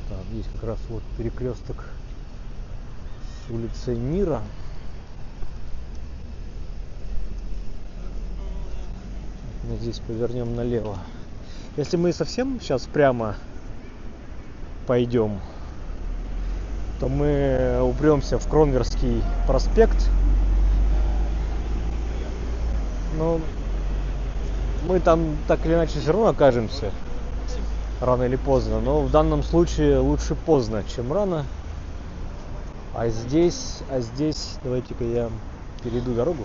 Так, здесь как раз вот перекресток с улицей Мира. Мы здесь повернем налево. Если мы совсем сейчас прямо пойдем, то мы упремся в Кронверский проспект. Но мы там так или иначе все равно окажемся рано или поздно. Но в данном случае лучше поздно, чем рано. А здесь, давайте-ка я перейду дорогу.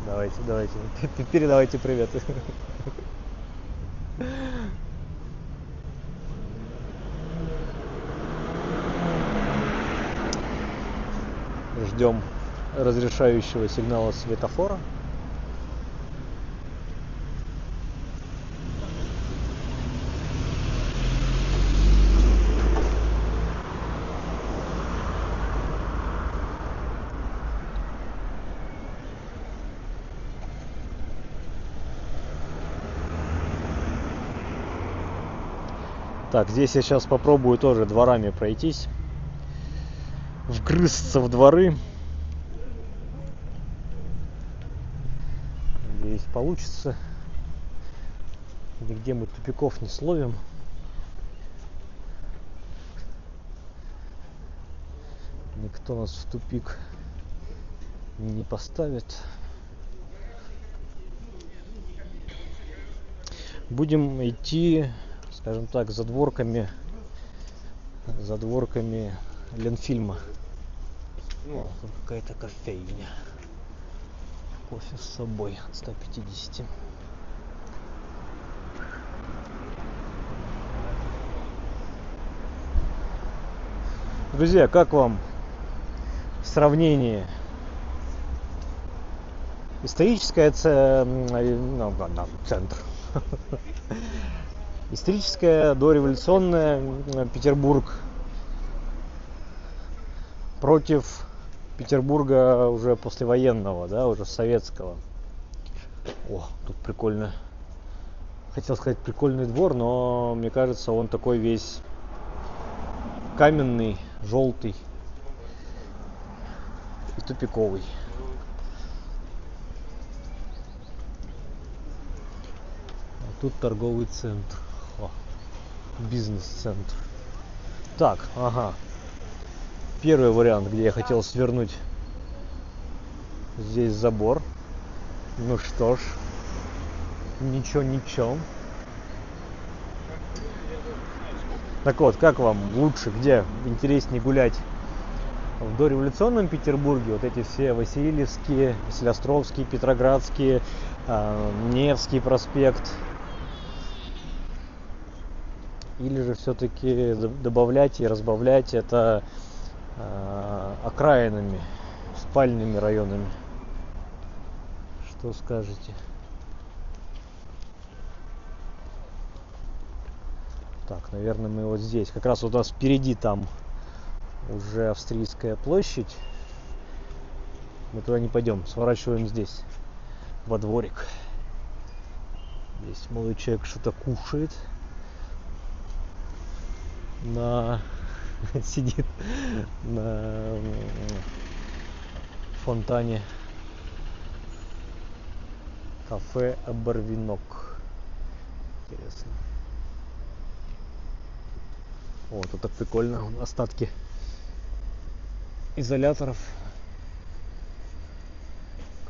Давайте, передавайте привет. Ждем разрешающего сигнала светофора. Так, здесь я сейчас попробую тоже дворами пройтись, вгрызться в дворы. Надеюсь, получится. Нигде мы тупиков не словим. Никто нас в тупик не поставит. Будем идти, скажем так, задворками Ленфильма. О, тут какая-то кофейня. Кофе с собой от 150. Друзья, как вам сравнение? Историческое центр. Историческое дореволюционное Петербург против Петербурга уже послевоенного, да, уже советского. О, тут прикольно. Хотел сказать прикольный двор, но мне кажется, он такой весь каменный, желтый и тупиковый. А тут торговый центр. О, бизнес-центр. Так, ага. Первый вариант, где я хотел свернуть. Здесь забор. Ну что ж. Ничего. Так вот, как вам лучше, где интереснее гулять? В дореволюционном Петербурге вот эти все Васильевские, Василиостровские, Петроградские, Невский проспект. Или же все-таки добавлять и разбавлять это окраинами, спальными районами. Что скажете? Так, наверное, мы вот здесь. Как раз вот у нас впереди там уже Австрийская площадь. Мы туда не пойдем, сворачиваем здесь, во дворик. Здесь молодой человек что-то кушает. Сидит на фонтане. Кафе Барвинок. Интересно. О, тут так прикольно. Остатки изоляторов.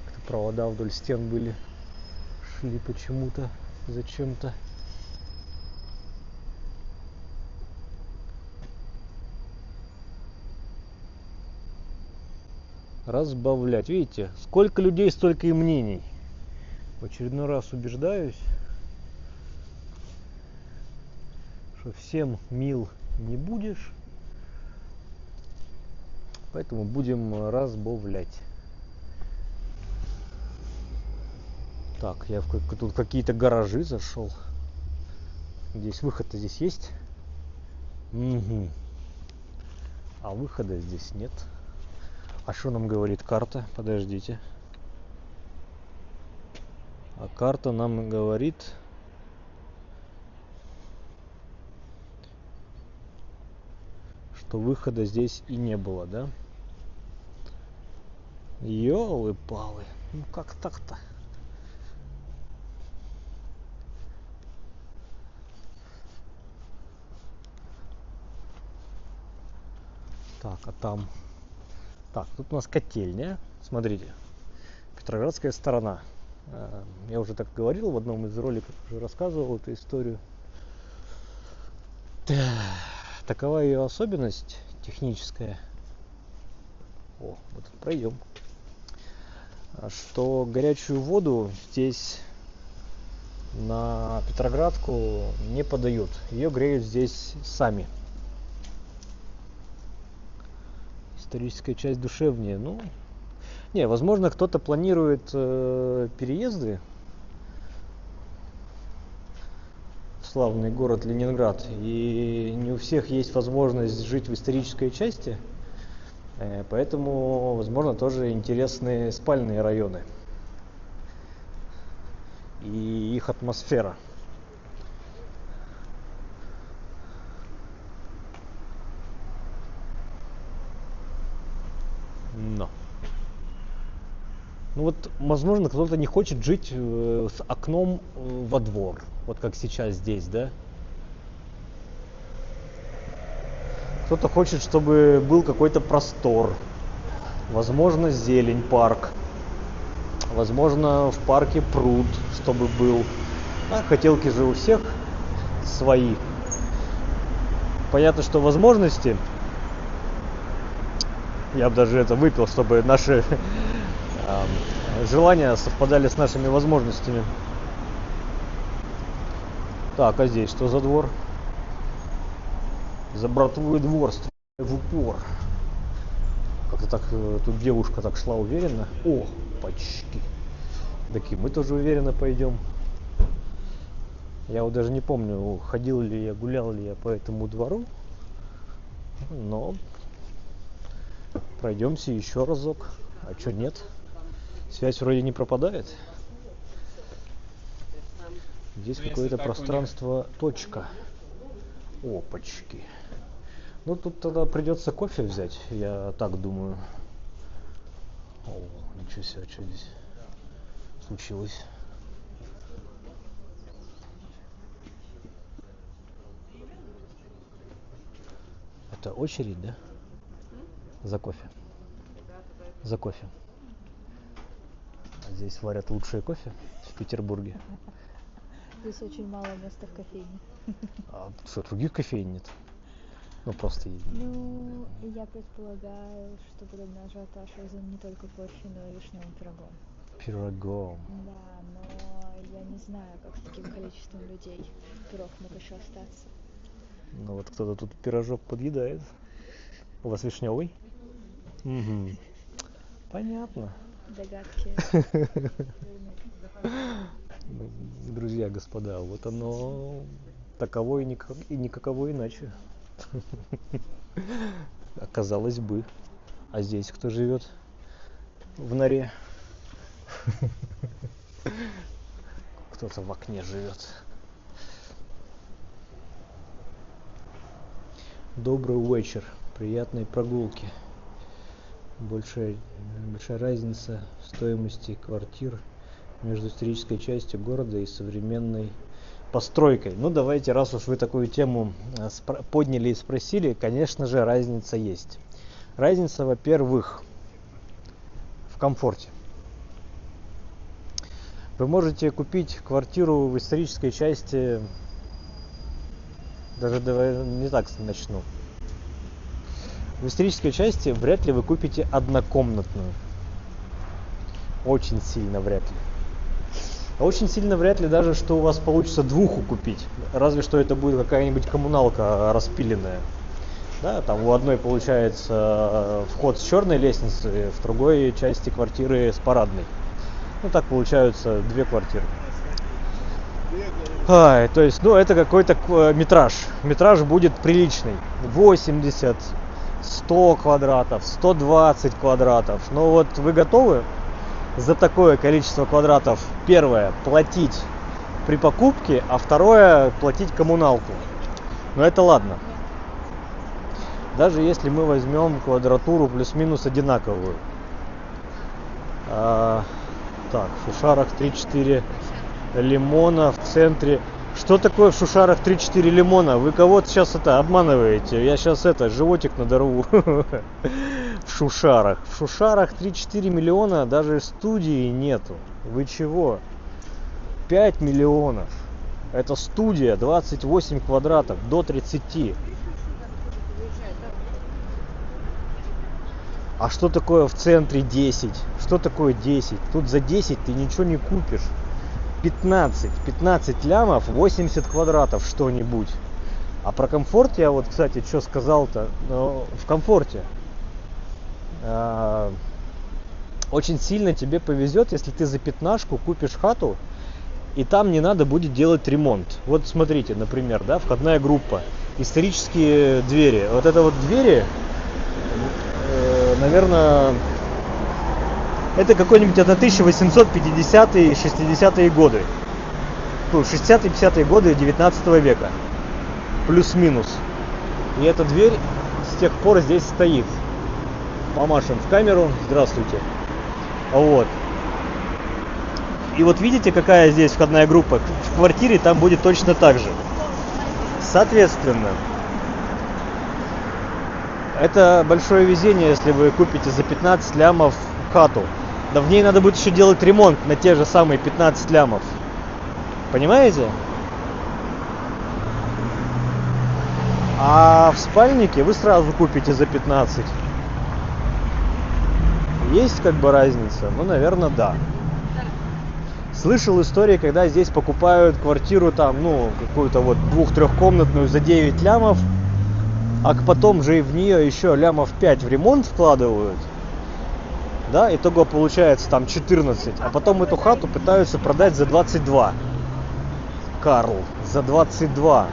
Как-то провода вдоль стен были. Шли почему-то, зачем-то. Разбавлять. Видите, сколько людей, столько и мнений. В очередной раз убеждаюсь, что всем мил не будешь, поэтому будем разбавлять. Так, я тут какие-то гаражи зашел. Здесь выход-то здесь есть? Угу. А выхода здесь нет. А что нам говорит карта? Подождите. А карта нам говорит, что выхода здесь и не было, да? Ёлы-палы. Ну как так-то? Так, а там... Так, тут у нас котельня. Смотрите. Петроградская сторона. Я уже так говорил в одном из роликов, уже рассказывал эту историю. Такова ее особенность техническая. О, вот тут пройдем. Что горячую воду здесь на Петроградку не подают. Ее греют здесь сами. Историческая часть душевнее. Ну, не, возможно, кто-то планирует переезды в славный город Ленинград, и не у всех есть возможность жить в исторической части, поэтому, возможно, тоже интересные спальные районы и их атмосфера. Но. Ну вот, возможно, кто-то не хочет жить с окном во двор, вот как сейчас здесь, да? Кто-то хочет, чтобы был какой-то простор, возможно, зелень, парк, возможно, в парке пруд, чтобы был. А хотелки же у всех свои. Понятно, что возможности Я бы даже это выпил, чтобы наши желания совпадали с нашими возможностями. Так, а здесь что за двор? За братвой двор, в упор. Как-то так тут девушка так шла уверенно. О, почти. Так и мы тоже уверенно пойдем. Я вот даже не помню, ходил ли я, гулял ли я по этому двору. Но пройдемся еще разок. А что нет? Связь вроде не пропадает. Здесь какое-то пространство, точка. Опачки. Ну тут тогда придется кофе взять, я так думаю. О, ничего себе, что здесь случилось? Это очередь, да? За кофе. За кофе. А здесь варят лучшее кофе в Петербурге. Здесь очень мало места в кофейне. А что, других кофеин нет? Ну просто... Ну, я предполагаю, что подобный ажиотаж вызван не только кофе, но и вишневым пирогом. Пирогом. Да, но я не знаю, как с таким количеством людей пирог мог еще остаться. Ну вот кто-то тут пирожок подъедает. У вас вишневый? Угу. Понятно. Догадки. Друзья, господа, вот оно таково и никаково иначе. Казалось бы. А здесь кто живет в норе? Кто-то в окне живет. Добрый вечер, приятной прогулки. Большая разница в стоимости квартир между исторической частью города и современной постройкой. Ну давайте, раз уж вы такую тему подняли и спросили, конечно же разница есть. Разница, во-первых, в комфорте. Вы можете купить квартиру в исторической части, даже не так начну. В исторической части вряд ли вы купите однокомнатную. Очень сильно вряд ли. Очень сильно вряд ли даже, что у вас получится двуху купить. Разве что это будет какая-нибудь коммуналка распиленная. Да, там у одной получается вход с черной лестницы, в другой части квартиры с парадной. Ну так получаются две квартиры. То есть, ну это какой-то метраж. Метраж будет приличный. 80, 100 квадратов, 120 квадратов. Но вот вы готовы за такое количество квадратов, первое, платить при покупке, а второе, платить коммуналку? Но это ладно. Даже если мы возьмем квадратуру плюс-минус одинаковую. Так, в Шушарах 3-4 лимона в центре. Что такое в Шушарах 3-4 лимона? Вы кого-то сейчас обманываете? Я сейчас животик надорву. В Шушарах 3-4 миллиона даже студии нету. Вы чего? 5 миллионов. Это студия 28 квадратов до 30. А что такое в центре 10? Что такое 10? Тут за 10 ты ничего не купишь. 15 лямов, 80 квадратов что-нибудь. А про комфорт я вот, кстати, что сказал-то? Ну, в комфорте очень сильно тебе повезет, если ты за 15 купишь хату, и там не надо будет делать ремонт. Вот смотрите, например, да, входная группа, исторические двери. Вот это вот двери, наверное, это какой-нибудь 1850-е, 60-е годы. 60-е, 50-е годы 19 века. Плюс-минус. И эта дверь с тех пор здесь стоит. Помашем в камеру. Здравствуйте. Вот. И вот видите, какая здесь входная группа? В квартире там будет точно так же. Соответственно, это большое везение, если вы купите за 15 лямов хату. Да в ней надо будет еще делать ремонт на те же самые 15 лямов. Понимаете? А в спальнике вы сразу купите за 15. есть как бы разница? Ну, наверное, да. Слышал истории, когда здесь покупают квартиру там, ну, какую-то вот 2-3-комнатную за 9 лямов, а потом же и в нее еще лямов 5 в ремонт вкладывают. Да, итого получается там 14, а потом эту хату пытаются продать за 22. Карл, за 22.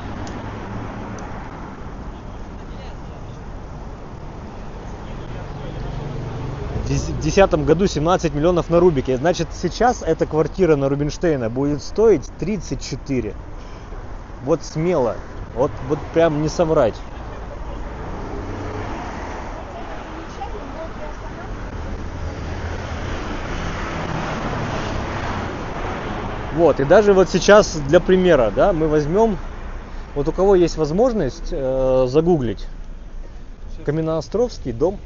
В 2010 году 17 миллионов на Рубике. Значит, сейчас эта квартира на Рубинштейна будет стоить 34. Вот смело. Вот прям не соврать. Вот, и даже вот сейчас для примера, да, мы возьмем, вот у кого есть возможность загуглить Каменноостровский дом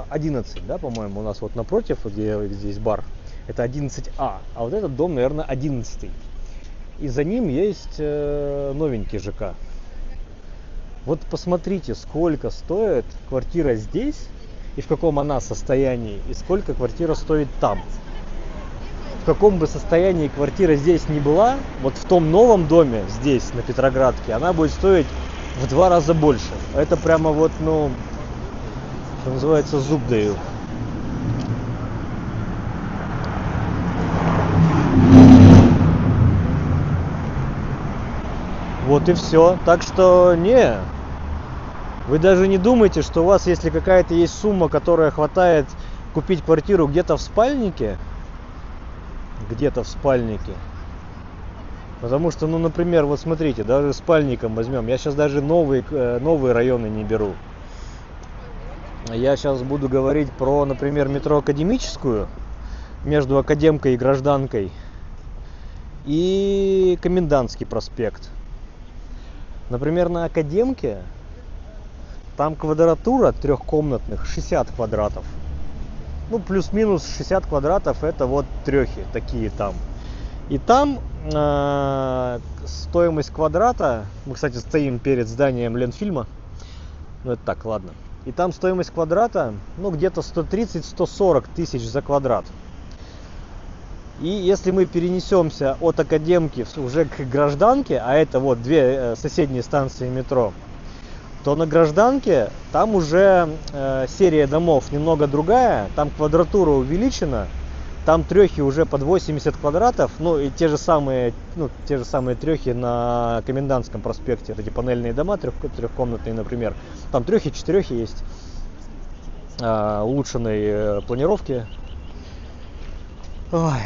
11, да, по-моему, у нас вот напротив, где здесь бар, это 11А, а вот этот дом, наверное, 11. И за ним есть новенький ЖК. Вот посмотрите, сколько стоит квартира здесь, и в каком она состоянии, и сколько квартира стоит там. В каком бы состоянии квартира здесь ни была, вот в том новом доме здесь, на Петроградке, она будет стоить в 2 раза больше. Это прямо вот, ну, что называется, зуб даю. Вот и все. Так что не. Вы даже не думайте, что у вас, если какая-то есть сумма, которая хватает купить квартиру где-то в спальнике, потому что, ну, например, вот смотрите, даже спальником возьмем, я сейчас даже новые районы не беру, я сейчас буду говорить про, например, метро Академическую между Академкой и Гражданкой и Комендантский проспект. Например, на Академке там квадратура трехкомнатных 60 квадратов. Ну, плюс-минус 60 квадратов, это вот трехи такие там. И там стоимость квадрата, мы, кстати, стоим перед зданием Ленфильма, ну это так, ладно. И там стоимость квадрата, ну, где-то 130-140 тысяч за квадрат. И если мы перенесемся от Академки уже к Гражданке, а это вот 2 соседние станции метро, то на Гражданке там уже серия домов немного другая, там квадратура увеличена, там трехи уже под 80 квадратов, ну и те же самые трехи на Комендантском проспекте, эти панельные дома трехкомнатные, например, там трехи, четырехи есть улучшенной планировки. Ой,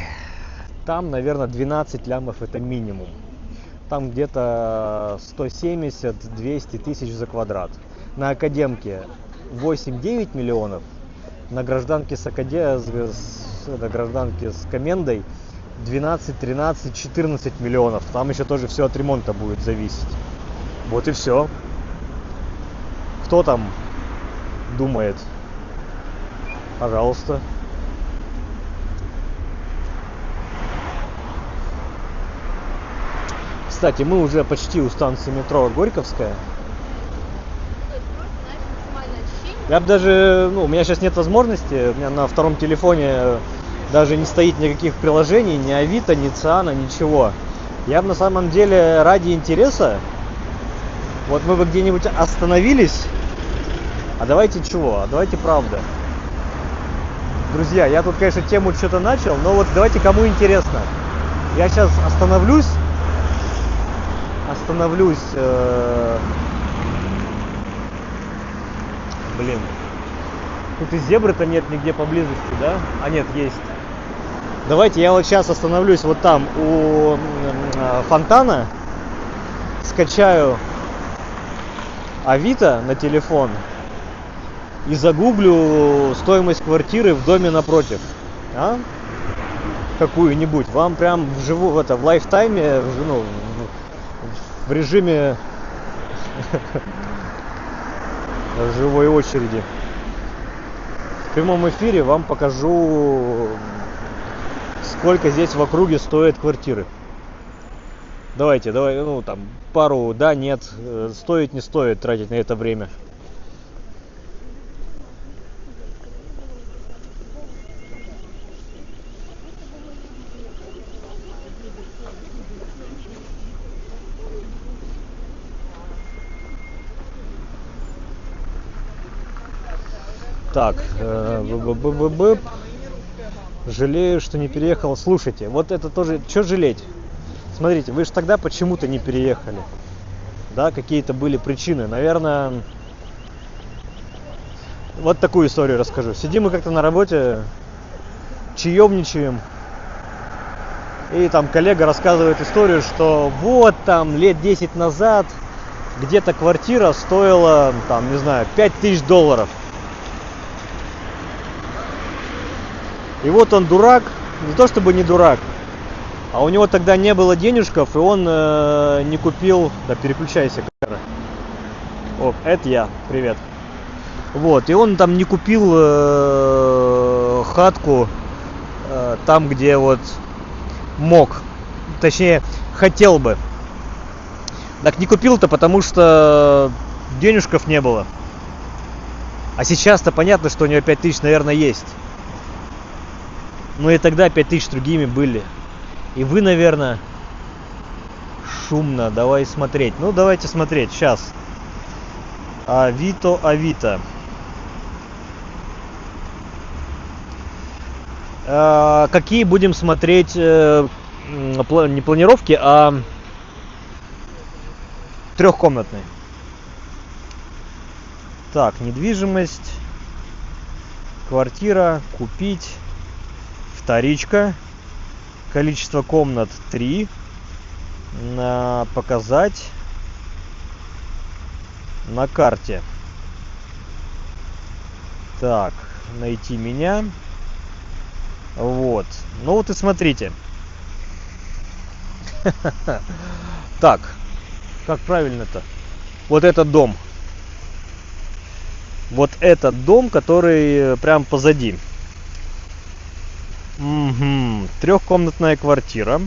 там, наверное, 12 лямов это минимум. Там где-то 170-200 тысяч за квадрат. На Академке 8-9 миллионов. На Гражданке с Комендой 12, 13, 14 миллионов. Там еще тоже все от ремонта будет зависеть. Вот и все. Кто там думает? Пожалуйста. Кстати, мы уже почти у станции метро Горьковская. Я бы даже, у меня сейчас нет возможности, у меня на втором телефоне даже не стоит никаких приложений, ни Авито, ни Циана, ничего. Я бы на самом деле ради интереса, вот мы бы где-нибудь остановились, а давайте чего, а давайте правда. Друзья, я тут, конечно, тему что-то начал, но вот давайте кому интересно. Я сейчас остановлюсь. Блин. Тут и зебры-то нет нигде поблизости, да? А нет, есть. Давайте я вот сейчас остановлюсь вот там у фонтана, скачаю Авито на телефон и загуглю стоимость квартиры в доме напротив. А? Какую-нибудь. Вам прям в лайфтайме, в режиме живой очереди. В прямом эфире вам покажу, сколько здесь в округе стоят квартиры. Давай, там пару, да, нет, стоит, не стоит тратить на это время. Так, б-б-б-б-б. Жалею, что не переехал. Слушайте, вот это тоже... Что жалеть? Смотрите, вы же тогда почему-то не переехали. Да, какие-то были причины. Наверное, вот такую историю расскажу. Сидим мы как-то на работе, чаевничаем. И там коллега рассказывает историю, что вот там лет 10 назад где-то квартира стоила, там, не знаю, $5000. И вот он дурак, не то чтобы не дурак, а у него тогда не было денежков, и он не купил... Да переключайся, Кара. О, это я, привет. Вот, и он там не купил хатку там, где вот мог, точнее, хотел бы. Так не купил-то, потому что денежков не было. А сейчас-то понятно, что у него 5000, наверное, есть. Ну и тогда 5000 другими были. И вы, наверное, шумно. Давай смотреть. Ну, давайте смотреть. Сейчас. Авито. Какие будем смотреть не планировки, а трехкомнатные. Так, недвижимость, квартира, купить, вторичка, количество комнат 3, показать на карте. Так, найти меня. Вот. Ну вот и смотрите. Так, как правильно-то? Вот этот дом. Вот этот дом, который прям позади. Угу. Трехкомнатная квартира.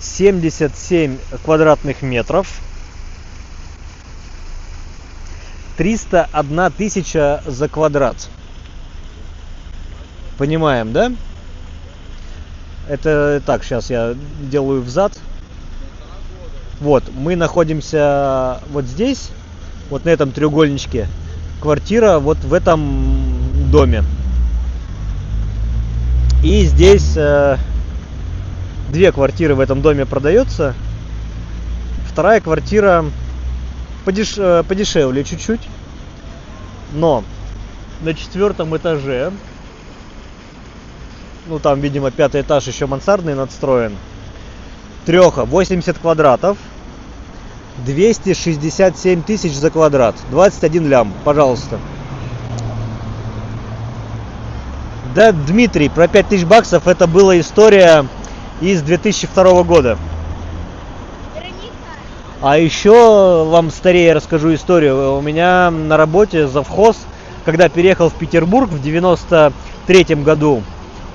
77 квадратных метров. 301 тысяча за квадрат. Понимаем, да? Это так, сейчас я делаю взад. Вот, мы находимся вот здесь, вот на этом треугольничке. Квартира вот в этом доме. И здесь 2 квартиры в этом доме продается. Вторая квартира подешевле чуть-чуть. Но на 4-м этаже, ну там, видимо, 5-й этаж еще мансардный надстроен. 80 квадратов. 267 тысяч за квадрат. 21 лям, пожалуйста. Да, Дмитрий, про 5000 баксов это была история из 2002 года. А еще вам старее расскажу историю. У меня на работе завхоз, когда переехал в Петербург в 93-м году,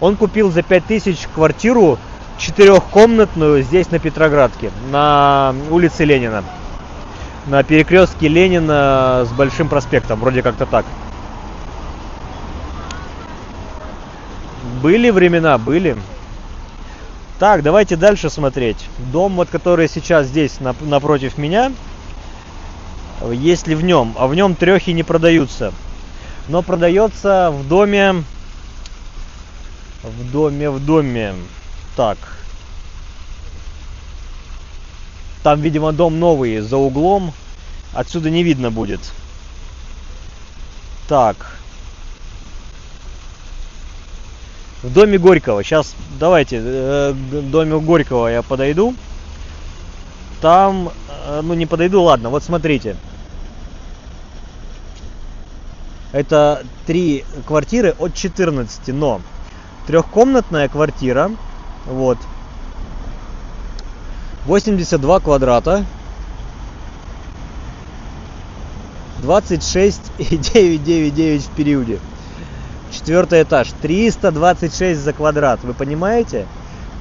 он купил за 5000 квартиру 4-комнатную здесь на Петроградке, на улице Ленина. На перекрестке Ленина с Большим проспектом, вроде как-то так. Были времена, были. Так, давайте дальше смотреть. Дом, вот который сейчас здесь напротив меня, есть ли в нем? А в нем трехи не продаются. Но продается в доме. В доме. Так. Там, видимо, дом новый за углом. Отсюда не видно будет. Так. В доме Горького. Сейчас давайте к доме Горького я подойду. Там, ну не подойду, ладно, вот смотрите. Это 3 квартиры от 14, но трехкомнатная квартира, вот, 82 квадрата, 26,999 в периоде. 4-й этаж, 326 за квадрат, вы понимаете?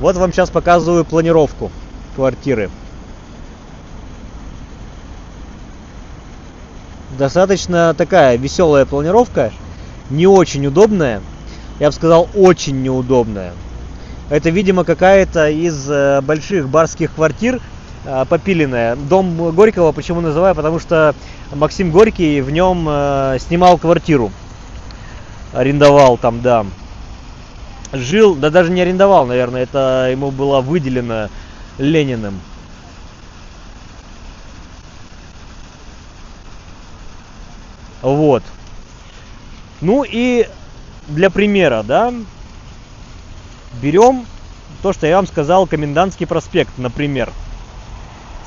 Вот вам сейчас показываю планировку квартиры. Достаточно такая веселая планировка, не очень удобная, я бы сказал, очень неудобная. Это, видимо, какая-то из больших барских квартир, попиленная. Дом Горького почему называю? Потому что Максим Горький в нем снимал квартиру. Арендовал там, да. Жил, да даже не арендовал, наверное, это ему было выделено Лениным. Вот. Ну и для примера, да, берем то, что я вам сказал, Комендантский проспект, например.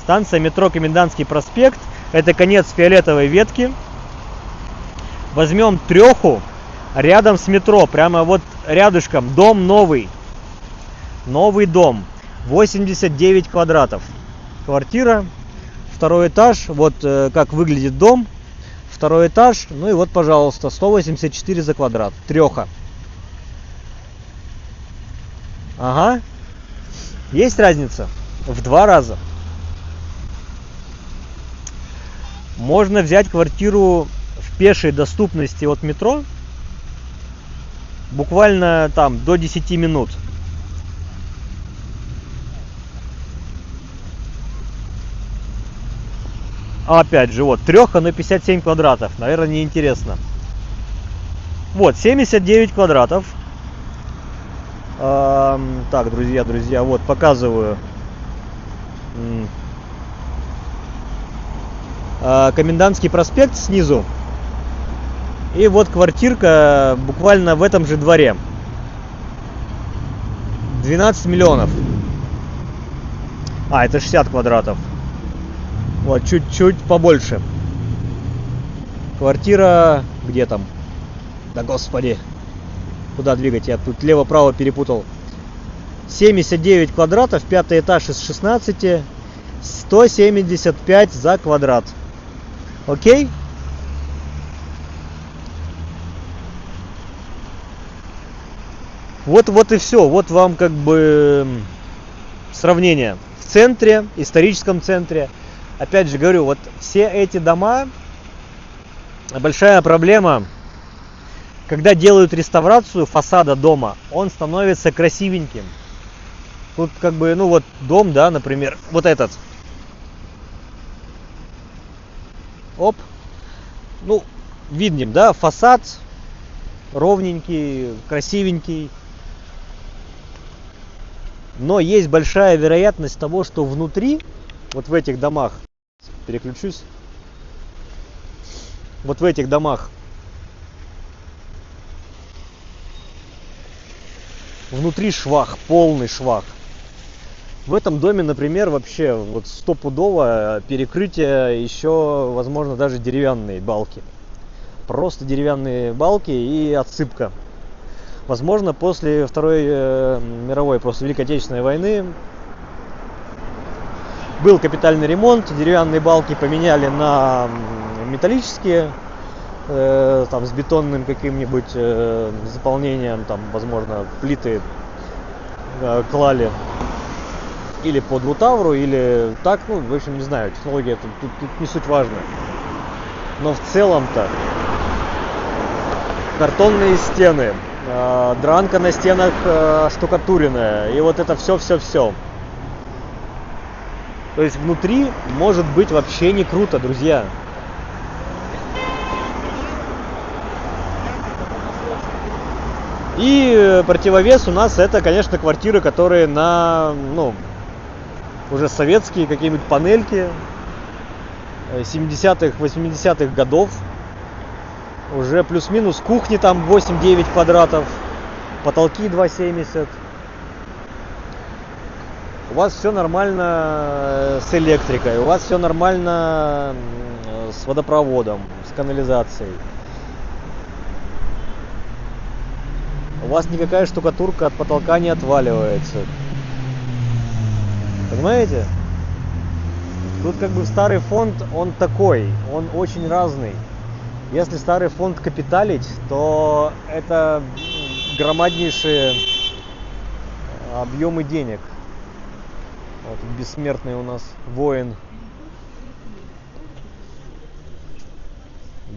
Станция метро Комендантский проспект, это конец фиолетовой ветки. Возьмем треху рядом с метро, прямо вот рядышком, дом новый. Новый дом, 89 квадратов. Квартира, второй этаж, вот как выглядит дом. Второй этаж, ну и вот, пожалуйста, 184 за квадрат, треха. Ага, есть разница? В 2 раза. Можно взять квартиру в пешей доступности от метро, буквально там до 10 минут. Опять же, вот, треха на 57 квадратов. Наверное, неинтересно. Вот, 79 квадратов. Так, друзья, вот, показываю. Комендантский проспект снизу. И вот квартирка буквально в этом же дворе. 12 миллионов. Это 60 квадратов. Вот, чуть-чуть побольше. Квартира... Где там? Да господи. Куда двигать? Я тут лево-право перепутал. 79 квадратов, 5-й этаж из 16. 175 за квадрат. Окей? Вот и все. Вот вам как бы сравнение. В центре, историческом центре. Опять же говорю, вот все эти дома, большая проблема, когда делают реставрацию фасада дома, он становится красивеньким. Тут как бы, ну вот дом, да, например, вот этот. Оп. Ну, видим, да, фасад ровненький, красивенький. Но есть большая вероятность того, что внутри, вот в этих домах, переключусь, вот в этих домах внутри швах, полный швах. В этом доме, например, вообще вот стопудово перекрытие, еще, возможно, даже деревянные балки. Просто деревянные балки и отсыпка. Возможно, после Второй мировой, после Великой Отечественной войны был капитальный ремонт, деревянные балки поменяли на металлические, там с бетонным каким-нибудь заполнением, там, возможно, плиты клали или под рутавру, или так, ну, в общем, не знаю, технология тут не суть важна. Но в целом-то картонные стены, дранка на стенах штукатуренная, и вот это все. То есть внутри может быть вообще не круто, друзья. И противовес у нас это, конечно, квартиры, которые на, ну, уже советские какие-нибудь панельки 70-х, 80-х годов. Уже плюс-минус кухни там 8-9 квадратов, потолки 2,70. У вас все нормально с электрикой, у вас все нормально с водопроводом, с канализацией. У вас никакая штукатурка от потолка не отваливается. Понимаете? Тут как бы старый фонд, он такой, он очень разный. Если старый фонд капиталить, то это громаднейшие объемы денег. Вот бессмертный у нас воин.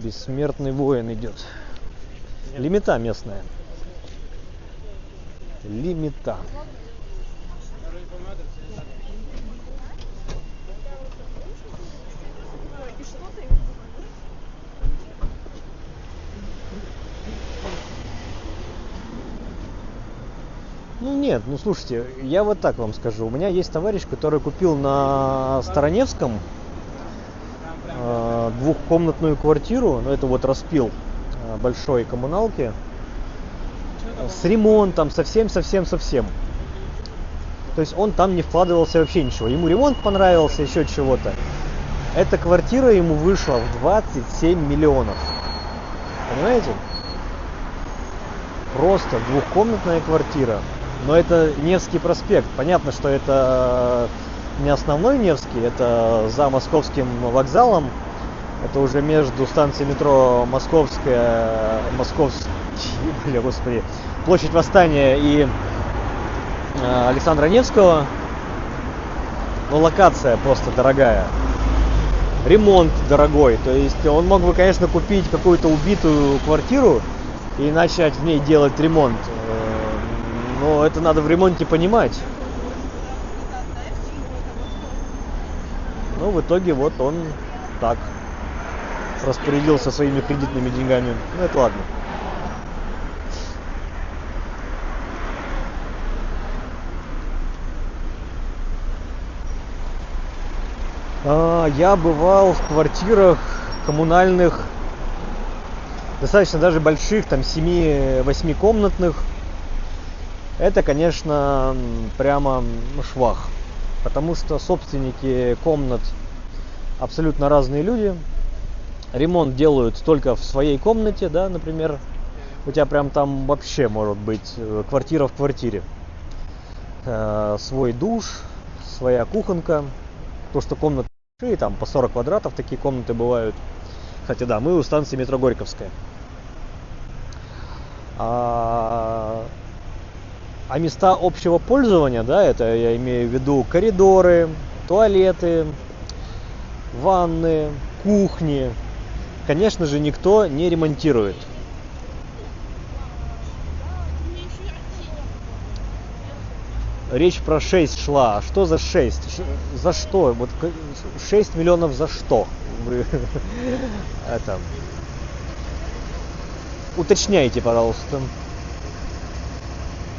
Бессмертный воин идет. Лимита местная. Лимита. Ну нет, ну слушайте, я вот так вам скажу. У меня есть товарищ, который купил на Староневском двухкомнатную квартиру, ну это вот распил большой коммуналки, с ремонтом, совсем. То есть он там не вкладывался вообще ничего. Ему ремонт понравился, еще чего-то. Эта квартира ему вышла в 27 миллионов. Понимаете? Просто двухкомнатная квартира. Но это Невский проспект. Понятно, что это не основной Невский, это за Московским вокзалом. Это уже между станцией метро Господи, Площадь Восстания и Александра Невского. Но локация просто дорогая. Ремонт дорогой. То есть он мог бы, конечно, купить какую-то убитую квартиру и начать в ней делать ремонт. Но это надо в ремонте понимать. Ну, в итоге вот он так распорядился своими кредитными деньгами. Ну, это ладно. Я бывал в квартирах коммунальных, достаточно даже больших, там 7-8 комнатных. Это, конечно, прямо швах, потому что собственники комнат абсолютно разные люди. Ремонт делают только в своей комнате, да, например, у тебя прям там вообще может быть квартира в квартире. Свой душ, своя кухонка, то, что комнаты большие, там по 40 квадратов такие комнаты бывают. Хотя да, мы у станции метро Горьковская. А места общего пользования, да, это я имею в виду коридоры, туалеты, ванны, кухни, конечно же, никто не ремонтирует. Речь про 6 шла. А что за 6? За что? Вот 6 миллионов за что? Вы это уточняйте, пожалуйста.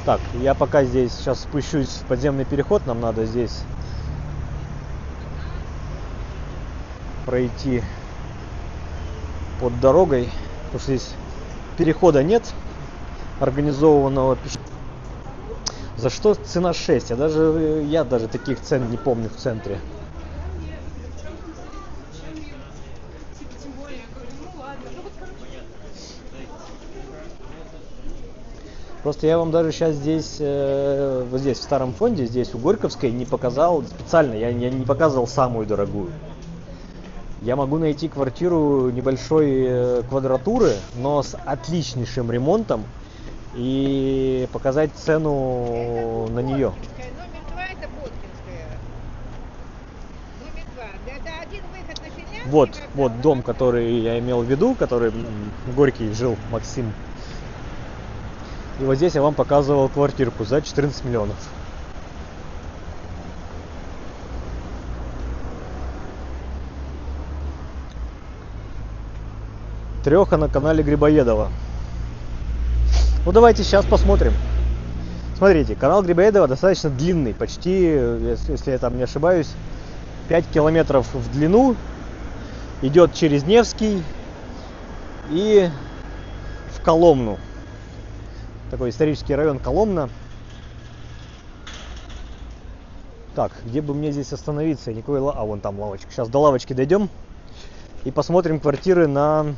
Так, я пока здесь сейчас спущусь в подземный переход, нам надо здесь пройти под дорогой, потому что здесь перехода нет организованного. За что цена 6? Я даже таких цен не помню в центре. Просто я вам даже сейчас здесь, вот здесь в старом фонде, здесь у Горьковской не показал специально, я не показывал самую дорогую. Я могу найти квартиру небольшой квадратуры, но с отличнейшим ремонтом и показать цену на нее. Номер 2 это Боткинская. Номер 2. Это один выход на Финляндию. Вот дом, который я имел в виду, который в Горький жил Максим. И вот здесь я вам показывал квартирку за 14 миллионов. Трёха на канале Грибоедова. Ну давайте сейчас посмотрим. Смотрите, канал Грибоедова достаточно длинный, почти, если я там не ошибаюсь, 5 километров в длину. Идет через Невский и в Коломну. Такой исторический район Коломна. Так, где бы мне здесь остановиться? Вон там лавочка. Сейчас до лавочки дойдем и посмотрим квартиры на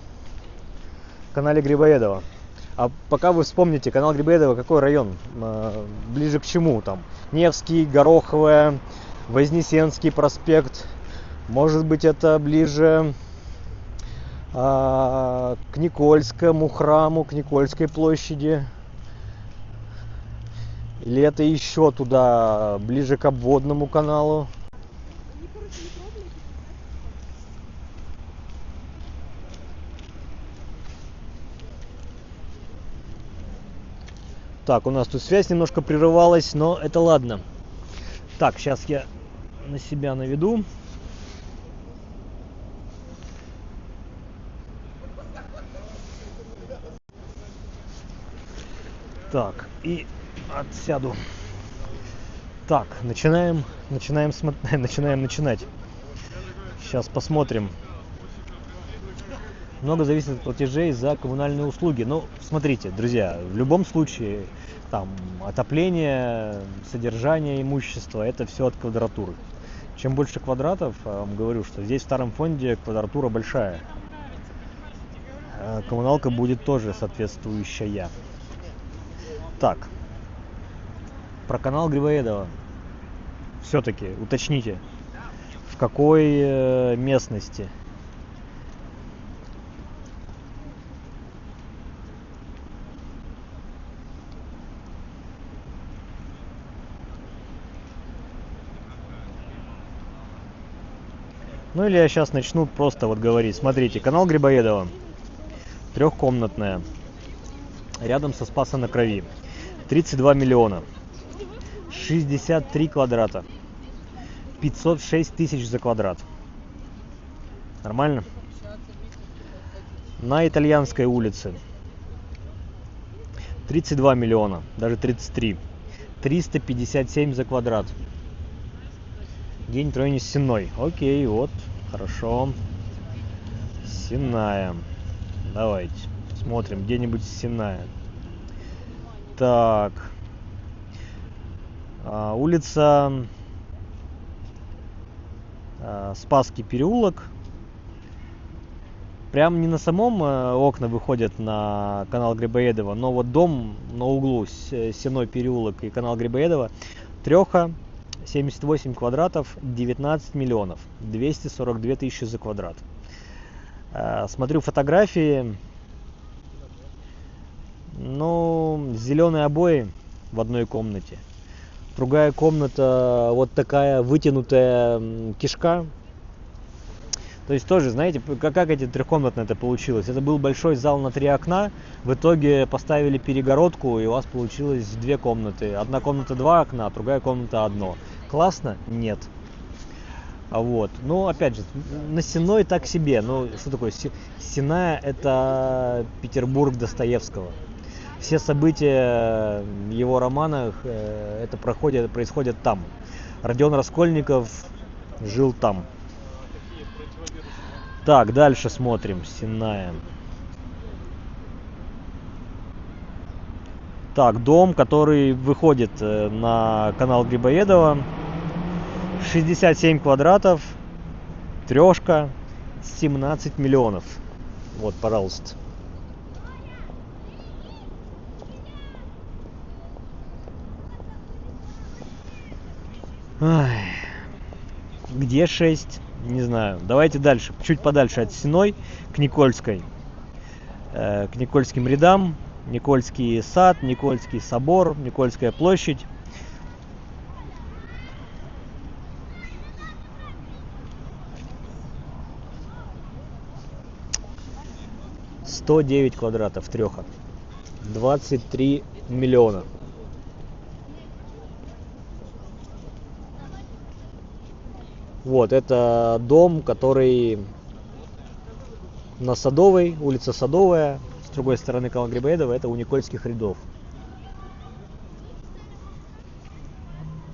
канале Грибоедова. А пока вы вспомните, канал Грибоедова какой район? Ближе к чему там? Невский, Гороховая, Вознесенский проспект. Может быть, это ближе к Никольскому храму, к Никольской площади. Или это еще туда, ближе к обводному каналу? Так, у нас тут связь немножко прерывалась, но это ладно. Так, сейчас я на себя наведу. Так, и отсяду. Так, начинаем начинать. Сейчас посмотрим. Много зависит от платежей за коммунальные услуги. Ну, смотрите, друзья, в любом случае, там, отопление, содержание имущества, это все от квадратуры. Чем больше квадратов, я вам говорю, что здесь в старом фонде квадратура большая. Коммуналка будет тоже соответствующая. Так, про канал Грибоедова. Все-таки уточните, в какой местности. Ну или я сейчас начну просто вот говорить. Смотрите, канал Грибоедова. Трехкомнатная. Рядом со Спасо-на-Крови. 32 миллиона. 63 квадрата. 506 тысяч за квадрат. Нормально? На Итальянской улице. 32 миллиона. Даже 33. 357 за квадрат. Где-нибудь в районе Сенной. Окей, вот, хорошо. Сенная. Давайте смотрим, где-нибудь Сенная. Так. Улица Спасский переулок. Прям не на самом окна выходят на канал Грибоедова, но вот дом на углу Сенной переулок и канал Грибоедова. Треха. 78 квадратов, 19 миллионов, 242 тысячи за квадрат. Смотрю фотографии. Ну, зеленые обои в одной комнате. Другая комната вот такая вытянутая кишка. То есть тоже, знаете, как эти трехкомнатные это получилось? Это был большой зал на 3 окна. В итоге поставили перегородку, и у вас получилось 2 комнаты. Одна комната 2 окна, другая комната 1. Классно? Нет. Вот. Ну, опять же, на Сенной так себе. Ну, что такое? Сенная – это Петербург Достоевского. Все события в его романах это происходят там. Родион Раскольников жил там. Так, дальше смотрим. Сенная. Так, дом, который выходит на канал Грибоедова. 67 квадратов. Трешка. 17 миллионов. Вот, пожалуйста. Ай. Где 6? Не знаю. Давайте дальше. Чуть подальше от Сенной, к Никольской. К Никольским рядам. Никольский сад, Никольский собор, Никольская площадь. «109 квадратов, треха. 23 миллиона. Вот, это дом, который на Садовой, улица Садовая, с другой стороны канала Грибоедова, это у Никольских рядов.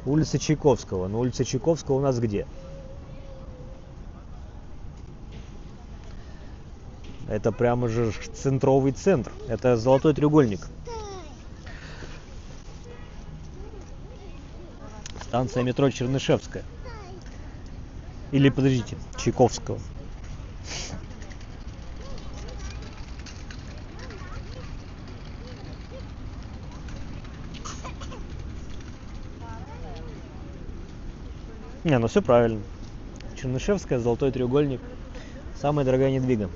Улица Чайковского. Но улица Чайковского у нас где? Это прямо же центровый центр. Это Золотой треугольник. Станция метро Чернышевская. Или, подождите, Чайковского. Не, ну все правильно. Чернышевская, Золотой треугольник. Самая дорогая недвига.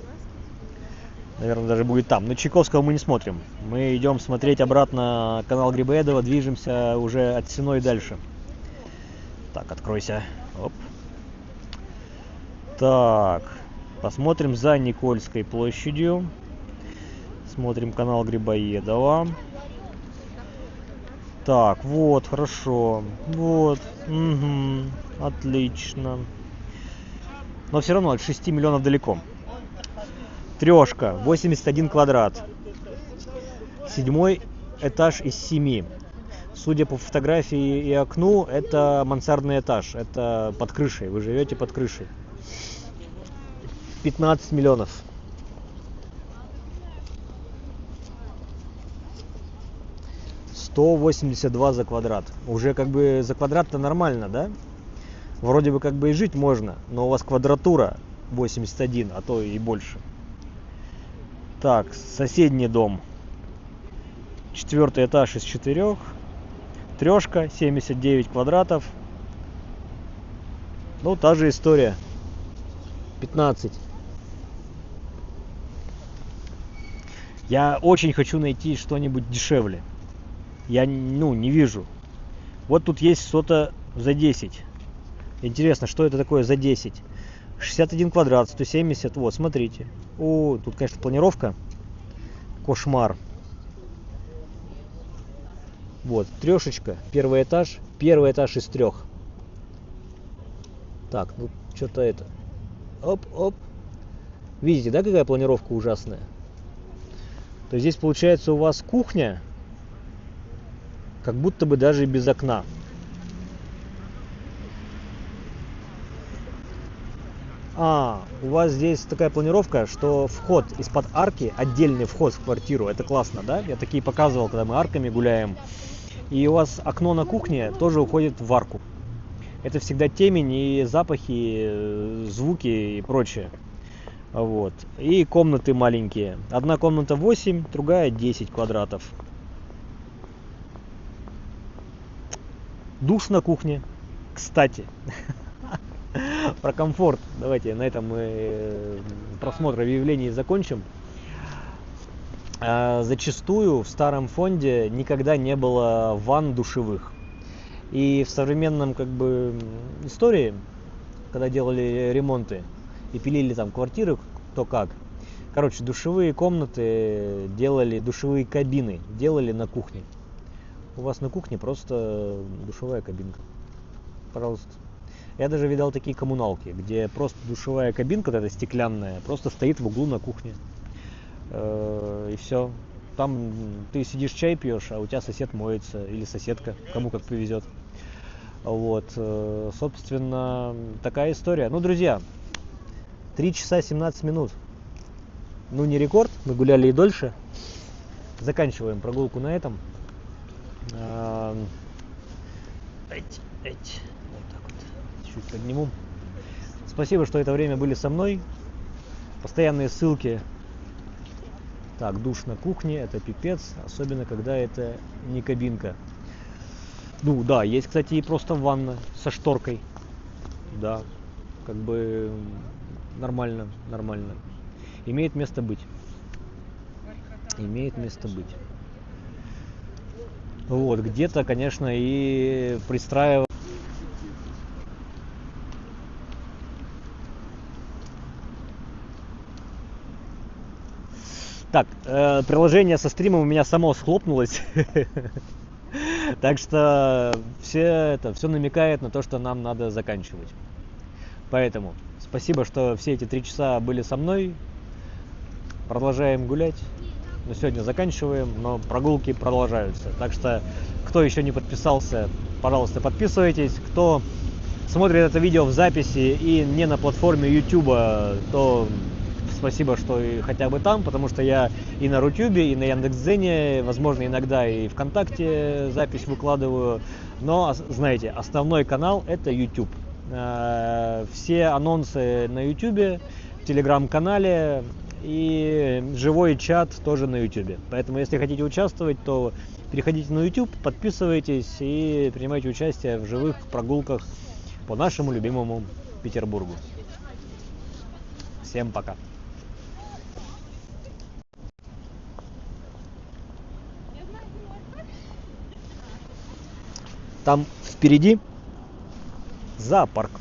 Наверное, даже будет там. Но Чайковского мы не смотрим. Мы идем смотреть обратно канал Грибоедова. Движемся уже от Сенной дальше. Так, откройся. Оп. Так. Посмотрим за Никольской площадью. Смотрим канал Грибоедова. Так, вот, хорошо. Вот. Угу. Отлично. Но все равно от 6 миллионов далеко. Трешка, 81 квадрат. 7-й этаж из 7. Судя по фотографии и окну, это мансардный этаж. Это под крышей. Вы живете под крышей. 15 миллионов. $182 за квадрат. Уже как бы за квадрат-то нормально, да? Вроде бы как бы и жить можно, но у вас квадратура 81, а то и больше. Так, соседний дом. 4-й этаж из 4. Трешка, 79 квадратов. Ну, та же история. 15. Я очень хочу найти что-нибудь дешевле. Я, не вижу. Вот тут есть что-то за 10. Интересно, что это такое за 10? 61 квадрат, 170. Вот, смотрите. О, тут, конечно, планировка. Кошмар. Вот, трешечка, первый этаж из 3. Так, ну что-то это. Оп. Видите, да, какая планировка ужасная? То есть здесь получается у вас кухня, как будто бы даже без окна. У вас здесь такая планировка, что вход из-под арки, отдельный вход в квартиру, это классно, да? Я такие показывал, когда мы арками гуляем. И у вас окно на кухне тоже уходит в арку. Это всегда темень и запахи, звуки и прочее. Вот. И комнаты маленькие. Одна комната 8, другая 10 квадратов. Душ на кухне. Кстати, про комфорт. Давайте на этом мы просмотр объявлений закончим. Зачастую в старом фонде никогда не было ванн душевых. И в современном истории, когда делали ремонты и пилили там квартиры, кто как. Короче, душевые комнаты делали, душевые кабины делали на кухне. У вас на кухне просто душевая кабинка. Пожалуйста. Я даже видал такие коммуналки, где просто душевая кабинка, вот эта стеклянная, просто стоит в углу на кухне. И все. Там ты сидишь, чай пьешь, а у тебя сосед моется, или соседка, кому как повезет. Вот, собственно, такая история. Ну, друзья, 3 часа 17 минут. Ну, не рекорд, мы гуляли и дольше. Заканчиваем прогулку на этом. Вот так вот, чуть подниму. Спасибо, что это время были со мной. Постоянные ссылки. Так, душ на кухне, это пипец, особенно когда это не кабинка. Ну да, есть, кстати, и просто ванна со шторкой. Да, как бы нормально. Имеет место быть. Вот, где-то, конечно, и пристраивать. Так, приложение со стримом у меня само схлопнулось. Так что все намекает на то, что нам надо заканчивать. Поэтому спасибо, что все эти 3 часа были со мной. Продолжаем гулять. Но сегодня заканчиваем, но прогулки продолжаются. Так что, кто еще не подписался, пожалуйста, подписывайтесь. Кто смотрит это видео в записи и не на платформе YouTube, то спасибо, что и хотя бы там, потому что я и на Рутюбе, и на Яндекс.Дзене, возможно, иногда и ВКонтакте запись выкладываю. Но, знаете, основной канал — это YouTube. Все анонсы на YouTube, в Телеграм-канале и живой чат тоже на YouTube. Поэтому, если хотите участвовать, то переходите на YouTube, подписывайтесь и принимайте участие в живых прогулках по нашему любимому Петербургу. Всем пока! Там впереди зоопарк.